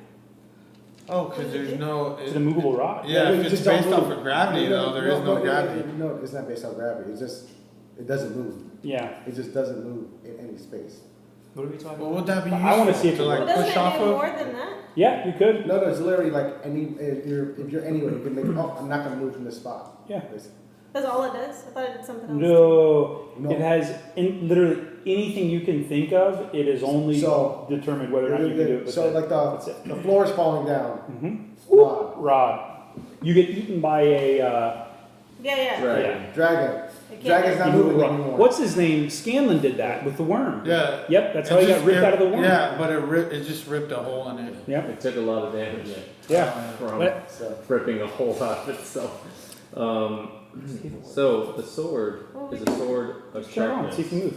Oh, because there's no. It's an immovable rod. Yeah, you if it's just don't based off move. of gravity, though, there is no gravity. No, it's not based on gravity. It's just it doesn't move. Yeah. It just doesn't move in any space. what are we talking What about? would that be I useful? wanna see if it to like But works. doesn't push it off do of? more than that? Yeah, you could. No, it's literally like if you're anywhere, you can make. Oh, I'm not gonna move from this spot. Yeah. That's all it does? I thought it did something else. No, No. it has literally anything you can think of. It is only So- determined whether or not you can do it. With So it. like That's the it. floor is falling down. Mm-hmm. Rod. Rod. You get eaten by a Yeah. Dragon. Dragon. I can't Dragon's not moving anymore. what's his name? Scanlan did that with the worm. Yeah. Yep, that's how he got ripped out of the worm. Yeah, but it just ripped a hole in it. Yep. It took a lot of damage Yeah. from But- ripping a hole out of itself. So the sword is a sword of Turn it on, sharpness. see if you move.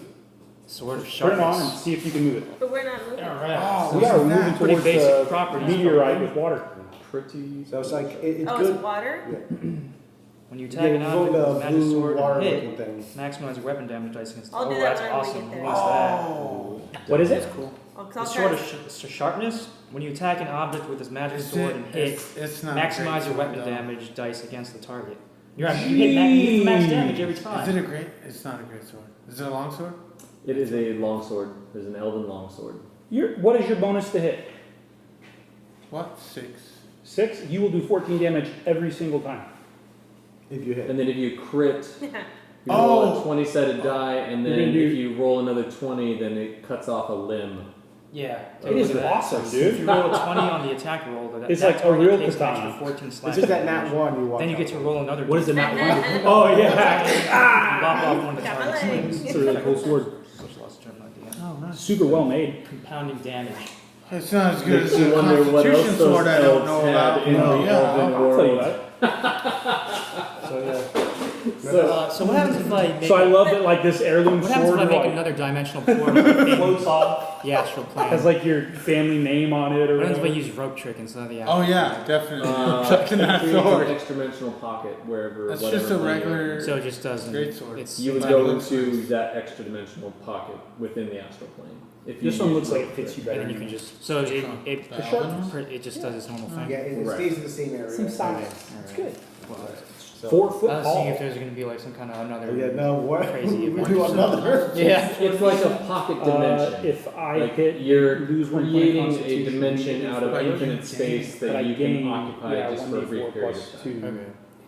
Sword of Turn it sharpness. on and see if you can move it. But we're not moving. Alright. Oh, We are moving that? Pretty towards basic the properties. meteorite with water. Pretty. So it's like, it's Oh, good. it's water? When you Yeah, attack an you object roll with a the magic blue sword water and hit, looking thing. maximize weapon damage dice against I'll do that that's whenever we awesome. get there. What's that? Oh. What is it? That's cool. Oh, 'cause The I'll sword try of sharpness, when you attack an object with this magic sword and hit, It's not. a maximize great your sword, weapon though. damage dice against the target. You hit max damage every Is time. it a great? It's not a great sword. Is it a long sword? It is a longsword. There's an elven longsword. What is your bonus to hit? What? 6. 6? You will do 14 damage every single time. If you hit. And then if you crit, Yeah. you roll Oh. a 20-sided die, and You're then gonna do- if you roll another 20, then it cuts off a limb. Yeah. It is Look at that. awesome, If dude. you roll a 20 on the attack roll, It's that like a target real takes an katana. extra 14 It's slash just that nat damage. one you want. Then you get to roll another What is it not? And- Oh, yeah. Lop off one of the Got my target's leg. limbs. It's a really cool sword. Such lost term at the end. Oh, nice. Super well made. Compounding damage. It's not as good Makes as you the wonder what else Constitution those sword I don't know elves had about. in the No, yeah. elven I'll tell you world. that. So yeah. So what happens if I make? So I love that, like, this heirloom What happens if sword I make like, another dimensional portal that floats off, the astral plane? has like your family name on it or What happens if I whatever. use rope trick instead of the astral? Oh yeah, definitely. It Chucking that creates an sword. extra dimensional pocket wherever. That's whatever just a plane you're regular. in. So it just doesn't. Great sword. It's You would it's go not- into that extra dimensional pocket within the astral plane. If you This one use looks like rope it fits trick. you And better. then you can just so it The sharp- elven one? it just does its normal thing. Yeah, it Right. stays in the same area. Same size. It's good. So, 4 foot I was seeing if tall. there's gonna be like some kind of another. Oh, yeah, no, what? Crazy We do adventure. another. Yeah. It's like a pocket dimension. If I Like hit, you're lose 1 point creating a constitution, dimension out of But you infinite can space but I that you gain, can occupy yeah, just for a 1d4 brief period plus of time. 2 Okay.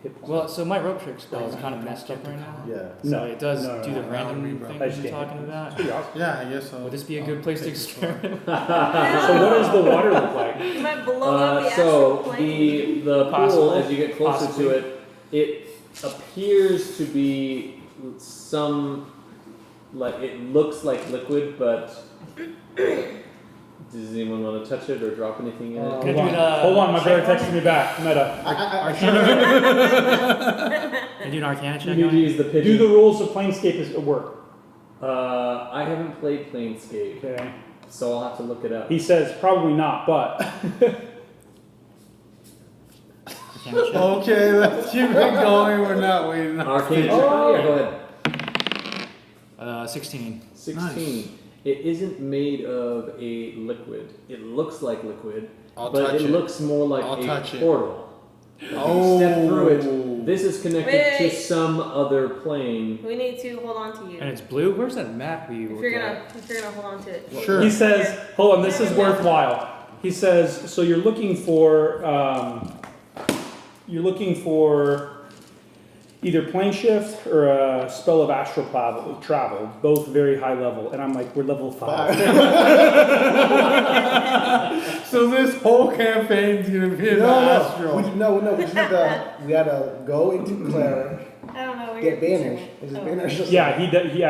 hit points. Well, so my rope trick spell is kind of messed up right now. Yeah. So No, it does no, do no, the no, random no, thing I you're just can't. talking about. Pretty awesome. Yeah, I guess so. Would this be a good place to experiment? So what does the water look like? You might blow up the astral So plane. the pool, Possible. as you get closer Possibly. to it appears to be some, like, it looks like liquid, but does anyone want to touch it or drop anything in it? Could Hold you, on. Hold on, my brother check texted me back. Meta. Can you do an Arcana You check need on to it? use the Do pigeon. the rules of Planescape work? I haven't played Planescape, Okay. so I'll have to look it up. He says probably not, but Arcana check. Okay, let's keep it going. We're not waiting. Arcane check. Oh. Yeah, go ahead. 16. 16. It isn't made of a liquid. It looks like liquid, I'll but touch it it. looks more like I'll a touch it. portal. Like Oh. you step through it. This is connected to Wait. some other plane. We need to hold on to you. And it's blue? Where's that map we If looked you're at? gonna hold on to it. Sure. he says, hold on, this is worthwhile. He says, so you're looking for either plane shift or a spell of astral travel, both very high level. And I'm like, we're level 5. So this whole campaign's gonna be in the astral. We just had to, we had to go into cleric, I don't know where get you're banished. Is it Oh. banished? Yeah,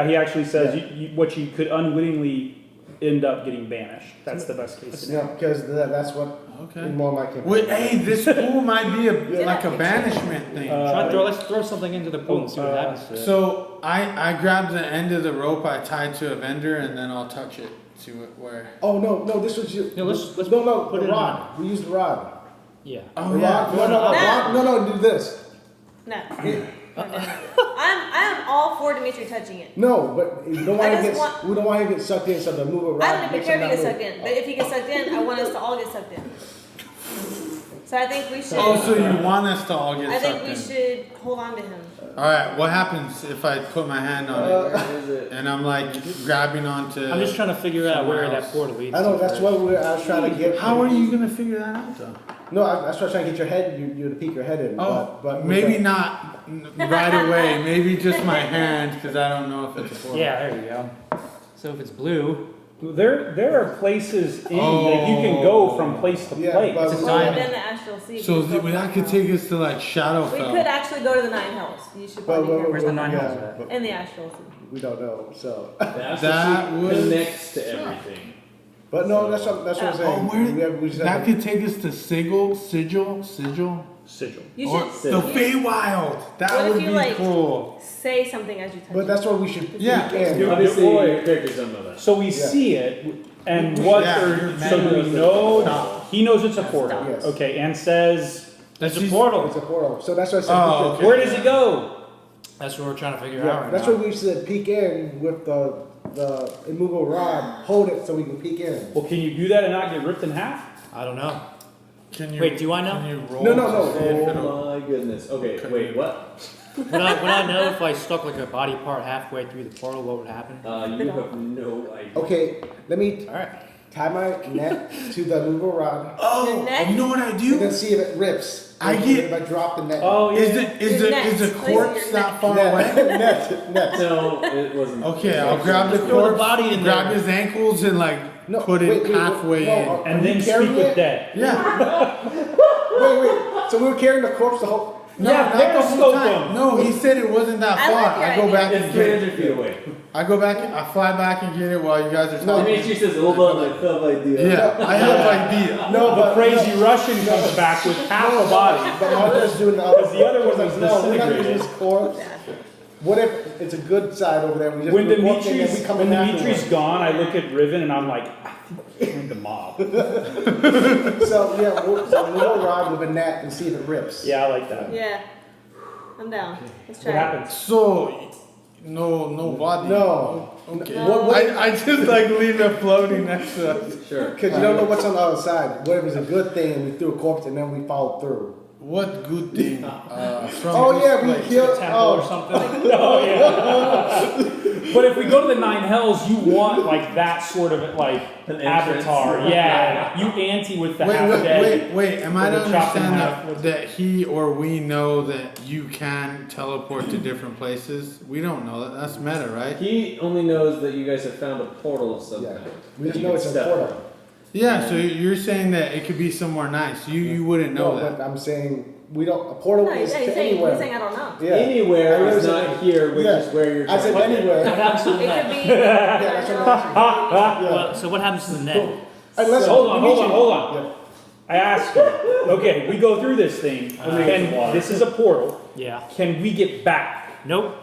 he actually says Yeah. what you could unwittingly end up getting banished. That's the best case scenario. Yeah, because that's what Okay. more my campaign. Wait, hey, this pool might be like a banishment thing. Let's throw something into the pool and see what happens to it. So I grabbed the end of the rope I tied to Evendur, and then I'll touch it. See where. Oh no, this was you. No, let's no, put the it in. rod. We used the rod. Yeah. Oh The rod. No, do this. No. I'm all for Demitri touching it. No, but we don't want I to just get want- we don't want to get sucked in. So to move a rod. I don't even makes care if he them gets not sucked move. in, but if he gets sucked in, I want us to all get sucked in. So I think we should. Oh, so you want us to all get I think sucked we in? should hold on to him. All right. What happens if I put my hand on it Where is it? and I'm like grabbing onto? I'm just trying to figure out where somewhere that else. portal leads I know. to That's first. what I was trying to get. How are you gonna figure that out though? No, I was trying to get your head. You to peek your head in. Oh, but maybe not right away. Maybe just my hand, because I don't know if it's a portal. Yeah, there you go. So if it's blue, There are places in that you can go from place to Yeah, place. but- It's a Well, diamond. then the astral sea. So can go that could from- take us to like We Shadowfell. could actually go to the Nine Hells. You should But- probably be careful. Where's the Nine Hells yeah, at? but In the astral sea. we don't know. So, The astral That sea would connects to suck. everything. but no, that's what I'm Oh, saying. where- We just that have to- could take us to Sigil. Sigil. You Or should the Feywild. That What if would you, be like- cool. say something as you touch But it. that's what we should. Yeah. peek in. Yeah. Obviously, Boy. your characters don't know that. So we see it, and what? Yeah, So do we know? He knows it's a portal. Yes. Okay, and says That's it's a portal. It's a portal. So that's what I said. Oh, we should- okay. Where does it go? That's what we're trying to figure Yeah, out right that's now. what we should peek in with the immovable rod. Hold it so we can peek in. Well, can you do that and not get ripped in half? I don't know. Can you? Wait, do I know? Can you roll No, no, to no. see if it'll- Oh my goodness. Okay, wait, what? Would I know if I stuck like a body part halfway through the portal, what would happen? You have no idea. Okay, let me All right. tie my net to the immovable rod Your Oh, neck? you know what I and do? then see if it rips. I get- if I drop the net. Oh yeah. Is the Your neck. is the Place your corpse neck. that far net, away? net. No, it wasn't. Okay, I'll grab the Just throw the corpse, body in grab there. his ankles, and like No, put it wait, halfway no, in. are and you then speak carrying with it? dead. Yeah. Wait. So we were carrying the corpse the whole. No, Yeah, not the periscope whole time. them. No, he said it wasn't that I far. like your I go idea. back It's and get 300 it. feet away. I go back. I fly back and get it while you guys are talking. Demitri says, hold on, I have idea. Yeah, I have idea. No, The but crazy Russian comes back with half a body. But Martha's doing the other. Because the other one was No, we're not disintegrated. using this corpse. What if it's a good side over there? We just When we walk in and we Dimitri's come when in Dimitri's afterwards. gone, I look at Riven and I'm like, I think we joined the mob. So yeah, we'll rod with a net and see if it rips. Yeah, I like that. Yeah. I'm down. Let's try What it. happens? So, no body. No. Okay. No. I just like leave it floating next to us. Sure. Because you don't know what's on the other side. What if it's a good thing and we threw a corpse and then we followed through? What good thing? From Oh this yeah, we place? killed. Temple or Oh, something. Oh yeah. But if we go to the Nine Hells, you want like that sort of like An entrance. avatar. Yeah, you ante with the half dead. Wait. Am I to With the chopped in understand half. that he or we know that you can teleport to different places? We don't know that. That's meta, right? He only knows that you guys have found a portal of some Yeah. kind. we that just you know can it's a step portal. Yeah. So you're saying that it could be somewhere nice. You wouldn't know No, that. but I'm saying we don't. A portal No, is he's to saying, anywhere. he's saying I don't know. Yeah. Anywhere I is said- not here, which yeah. is where you're I said trying to get. anywhere. What happens to the It net? could be. Yeah, that's what I'm asking. Yeah. Well, so what happens to the net? Unless Hold on. Yeah. I asked you. Okay, we go through this thing. This is a portal. Yeah. Can we get back? Nope.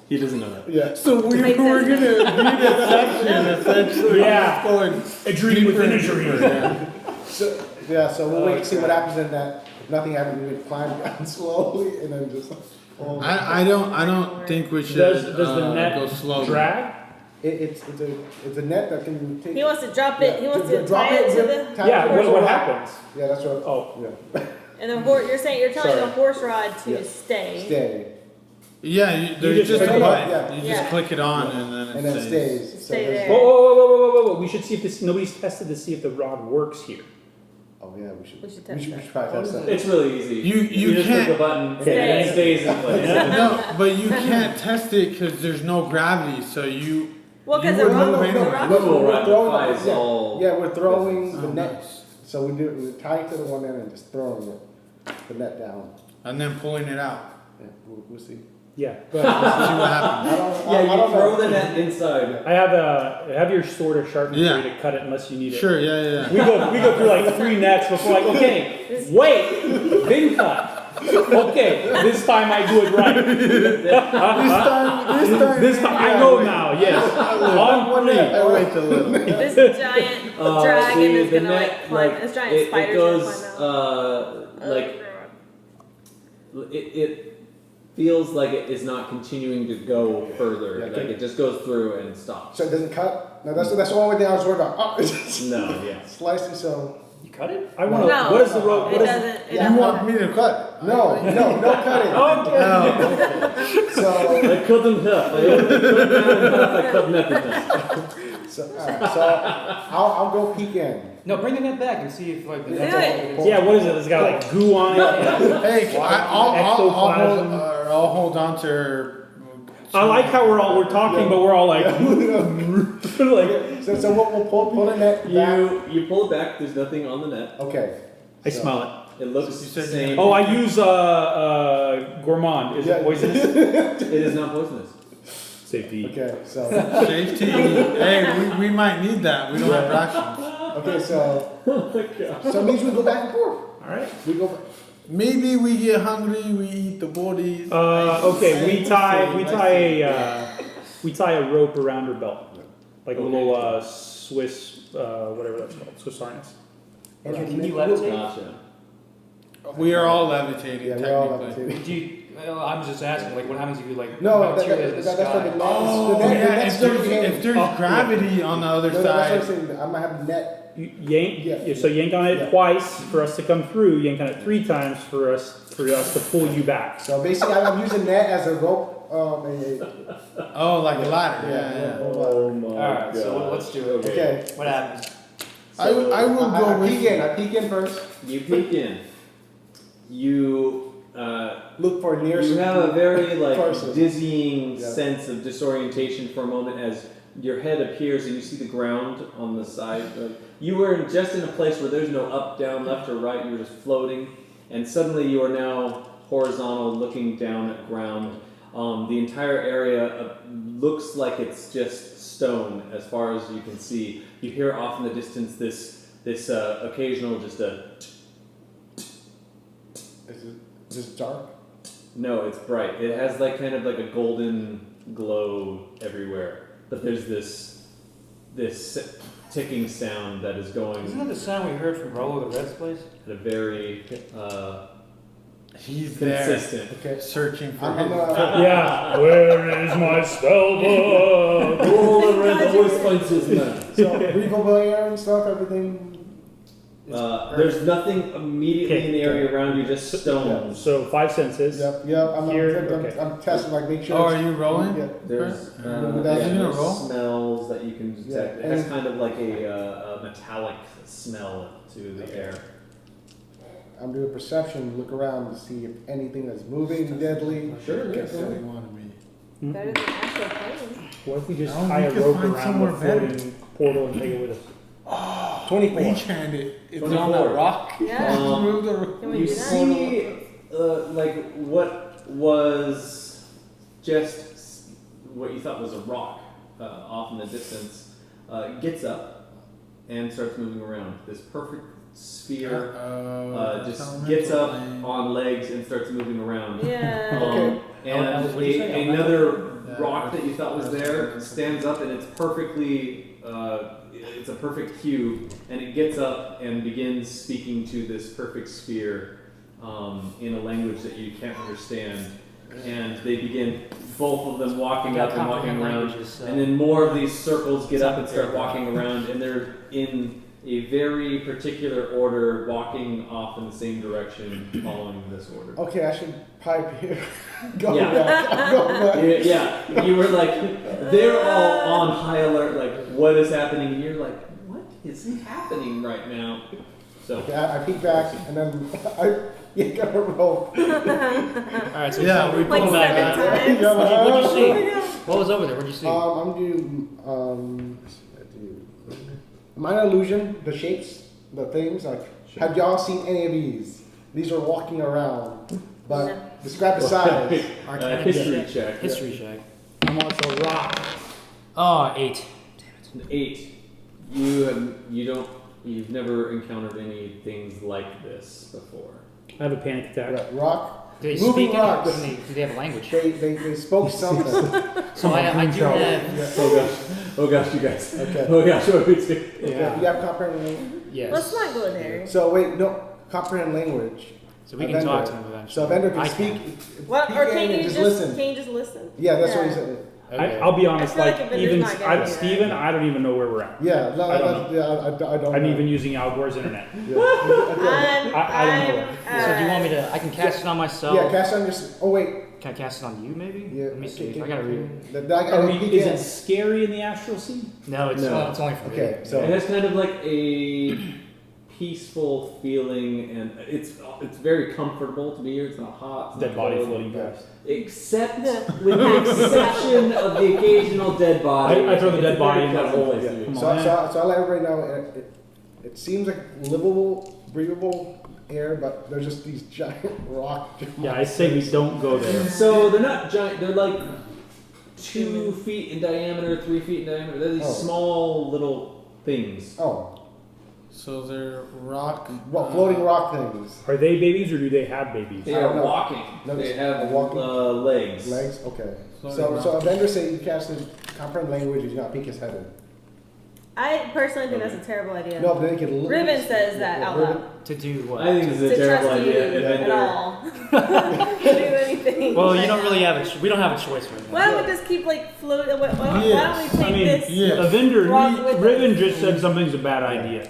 He doesn't know that. Yeah. So we're Makes gonna sense. read a section essentially. Yeah. Just going A dream deeper within a and dream. deeper, yeah. So we'll wait and see what happens in that. If nothing happens, we climb down slowly and then just. Oh. I don't think we should Does the go net slowly. drag? It's a net that can take. He wants to drop it. He Yeah, wants ju- to drop tie it to rip, the. tie Yeah. it, What horse rod. happens? Yeah, that's what. Oh, Yeah. And the horse. You're saying you're telling Sorry. the horse rod to Yeah. stay. Stay. Yeah, there's just just a click it button. on, yeah. You Yeah. just click it on and then it And then it stays. stays. Stay there's- there. Whoa. We should see if this. Nobody's tested to see if the rod works here. Oh yeah, we should. We should test we that. should probably test that. It's really easy. You just can't- click the button and Stay. it stays in place. No, but you can't test it because there's no gravity. So you. Well, because You the would rod, move the anyway. rod. Removal rod throwing defies yeah. all. Yeah, we're throwing the Oh, net. nice. So we tie it to the one end and just throwing the net down. And then pulling it out. Yeah, we'll see. Yeah. See what happens. I don't, Yeah, I you don't throw know. the net inside. I have your sword or sharpened Yeah. blade to cut it unless you need it. Sure. Yeah. We go through like 3 nets before like, okay, wait, then cut. Okay, this time I do it right. This time I know now, yes. On 3. I wait till little. This giant dragon See, is the gonna net, like climb. This giant it spider's goes, gonna climb out. like, it feels like it is not continuing to go further. Yeah, Like okay. it just goes through and stops. So it doesn't cut. No, that's the only thing I was worried about. Oh, it's No, yeah. slicing. So You cut it? I want to. No. What is the rope? It What is doesn't. It Yeah, You doesn't. want me to cut? no cutting. Okay. So I cut them half. I cut them everything. so I'll go peek in. No, bring the net back and see if like the Do net's it. all- Yeah, what is it? It's got like goo on it. Hey, I'll Ectoplasm. hold on to her. I like how we're talking, but we're all like, like So So we'll pull the net back. You pull it back. There's nothing on the net. Okay. I So- smell it. It looks the same. Oh, I use gourmand. Is it poisonous? It is not poisonous. Safety. Okay, so Safety. Hey, we might need that. We don't have rations. okay, so Oh my god. so it means we go back and forth. All right. We go. Maybe we get hungry. We eat the bodies. Okay. We tie a rope around her belt, like a Okay. little Swiss whatever that's called, Swiss harness. Can you levitate? Gotcha. We are all levitating. Yeah, we're all technically. levitating. Do you, I'm just asking, like, what happens if you like No, bounce that, you in the that's what the sky? net. Oh, the net, yeah. the net's If still there's, behind. if there's Oh, gravity on the other No, that's what I'm side, saying. I might have the net. You yank. Yeah. So yank on it Yeah. twice for us to come through. Yank on it 3 times for us to pull you back. So basically, I'm using net as a rope. And oh, like a ladder. Yeah. Oh my Alright, god. so let's do it. okay. What happens? I will go I with peek you. in. I peek in first. You peek in. You Look for nearest. you have a very like person. dizzying Yeah. sense of disorientation for a moment as your head appears and you see the ground on the side. You were just in a place where there's no up, down, left, or right. You were just floating, and suddenly you are now horizontal, looking down at ground. The entire area looks like it's just stone as far as you can see. You hear off in the distance this occasional just a. Is this dark? No, it's bright. It has like kind of like a golden glow everywhere. But there's this ticking sound that is going Isn't that the sound we heard from Rollo the Red's place? at a very He's there, consistent. Okay. searching for I'm his. Yeah. Where is my spell book? Oh, the red always finds his man. So Regal Blair and stuff, everything. There's nothing immediately in the area around you, just stones. So 5 senses. Yep. Here, I'm testing, like, make sure. Oh, it's- are you rolling? Yeah. There's, Yeah, yeah, you gonna there's roll? smells that you can detect. Yeah, It has and- kind of like a metallic smell to the air. I'm doing perception, look around to see if anything that's moving deadly. Sure, That's yeah. what we want to be. Better than actual plane. What if we just Oh, tie we a could rope find around somewhere the better. floating portal and take it with us? 24. Reach hand it. It's 24. on that rock. Yeah. Move the Can we You do that? see, like what was just what you thought was a rock off in the distance gets up and starts moving around. This perfect sphere just gets up on legs and starts moving around. Yeah. Okay. And What'd you say? another Yeah, rock that you thought was there stands up and it's perfectly. It's a perfect cube, and it gets up and begins speaking to this perfect sphere in a language that you can't understand. And they begin, both of them walking up and walking around. And then more of these circles get up and start walking around, and they're in a very particular order, walking off in the same direction, following this order. Okay, I should probably go Yeah. back. I'm going back. Yeah, you were like, they're all on high alert, like, what is happening? And you're like, what is happening right now? So, Okay, I peek back and then I got a rope. Alright, so Yeah, we Like pull 7 back. times. What'd you see? Yeah. What was over there? What'd you see? I'm doing minor illusion, the shapes, the things. Like, have y'all seen any of these? These are walking around, but describe the size. history check. History check. I want a rock. Oh, 8. 8. You've never encountered any things like this before. I have a panic attack. Right, rock. Do they Moving speak rocks. it? Do they have a language? They spoke something. So I do have. Oh gosh, you guys. Okay. Oh gosh, what do we do? Okay, you have comprehend language. Yes. Let's not go there. So wait, no, comprehend language. So we can talk to Evendur. him eventually. So Evendur can I speak. What? Or peek in can you and just listen? can you just listen? Yeah, that's what he said. Okay. I'll be honest, I feel like like Evendur's even not getting it. Steven, I don't even know where we're at. Yeah, no, I don't I don't I'm know. even using Al Gore's internet. Yeah. Okay. I don't know. So do you want me to? I can cast it on myself. Yeah, cast on your. Oh wait. Can I cast it on you, maybe? Yeah. Let me see. I gotta read it. Is it scary in the astral scene? No, it's No. only for me. Okay, so It has kind of like a peaceful feeling, and it's very comfortable to be here. It's not hot. It's Dead not body cold, floating past. Except with the exception of the occasional dead body. I throw the It's dead a body very in that pleasant hole. place to Yeah. be. Come So on. I let everybody know it seems like livable, breathable air, but there's just these giant rock. Yeah, I say we don't go there. So they're not giant. They're like 2 feet in diameter, 3 feet in diameter. They're these Oh. small little things. Oh, So they're rock. floating rock things. Are they babies or do they have babies? They I don't are know. walking. No, They it's have walking. legs. Legs? Okay. Floating So rock. Evendur say you casted comprehend language, you do not peek his head in. I personally think that's a terrible idea. No, but then they can literally. Riven says that out Riven- loud. To do what? I think this is To a terrible trust idea. you at Evendur. all. To do anything. Well, you don't really have a. We don't have a choice right now. Why don't we just keep like floating? Why don't we Yes. take I mean, this? Yeah. Evendur, Rock with Riven us. just said something's a bad idea.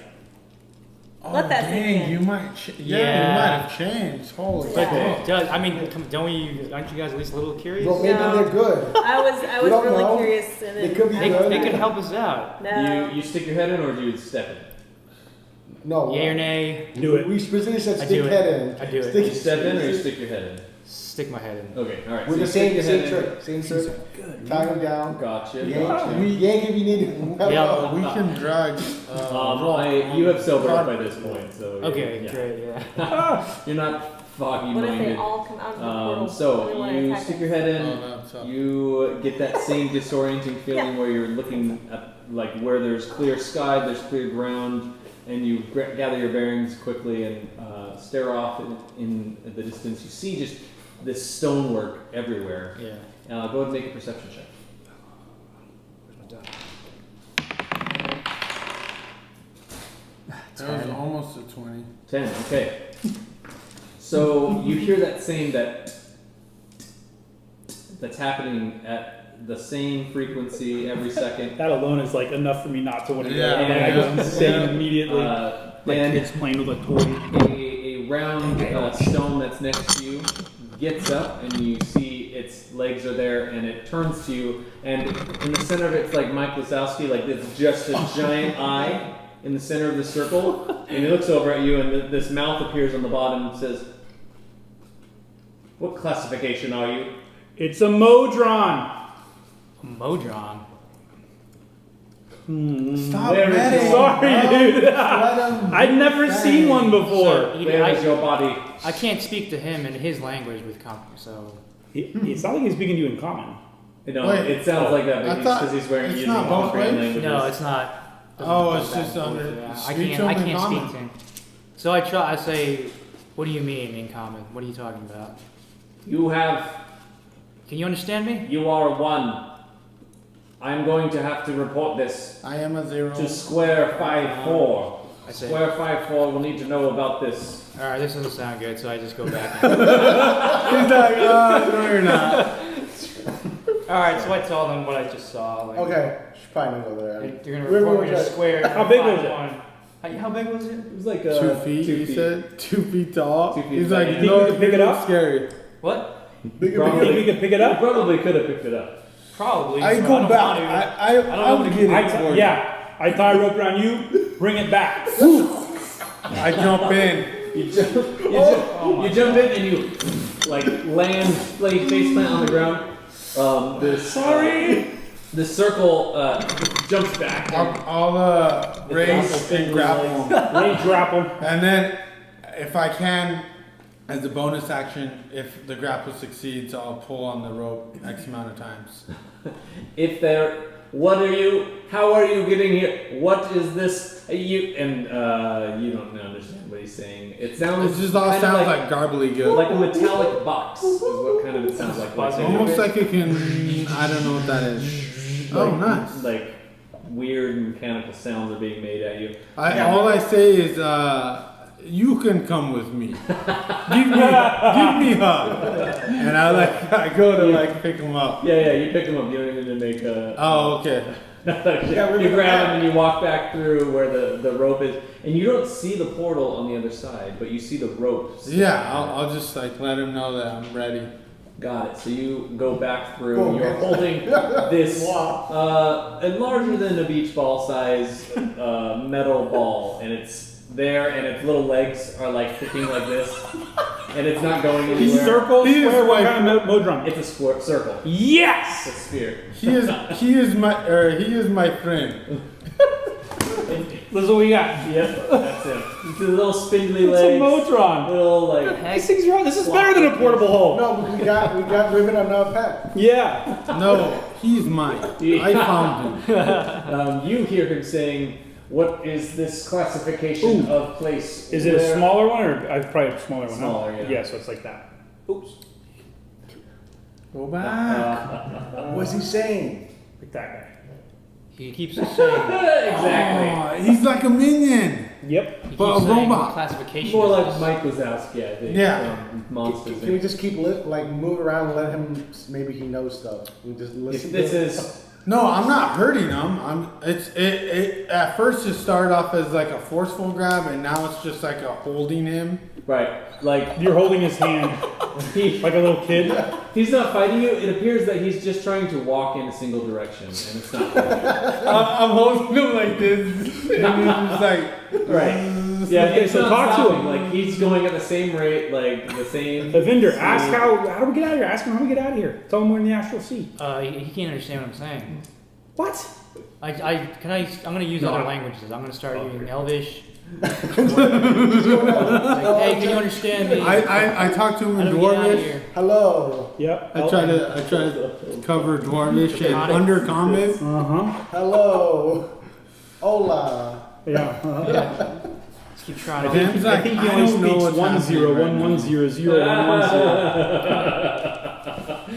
Oh, Let that sink dang, in. you might. Yeah. You might have changed. Holy Yeah. crap. Does I mean? Don't we? Aren't you guys at least a little curious? Well, maybe No. they're good. I was We don't really know. curious. And They then could be I- good. They could help us out. No. You stick your head in, or do you step in? No. Yay or nay? Do it. We specifically said I stick do it. head in. I do it. Stick You step in, or you stick your head Stick my head in? Okay, all right. With so the you stick same your head in. trick. Same trick. Tie him down. Gotcha. Yank, gotcha. yank if you need to. Yeah. We can drag. You have sobered up by this point, so Okay, yeah. great. Yeah. You're not foggy What if they minded. all come out of the portal? and they So wanna you attack stick us? your head in. Oh, that's up. You get that same disorienting feeling where you're looking at like where there's clear sky, there's clear ground, and you gather your bearings quickly and stare off in the distance. You see just this stonework everywhere. Yeah. Go ahead and make a perception check. That was almost a 20. 10. Okay. So you hear that same that's happening at the same frequency every second. That alone is like enough for me not to want to go. Yeah, And I go yeah. insane immediately. Like And kids playing with a toy. a round stone that's next to you gets up, and you see its legs are there, and it turns to you, and in the center of it's like Mike Wazowski, like it's just a giant eye in the center of the circle, and he looks over at you, and this mouth appears on the bottom and says, "What classification are you?" It's a Modron. Modron. Stop There it betting. is. Sorry, dude. Let him I'd never seen one before. So, Where is your body? I can't speak to him in his language with so. It's not like he's speaking to you in common. No, Wait. it sounds like that, I but thought because he's wearing it's using not both Barbarian ways? languages. No, it's not. Oh, doesn't it's go just back and under- forth, yeah. speak I to him in can't speak common. to him. So I try. I say, "What do you mean in common? What are you talking about? You have. Can you understand me?" You are one. I'm going to have to report this I am a 0. to Square 5-4. I say, Square 5-4 will need to know about this. "All right, this doesn't sound good." So I just go back. And, He's like, oh, no, you're not. all right, so I tell them what I just saw. Like, Okay, should probably not go there. You're gonna Where report was me to that? square. How big was it? 5-1. How big was it? It was like 2 feet, 2 he feet. said. 2 feet tall. 2 feet He's tall. like, You think no, you could pick it up? Scary. What? Bigger, You Probably. think we could pick it You up? probably could have picked it up. Probably. I but go don't back. want to. I don't know would what get I it t- for you. yeah, I tie a rope around you, bring it back. I jump in. You jump in and you like land, like face plant on the ground. The circle jumps back. I'll raise and grapple. Range grapple. And then, if I can, as a bonus action, if the grapple succeeds, I'll pull on the rope X amount of times. If they're, what are you? How are you getting here? What is this? You you don't understand what he's saying. It sounds. It just all kind of sounds like garbly good. like a metallic box is what kind of it sounds like. Almost like it can. I don't know what that is. Oh, nice. Like weird mechanical sounds are being made at you. All I say is, you can come with me. give me up. And I go to pick him up. Yeah, you pick them up. You don't even need to make a. Oh, okay. You grab them and you walk back through where the rope is, and you don't see the portal on the other side, but you see the rope. Yeah, I'll just let him know that I'm ready. Got it. So you go back through. Boom. You're holding this a larger than a beach ball size metal ball, and it's there, and its little legs are like kicking like this, and it's not going He's anywhere. circle, He is square, what like- kind of modron? It's a square circle. It's a Yes! sphere. He is my friend. This is what we got. Yep, that's him. It's a little spindly It's a legs. modron. Little like. These things are, this is better than a portable hole. No, we got Riven on our pet. Yeah. No, he's mine. I found him. You hear him saying, "What is this classification of place?" Is it a where-" smaller one or probably a smaller one? Smaller, yeah. Yeah, so it's like that. Oops. Go back. What's he saying? Like that guy. He keeps saying. Exactly. Oh, he's like a minion. Yep. He But keeps a saying robot. classification. More is like this. Mike Wazowski, I think. Yeah. From Monsters. Can we just keep move around and let him? Maybe he knows stuff. We just If listen. this to him. is No, I'm not hurting him. It at first it started off as like a forceful grab, and now it's just like a holding him. right, like You're holding his hand he, like a little kid. he's not fighting you. It appears that he's just trying to walk in a single direction, and it's not. I'm holding him like this, and it's just like Right. Yeah, Okay, it's so not talk to stopping. him. Like he's going at the same rate, like the same. Evendur, ask how do we get out of here? Ask him how we get out of here. Tell him we're in the astral sea. He can't understand what I'm saying. What? I'm gonna use No. other languages. I'm gonna start using Elvish. Like, hey, can you understand me? I talked to him How in do we get out of Dwarvish. here? Hello. Yep. I try to cover Dwarvish and under comment. Uh-huh. Hello. Hola. Yeah. Uh-huh. Yeah. Let's keep trying. I think, I think he I only don't know speaks what's 1 0 happening 1 right 1 0 0 1 1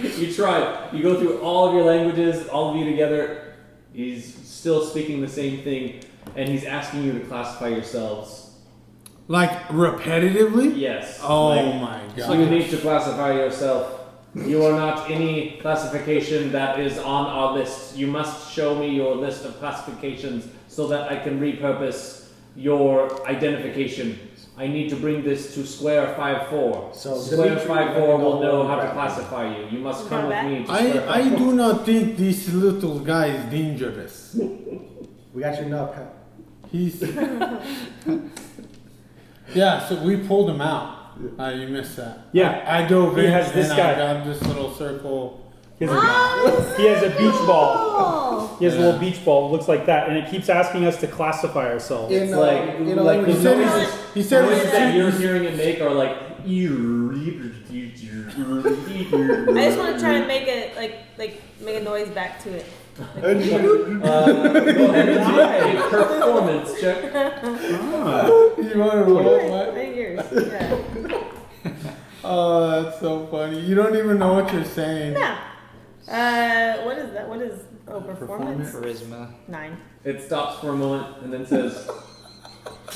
0. You try. You go through all of your languages, all of you together. He's still speaking the same thing, and he's asking you to classify yourselves. Like repetitively. Yes. Oh like, my So you god. need to classify yourself. You are not any classification that is on our list. You must show me your list of classifications so that I can repurpose your identification. I need to bring this to Square 5-4. So Square Demitri 5-4 will will know go how to back. classify you. You must Go come with back? me to Square 5-4. I do not think this little guy is dangerous. We got your nut pet. He's yeah. So we pulled him out. You missed that. Yeah. I dove He in has this and guy. I grabbed this little circle. He has a beach ball. Oh. He has a little beach ball. It looks like that, and it keeps asking us to classify ourselves. In, It's like in a like language the said you noises, know. he's- he said the noises he's- that you're hearing it make are like. I just want to try and make it like make a noise back to it. Go ahead and do a performance check. You want to roll what? Right yours. Yeah. Oh, that's so funny. You don't even know what you're saying. Yeah. What is that? What is performance? Charisma. 9. It stops for a moment and then says,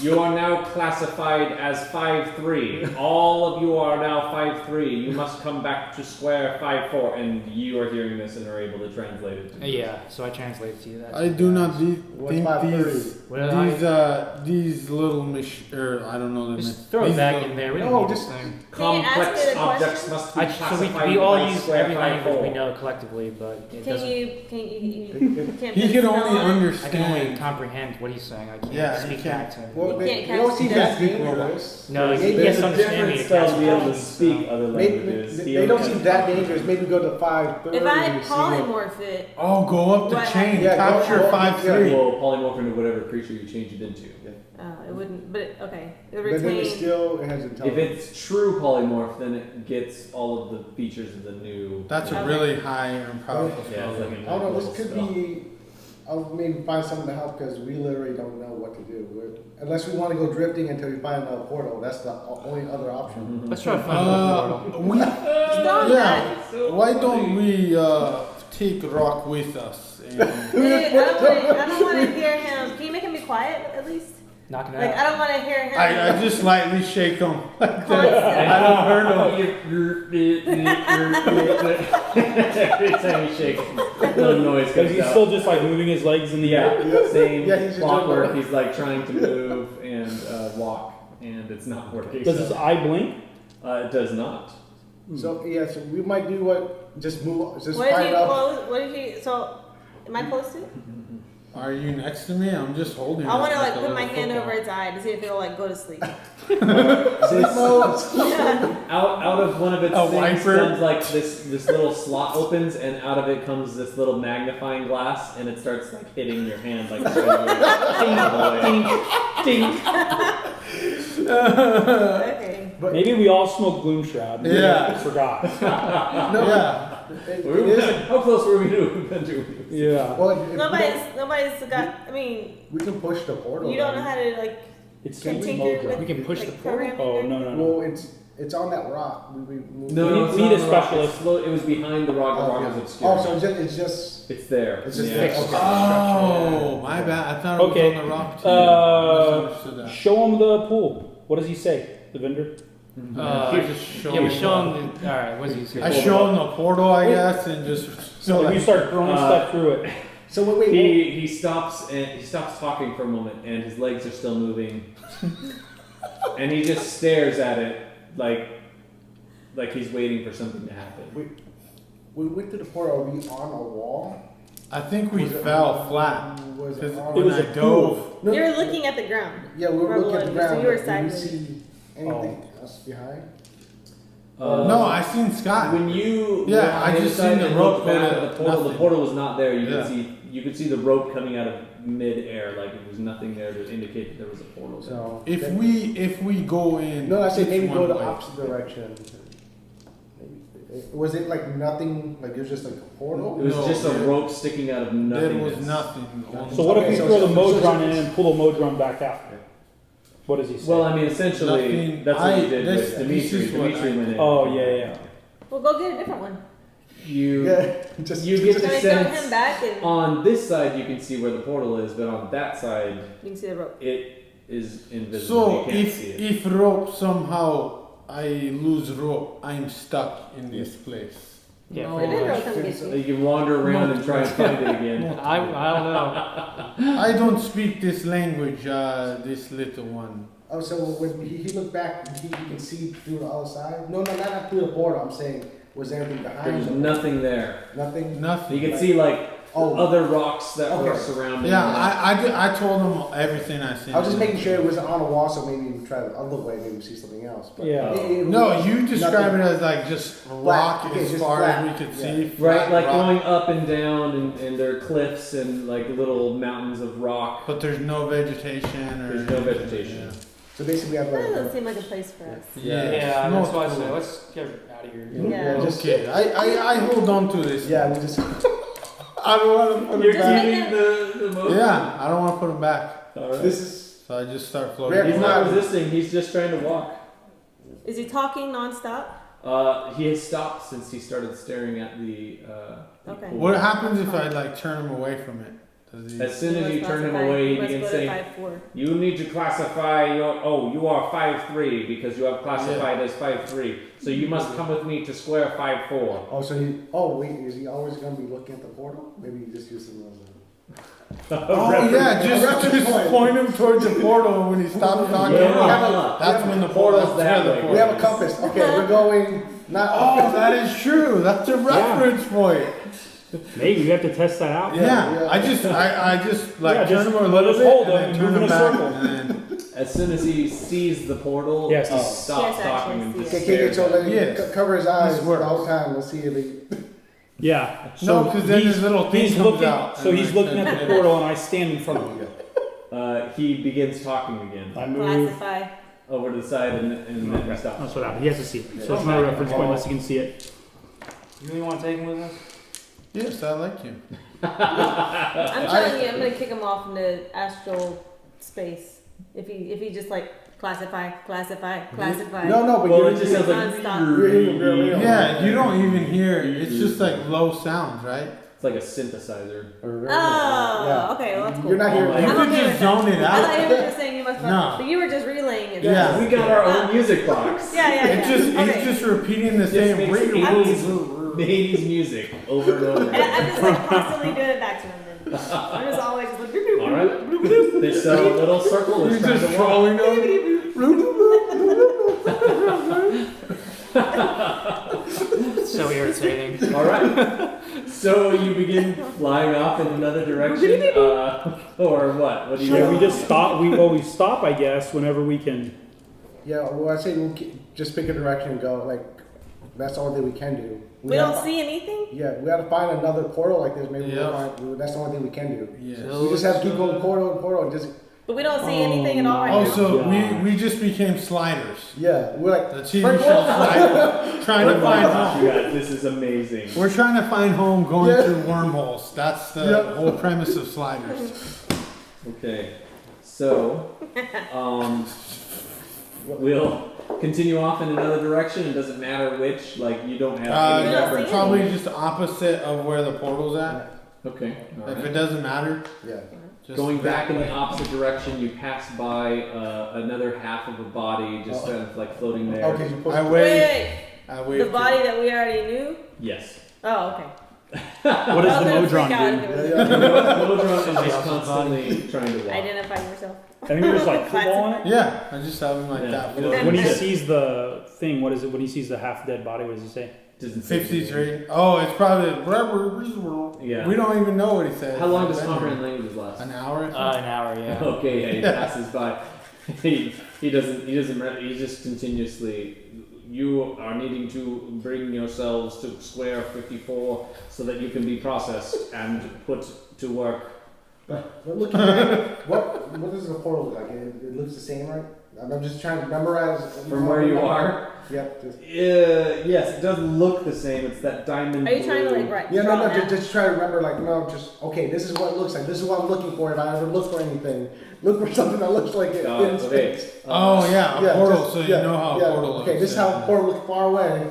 "You are now classified as 5-3. All of you are now 5-3. You must come back to Square 5-4." And you are hearing this and are able to translate it. Yeah, so I translated to you that. I do not What's think 530? these little I don't know Just throw it these back little- in there. We No, don't need just- this thing. Can you ask Complex me the objects question? must be So classified we all by use Square every language 5-4. we know collectively, but it Can doesn't. you can't He put a can spell only on it? I can only understand. comprehend what he's saying. I can't Yeah, speak he can. back to him. Well, You they can't don't seem cast that speak dangerous. No, he Maybe has There's to a understand me different to spell cast to be able to spells, speak so- other Maybe, languages. they don't seem that dangerous. Maybe go to 530. If I and see what- polymorph it, Oh, go up the What chain. Yeah, Capture go- 5-3. Will polymorph into whatever creature you change it into. it wouldn't. But okay, it But then it retain. still it has If intelligence. it's true polymorph, then it gets all of the features of the new. That's a Okay. really high and powerful Yeah, it's spell. like a I don't know. level This could spell. be. I'll maybe find something to help because we literally don't know what to do. Unless we want to go drifting until we find a portal. That's the only other option. Let's try to find a portal. We, Stop yeah. that. Why don't we take Rock with us? And Dude, I don't want to hear him. Can you make him be quiet at least? Knock it Like out. I don't want to hear him. I just lightly shake him. Constantly. I don't hurt him. Every time you shake, no noise Because comes he's out. still just like moving his legs in the air. Yeah, same Yeah, he's a clockwork. juggler. He's like trying to move and walk, and it's not working. Does so- his eye blink? It does not. So yeah, so we might do what? Just move. Just What if find you out. close? What if you? So, am I close to? Are you next to me? I'm just holding. I want to it like a put my little hand football. over its eye to see if it'll like go to sleep. Sleep mode. Out of one of its A things wiper? comes like this little slot opens, and out of it comes this little magnifying glass, and it starts like hitting your hand like ding, ding. Okay. But Maybe we all smoke Gloom Shroud. Yeah. Forgot. no, Yeah. it is. How close were we to Evendur? Yeah. Well, if we Nobody's got. I mean, can push the portal. you don't know then. how to like It's Can we tinker mojo? with We can push like, the portal? programming Oh, or no, anything? no, no. Well, it's on that rock. We No, We it's need not a on the rock. specialist. It's it was behind the rock. The rock is obscure. Oh, so it's just It's there. it's just Yeah. fixed. Okay. Oh, my bad. I thought it Okay. was on the rock too. Misunderstood that. Show him the pool. What does he say, the vendor? I just show Yeah, we him. show him. Alright, what does he say? I show him the portal, I guess, and just So like, you start throwing stuff through it. So wait. He stops talking for a moment, and his legs are still moving, and he just stares at it like he's waiting for something to happen. We went through the portal. Are we on a wall? I think we Was it fell on- flat. Was Because it on? It was when a I dove, No, You're looking at the ground. yeah, we were looking at the Rolling, so ground. you were but did we sideways. see anything else behind? no, I seen Scott. When you Yeah, went on I the just inside seen the and rope looked back go at to the portal. The nothing. portal was not there. Yeah. You could see the rope coming out of mid-air, like there was nothing there to indicate that there was a portal there. So If we go in, no, I said maybe it's go one the way. opposite direction. Was it like nothing? Like it was just like a portal? It was No, just a there- rope sticking out of nothing. There was nothing. So what if Okay, we so- throw the so- Modron so- in and pull the Modron back out? What does he say? Well, I mean, essentially, Nothing- that's what you I- did this- with this Demitri. is what Demitri I- went in. oh, yeah. Well, go get a different one. You Yeah, just you get Can the I throw sense him back and on this side you can see where the portal is, but on that side you can see the rope? it is invisible. So you can't see it. if rope somehow I lose rope, I'm stuck in this place. Yeah, No, pretty Evendur much. will come get you. You can wander around and try and find it again. I don't know. I don't speak this language, this little one. Oh, so when he looked back, he can see through the other side? No, not through the portal. I'm saying, was there anything behind? There's the- nothing there. Nothing. Nothing. You can see like Oh, other rocks that were Okay. surrounding. Yeah, it. I told him everything I seen. I was just making sure it wasn't on a wall, so maybe we try the other way, maybe see something else. But Yeah. No, you describe nothing. it as like just rock Okay, as just far flat. as we could Yeah. see. Right, flat like rock. going up and down, and there are cliffs and like little mountains of rock. But there's no vegetation or. There's no vegetation. So basically, we have That like. doesn't seem like a place for us. Yeah. Yeah, No, that's why I it's say cool. let's get out of here. Yeah. just Okay, I hold on to this. yeah, we just. I don't want to put You're it just back. hitting the motion. Yeah, I don't want to put him back. All right. This is. So I just start floating. Very He's cool. not resisting. He's just trying to walk. Is he talking nonstop? He has stopped since he started staring at the. Okay. pool. What happens if I like turn him away from it? Does he? As soon as must you turn him classify- away, he must begins go to saying, 5'4". "You need to classify your. Oh, you are 5'3" because you have classified as 5'3. So you must come with me to square 5'4." Oh, so he. Oh, wait, is he always going to be looking at the portal? Maybe he just uses it as a. Oh yeah, just point him towards the portal and when he stops talking. Yeah. That's when the Portal's portal's that the way. portal. We have a compass. Okay, we're going. Not. Oh, that is true. That's a reference point. Maybe we have to test that out. Yeah, I just like Yeah, turn just him a let little us bit hold and him then and turn move in him a back. circle. And then, As soon as he sees the portal, Yes. he Oh. stops Yes, talking and actually, just yes. Okay, stares so at let him Yes. cover his eyes This the works. whole time. Let's see if he. Yeah. No, 'cause then he's- his little thing he's comes looking, out So and he's like- looking at the portal, and I stand in front of him. He begins talking again I move. Classify. over to the side and then he stops. That's what happened. He has to see it. So it's not a reference point unless he can see it. You really want to take him with us? yes, I like him. I'm telling you, I'm gonna kick him off into astral space if he just like classify. No, but Well, you're it just sounds like nonstop. You're hearing real. Yeah, you don't even hear. It's just like low sounds, right? it's like a synthesizer. Oh, okay, well that's cool. You're not hearing. Oh, You I'm could okay just with that. zone it I thought you out. were just saying you must. No. But you were just relaying it. Yeah. We got our own music box. Yeah. It's just Okay. it's just repeating the Just same. makes 80s music over and over. And I'm just like constantly doing it back to him. Then I'm just always just like. All right. This little circle You're is trying just to walk. throwing them. So irritating. All right. So you begin flying off in another direction, or what? What do you Yeah, do? we just stop. We stop, I guess, whenever we can. Yeah, well, I say just pick a direction and go. Like, that's the only thing we can do. We don't see anything? Yeah, we got to find another portal like this. Maybe Yeah. that's the only thing we can do. Yes. We just have to keep going portal and portal and just. But we don't see anything at all right Oh, now. so God. we just became sliders. Yeah, we're like. The TV show Sliders. Trying to find home. You guys, this is amazing. We're trying to find home going Yeah. through wormholes. That's the Yeah. whole premise of Sliders. Okay, so we'll continue off in another direction. It doesn't matter which. Like you don't have any We don't reference. see Probably just opposite of where the portal's at. Okay, all If right. it doesn't matter, Yeah. just Going back in that the way. opposite direction, you pass by another half of a body, just kind of like floating there. Okay, you push. I Wait, wait. wait, I wait. wait. The body that we already knew? Yes. Oh, okay. What does the I was gonna Modron freak out do? if it was- Modron is just constantly trying to walk. Identify yourself. I think we're just like footballing it. Yeah, I just have him like Yeah. that. Yeah. When he sees the thing, what is it? When he sees the half dead body, what does he say? Doesn't say anything. 53. Oh, it's probably. Yeah. We don't even know what he said. How long does comprehend languages last? An hour? An hour, yeah. Okay, yeah, he passes by. He doesn't. He just continuously. You are needing to bring yourselves to square 54 so that you can be processed and put to work. But looking at what does the portal look like? It looks the same, right? I'm just trying to memorize. From where you are? Yep. Just, Yes, it doesn't look the same. It's that diamond Are you trying to blue. like write? yeah, draw no, that? just try to remember. Like, no, just okay. This is what it looks like. This is what I'm looking for. If I ever look for anything, look for something that looks like it in Okay. space. Oh, yeah, a Yeah, portal, just- so you yeah, know how yeah. a portal looks. Okay, this is how a portal looks far away.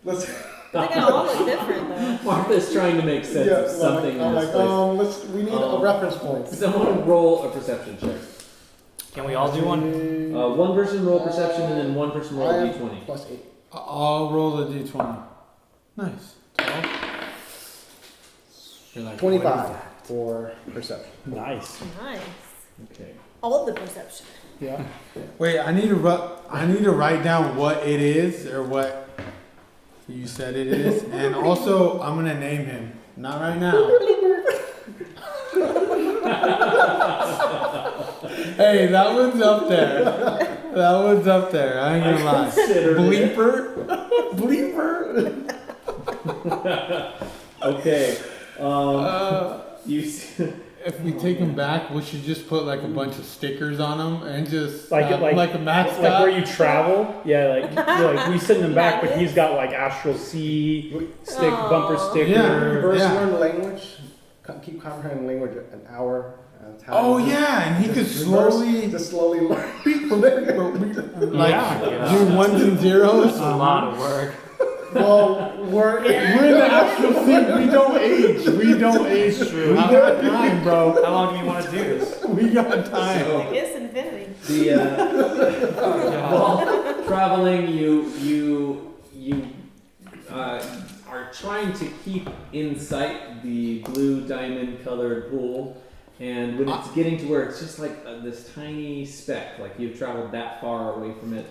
Let's. They can all look different though. Martha's trying to make sense of something I'm in this like, place. we need a reference point. Someone roll a perception check. Can we all do one? One person roll perception and then one person roll I a am d20. +8. I'll roll the d20. Nice. You're like, 25 for perception. Nice. Nice. Okay. All the perception. Yeah. Wait, I need to write down what it is or what you said it is, and also I'm gonna name him. Not right now. Hey, that one's up there. That one's up there. I ain't gonna lie. Considered it. Bleeper. Okay. You. If we take him back, we should just put like a bunch of stickers on him and just Like have him like a mascot. Like where you travel, yeah. Like we send him back, but he's got like Astral Sea bumper sticker. Yeah. First Yeah. learn language. Keep comprehending language an hour at a time. Oh yeah, and he could slowly just slowly learn. From there. like Yeah. do ones and zeros. It's a lot of work. Well, we're We're in the actual scene. We don't age. We don't age. True. We got time, bro. How long do you want to do this? We got time. I guess infinity. While traveling, you are trying to keep in sight the blue diamond colored pool, and when it's getting to where it's just like this tiny speck, like you've traveled that far away from it,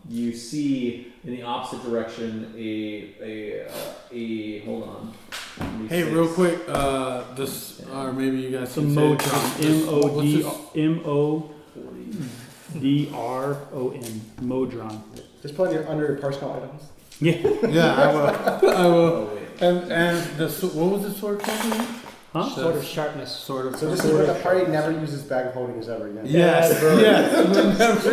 you see in the opposite direction a hold on. Hey, real quick, this or maybe you guys Some can Modron. What's MODRON. Modron. just put it under your personal items. Yeah. Yeah, I will. I will. Oh wait. And the what was the sword called again? Huh? Sort of sharpness. Sort of. So this is where the party never uses bag of holdings ever again. Yes, yes.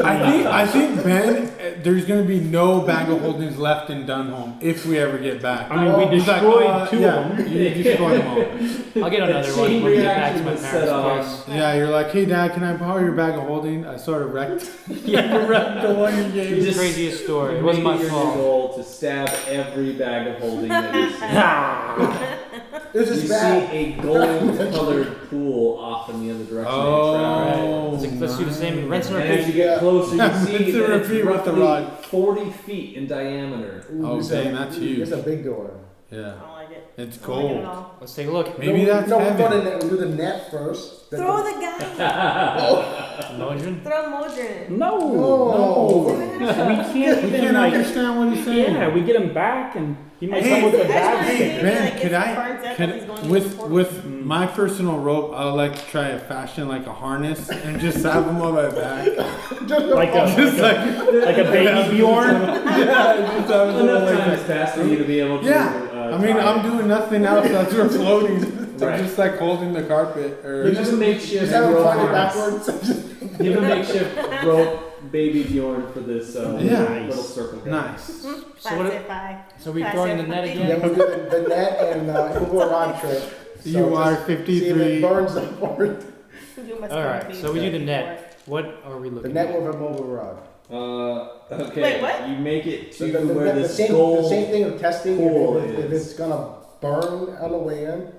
I think Ben, there's gonna be no bag of holdings left in Dunholm if we ever get back. I mean, we He's like, destroyed two yeah, of them. You destroyed them all. I'll get another The one chain when we get back to reaction my was parents' set off. place. Yeah, you're like, hey Dad, can I borrow your bag of holding? I sort of wrecked. You wrecked the one you You gave. just Craziest story. It make wasn't my your new fault. goal to stab every bag of holding that you see. This You is see bad. a gold-colored pool off in the other direction. Oh, Let's do the same. Rinse and And as repeat. you get closer, you Yeah, see rinse and that it's repeat with the roughly rod. 40 feet in diameter. Oh, It's dang, that's huge. It's a big door. I Yeah, don't like it. it's I don't like it at gold. all. Let's take a look. Maybe that's no, heaven. we do the net first. Throw the guy. Modron. Throw Modron. No. No. No. can't We even can't like. understand what he's saying. Yeah, we get him back, and he might Hey, come with a I bad just thing. wanna Ben, like, could it's I, burns up and he's going to the with portal. my personal rope, I would like to try to fashion like a harness and just have him on my back. Like a Just like a baby Bjorn. Yeah, just have him Enough like time has passed for you to be able to. Yeah. I mean, try I'm it. doing nothing else. That's we're floating. Right. I'm just like holding the carpet or. You have a makeshift Just have him rope find it harness. backwards. You have a makeshift rope baby Bjorn for this Yeah. little circle. Nice. So Pass what? it by. So we Pass throwing it the net by. again? Yeah, we'll do the net and we'll go a rod trick. So You are just See if 53. it burns the board. You must All come right. be So we do the before. net. What are we The looking net at? with a mobile rod. Okay. Wait, what? You make it to The where the this same, gold. the same thing of testing pool if is. it's gonna burn on the way in.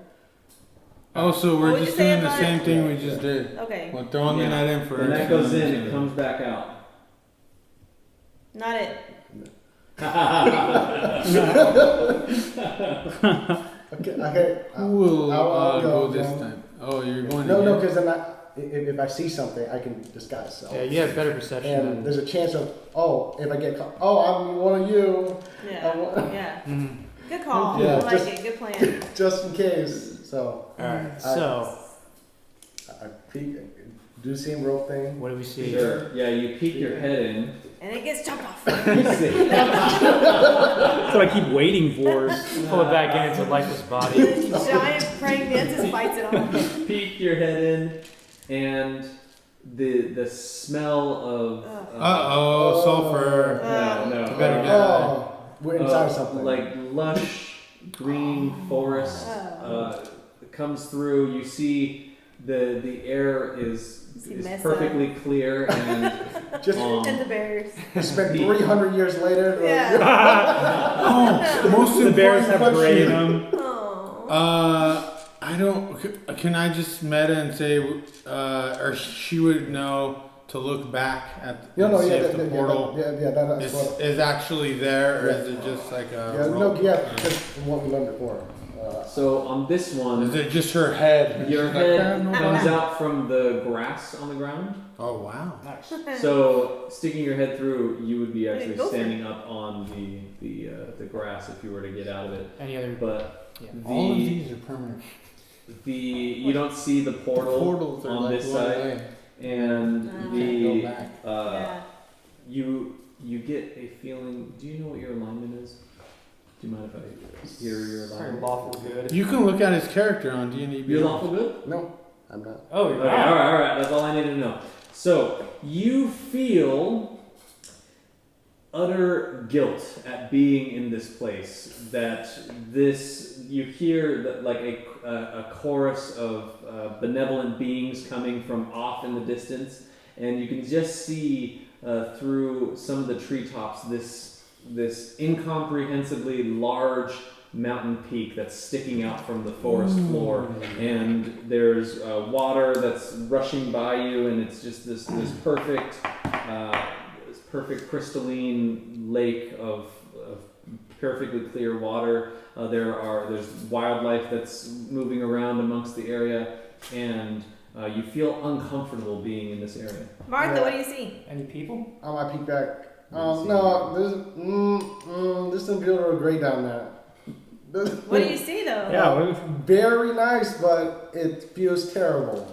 Oh, so What we're would you just say doing the about same it? thing we just did. Okay, We're throwing the Yeah. net in first. When that goes in, it comes back out. not it. Okay. Who will I'll go go this then. time? Oh, you're going No, no, again? because then if I see something, I can disguise self. Yeah, you have better perception. And Than, there's a chance of, if I get caught, I'm one of you, Yeah, yeah. Mhm. Good call. Yeah, I like just- it. Good plan. just in case. So All right. So I peek, do the same rope thing. what do we see? Sure. Yeah, you peek your head in. And it gets chopped off. You see. That's what I keep waiting for. Pull it back in its a lifeless body. Giant praying mantis bites it off. Peek your head in, and the smell of Uh-oh, sulfur. no Better get Oh, we're inside something. like lush green forest comes through. You see the air is See mesa. perfectly clear and Just And the bears. spent 300 years later. Yeah. Oh, most The bears important have gray in question. them. Oh. I don't. Can I just meta and say, or she would know to look back at No, and see yeah, if the portal that's is, what. is actually there, or is it just like a? Yeah, no, rope? yeah, just what we learned before. so on this one, Is it just her head? your She's like, head "Ah, no, comes no." out from the grass on the ground. Oh wow! Nice. So sticking your head through, you would be actually Go for it. standing up on the grass if you were to get out of it. Any other? But Yeah. All of the these are permanent. you don't see the The portal portals are on like this one side, way. and Ah. the Can't go back. Yeah. you get a feeling. Do you know what your alignment is? Do you mind if I hear your Very alignment? lawful good. You can look at his character on D&D. You're lawful good. No, I'm not. Oh, Okay, you're all right. That's all I need to know. So you feel utter guilt at being in this place. That you hear that like a chorus of benevolent beings coming from off in the distance, and you can just see through some of the treetops this incomprehensibly large mountain peak that's sticking out from the forest floor, and there's water that's rushing by you, and it's just this perfect crystalline lake of perfectly clear water. There's wildlife that's moving around amongst the area, and you feel uncomfortable being in this area. Martha, Yeah. what do you see? Any people? I peek back. No, there's some beautiful gray down there. What do you see though? Yeah. Very nice, but it feels terrible.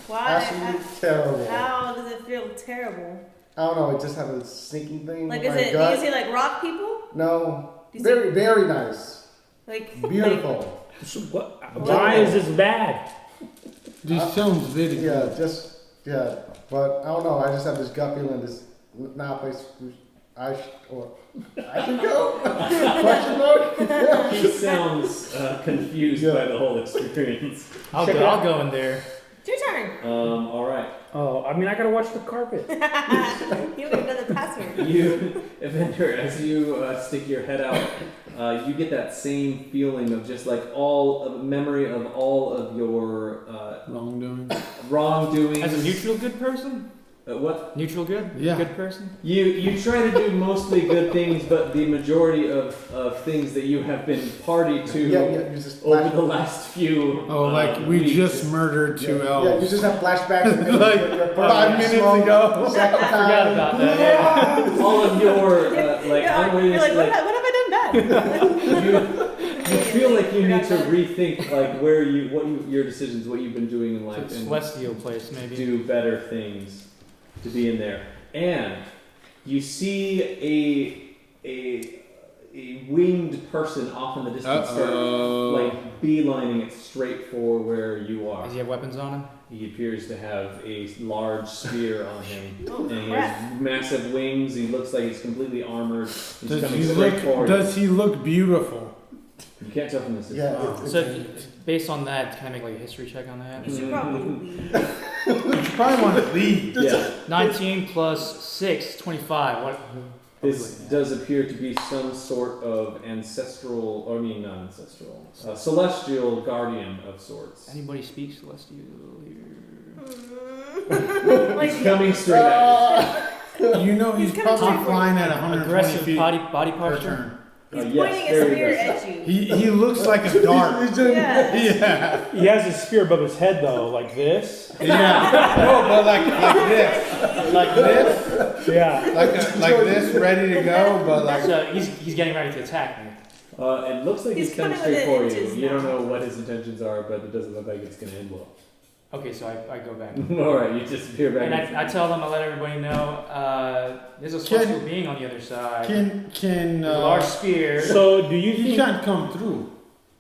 Why? Absolutely terrible. How does it feel terrible? I don't know. It just has a sneaking thing. Like, in is my it? gut. Do you see like rock people? No. Do you Very, very nice. Like Beautiful. So what, why is this bad? This sounds very Yeah, good. but I don't know. I just have this gut feeling. This place. I should go. Question mark. He sounds confused Yeah. by the whole experience. I'll Check go. it out. I'll go in there. it's your turn. All right. Oh, I mean, I gotta watch the carpet. You don't even know the password. You, Evendur, as you stick your head out, you get that same feeling of just like a memory of all of your Wrongdoing. wrongdoings. As a neutral good person. What? Neutral good? Yeah. Good person? You try to do mostly good things, but the majority of things that you have been party to you just over the last few we weeks, just murdered two Yeah, elves. you just have flashbacks. And Like, you're 5 minutes ago. Second Forgot time. about that. Yeah. all of your You're like, what have I done bad? you feel like you need to rethink like your decisions, what you've been doing in life, and Celestial place, maybe. do better things to be in there. And you see a winged person off in the distance start like beelining it straight for where you are. Does he have weapons on him? He appears to have a large spear on him, Oh, and he crap. has massive wings. He looks like he's completely armored. He's Does coming he straight forward. Does he look beautiful? You can't tell from this. Yeah, distance. it's- So, based on that, can I make like a history check on that? You should probably leave. You should probably want to leave. Yeah. 19 plus 6, 25. What? This does appear to be some sort of ancestral, or I mean not ancestral, celestial guardian of sorts. Anybody speak Celestial here? He's coming straight at You know he's He's coming probably straight flying at 120 Aggressive feet body per posture? turn. you. He's Yes, pointing a very spear aggressive. at you. He looks like a dart. Yeah. Yeah. He has his spear above his head though, like this. Yeah. No, but like this. Like this. Yeah. Like this, ready to go, but like So he's getting ready to attack me. It looks like he's He's coming coming straight within for you. inches You don't now. know what his intentions are, but it doesn't look like it's going to end well. Okay, so I go back. Alright, you disappear back. And I tell them, I let everybody know, there's a celestial being on the other side. can With a large spear. So do you he think can't come through,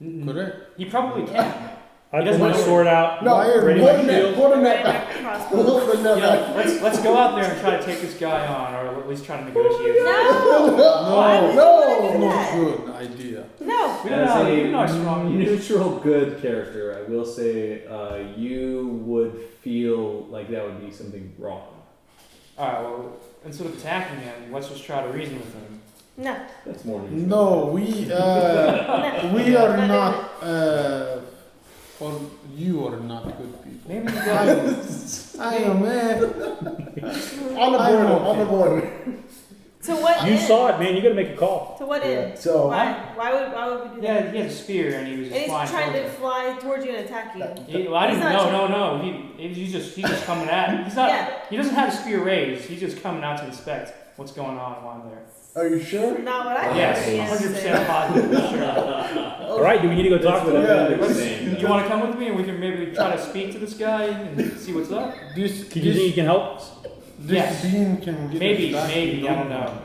Mm-mm. correct? He probably can. I He put doesn't my know. sword out? No, ready my put shield. a Right net in back. the crossbow. Put a net You know, back. let's go out there and try to take this guy on, or at least try to negotiate. No! Why would you No, wanna do that? good idea. No. We don't As know. a You know how strong he is. neutral good character, I will say you would feel like that would be something wrong. All right. Well, instead of attacking him, let's just try to reason with him. No. That's more neutral. No, we are not or you are not good people. Maybe you guys. I am man. On the border. On the border. To what You end? saw it, man. You got to make a call. To what end? Yeah, so Why would we do Yeah, that? he had a spear and he was And just he's flying trying to towards him. fly towards you and attack you. Well, I He's didn't. not No. He's just coming at. He's not. Yeah. He doesn't have a spear raised. He's just coming out to inspect what's going on while I'm there. are you sure? Not what I Yes, heard he has to say. 100% positive. Sure. All right. Do we need to go talk That's to what him? Evendur was Let's, saying. do you want to come with me and we can maybe try to speak to this guy and see what's up? This Do you think you can help? Yes. bean can get Maybe, us back maybe. to I don't normal. know.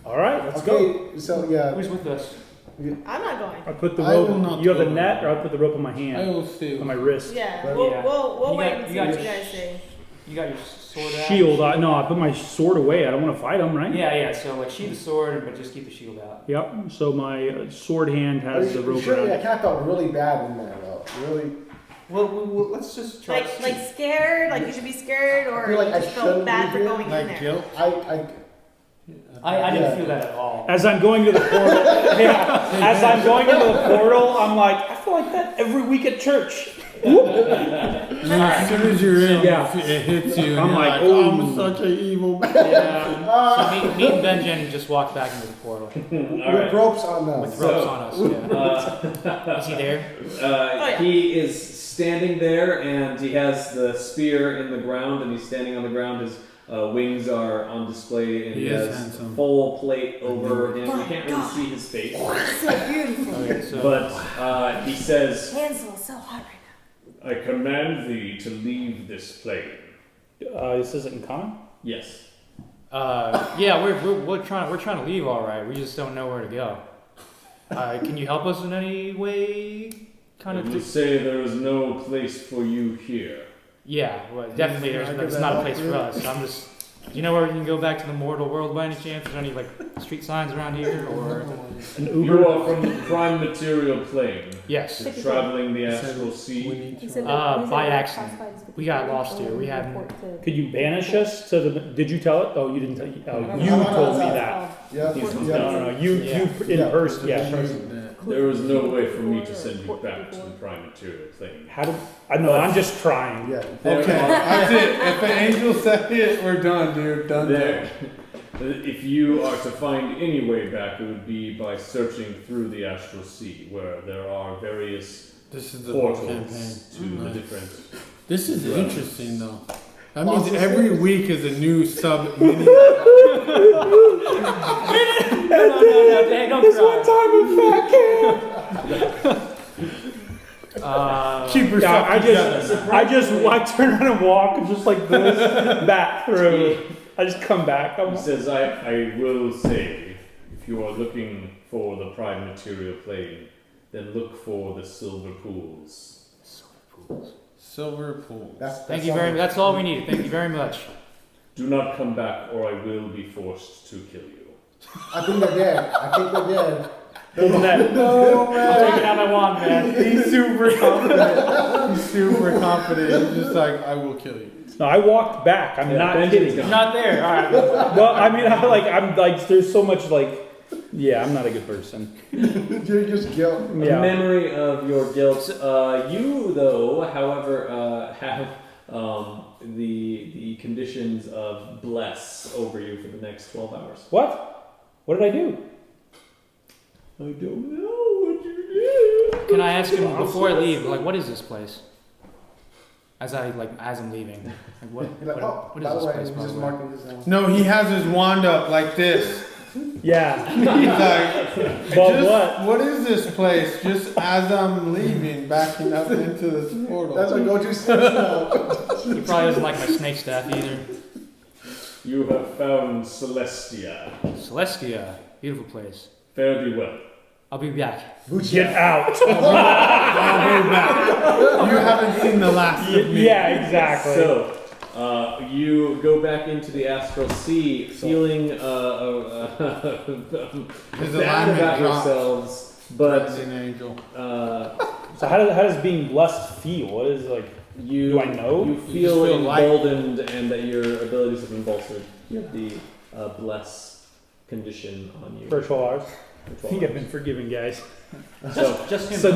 All right. Let's go. Okay, so yeah. Who's with us? I'm not going. I put the I will rope. not You have the go. net, or I put the rope on my I hand, will stay. on my wrist. Yeah. But- We'll, Yeah. we'll You wait got- and see you what got you your guys say. You got your sword out. Shield. No, I put my sword away. I don't want to fight him, right? Yeah. So like sheath the sword, but just keep the shield out. Yep. So my sword hand Are has you the rope sure? around I it. kind of felt really bad in there though. Really. Well, let's just try. Like scared, like you should be scared, or I feel like you I just felt shouldn't bad be for here. going in Like there. guilt. I didn't Yeah. feel that at all. As I'm going to the portal, yeah. As I'm going into the portal, I'm like, I feel like that every week at church. And as soon as you're in, Yeah. it hits you. And I'm you're like, like, oh. I'm such an evil. Yeah. So me and Benjen just walked back into the portal With ropes on them. with ropes on us. Yeah. Is he there? yeah. He is standing there, and he has the spear in the ground, and he's standing on the ground. His wings are on display, and he He is has handsome. full plate over him. You My can't really God. see his face, So beautiful. Okay, so but he says, Hansel is so hot right "I command thee to leave this plane." This isn't in common. Yes. yeah, we're trying to leave. All right, we just don't know where to go. Can you help us in any way? Kind of. You say there is no place for you here. Yeah, well, definitely. There's not a place for us. I'm just. Do you know where we can go back to the mortal world by any chance? Is there any like street signs around here or? An You Uber. are from the prime material plane. Yes. You're traveling the astral sea. By accident. We got lost here. We haven't. Could you banish us to the? Did you tell it? Oh, you didn't tell. Oh, you told me that. Yeah. He's Yeah. No. You Yeah. in Yeah. person. Yeah. Yeah. Person. There is no way for me to send you back to the prime material plane. How do I know? I'm just trying. Yeah. Okay, that's it. If an angel said it, we're done, dude. Done. There. If you are to find any way back, it would be by searching through the astral sea, where there are various This is the whole campaign. portals to the different. This is Right. interesting, though. That means every week is a new sub mini. No, hey, don't cry. Keep yourself I together. I turn around and walk just like this back through. I just come back. He says, I will say, if you are looking for the prime material plane, then look for the silver pools. Silver pool. Thank you very much. That's all we need. Thank you very much. Do not come back, or I will be forced to kill you. I think they're dead. I think they're dead. Isn't that- No, I'm man. taking out my wand, man. He's super confident. He's super confident. He's just like, I will kill you. No, I walked back. I'm Yeah, not Benjen's kidding. gone. Not there. All right. Well, I mean, I'm like, there's so much like, yeah, I'm not a good person. You're just guilt. A Yeah. memory of your guilt. You, though, however, have the conditions of bless over you for the next 12 hours. What? What did I do? I don't know what you did. Can I ask him before I leave? Like, what is this place? As I'm leaving, like, what You're like, oh, is by the this way, place? I'm By just the way? marking this down. No, he has his wand up like this. Yeah. He's like, But just, what is this place? Just as I'm leaving, backing up into this portal. That's our go-to sense now. He probably doesn't like my snake staff either. You have found Celestia. Celestia, beautiful place. Fare thee well. I'll be back. Get out. You haven't seen the last of me. Yeah, exactly. So, you go back into the astral sea, feeling His bad alignment about drops. yourselves, but An angel. So how does being blessed feel? What is like? you Do I know? You just feel feel light. emboldened and that your abilities have been bolstered. You have the bless condition on you For 12 hours. for I 12 think I've hours. been forgiven, guys. So, Just him. So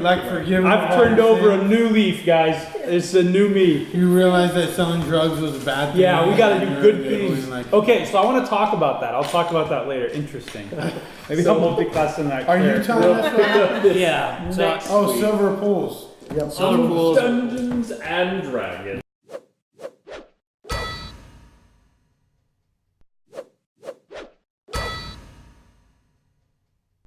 Like forgive me. I've turned over a new leaf, guys. It's a new me. You realize that selling drugs was a bad thing. Yeah, we gotta do and good you're things. like- Okay, so I want to talk about that. I'll talk about that later. Interesting. Maybe So- I'll multi-class in that. Are you character. telling us what? Yeah. So, Next Oh, week silver pools. Yep. Silver pools. Dungeons and Dragons.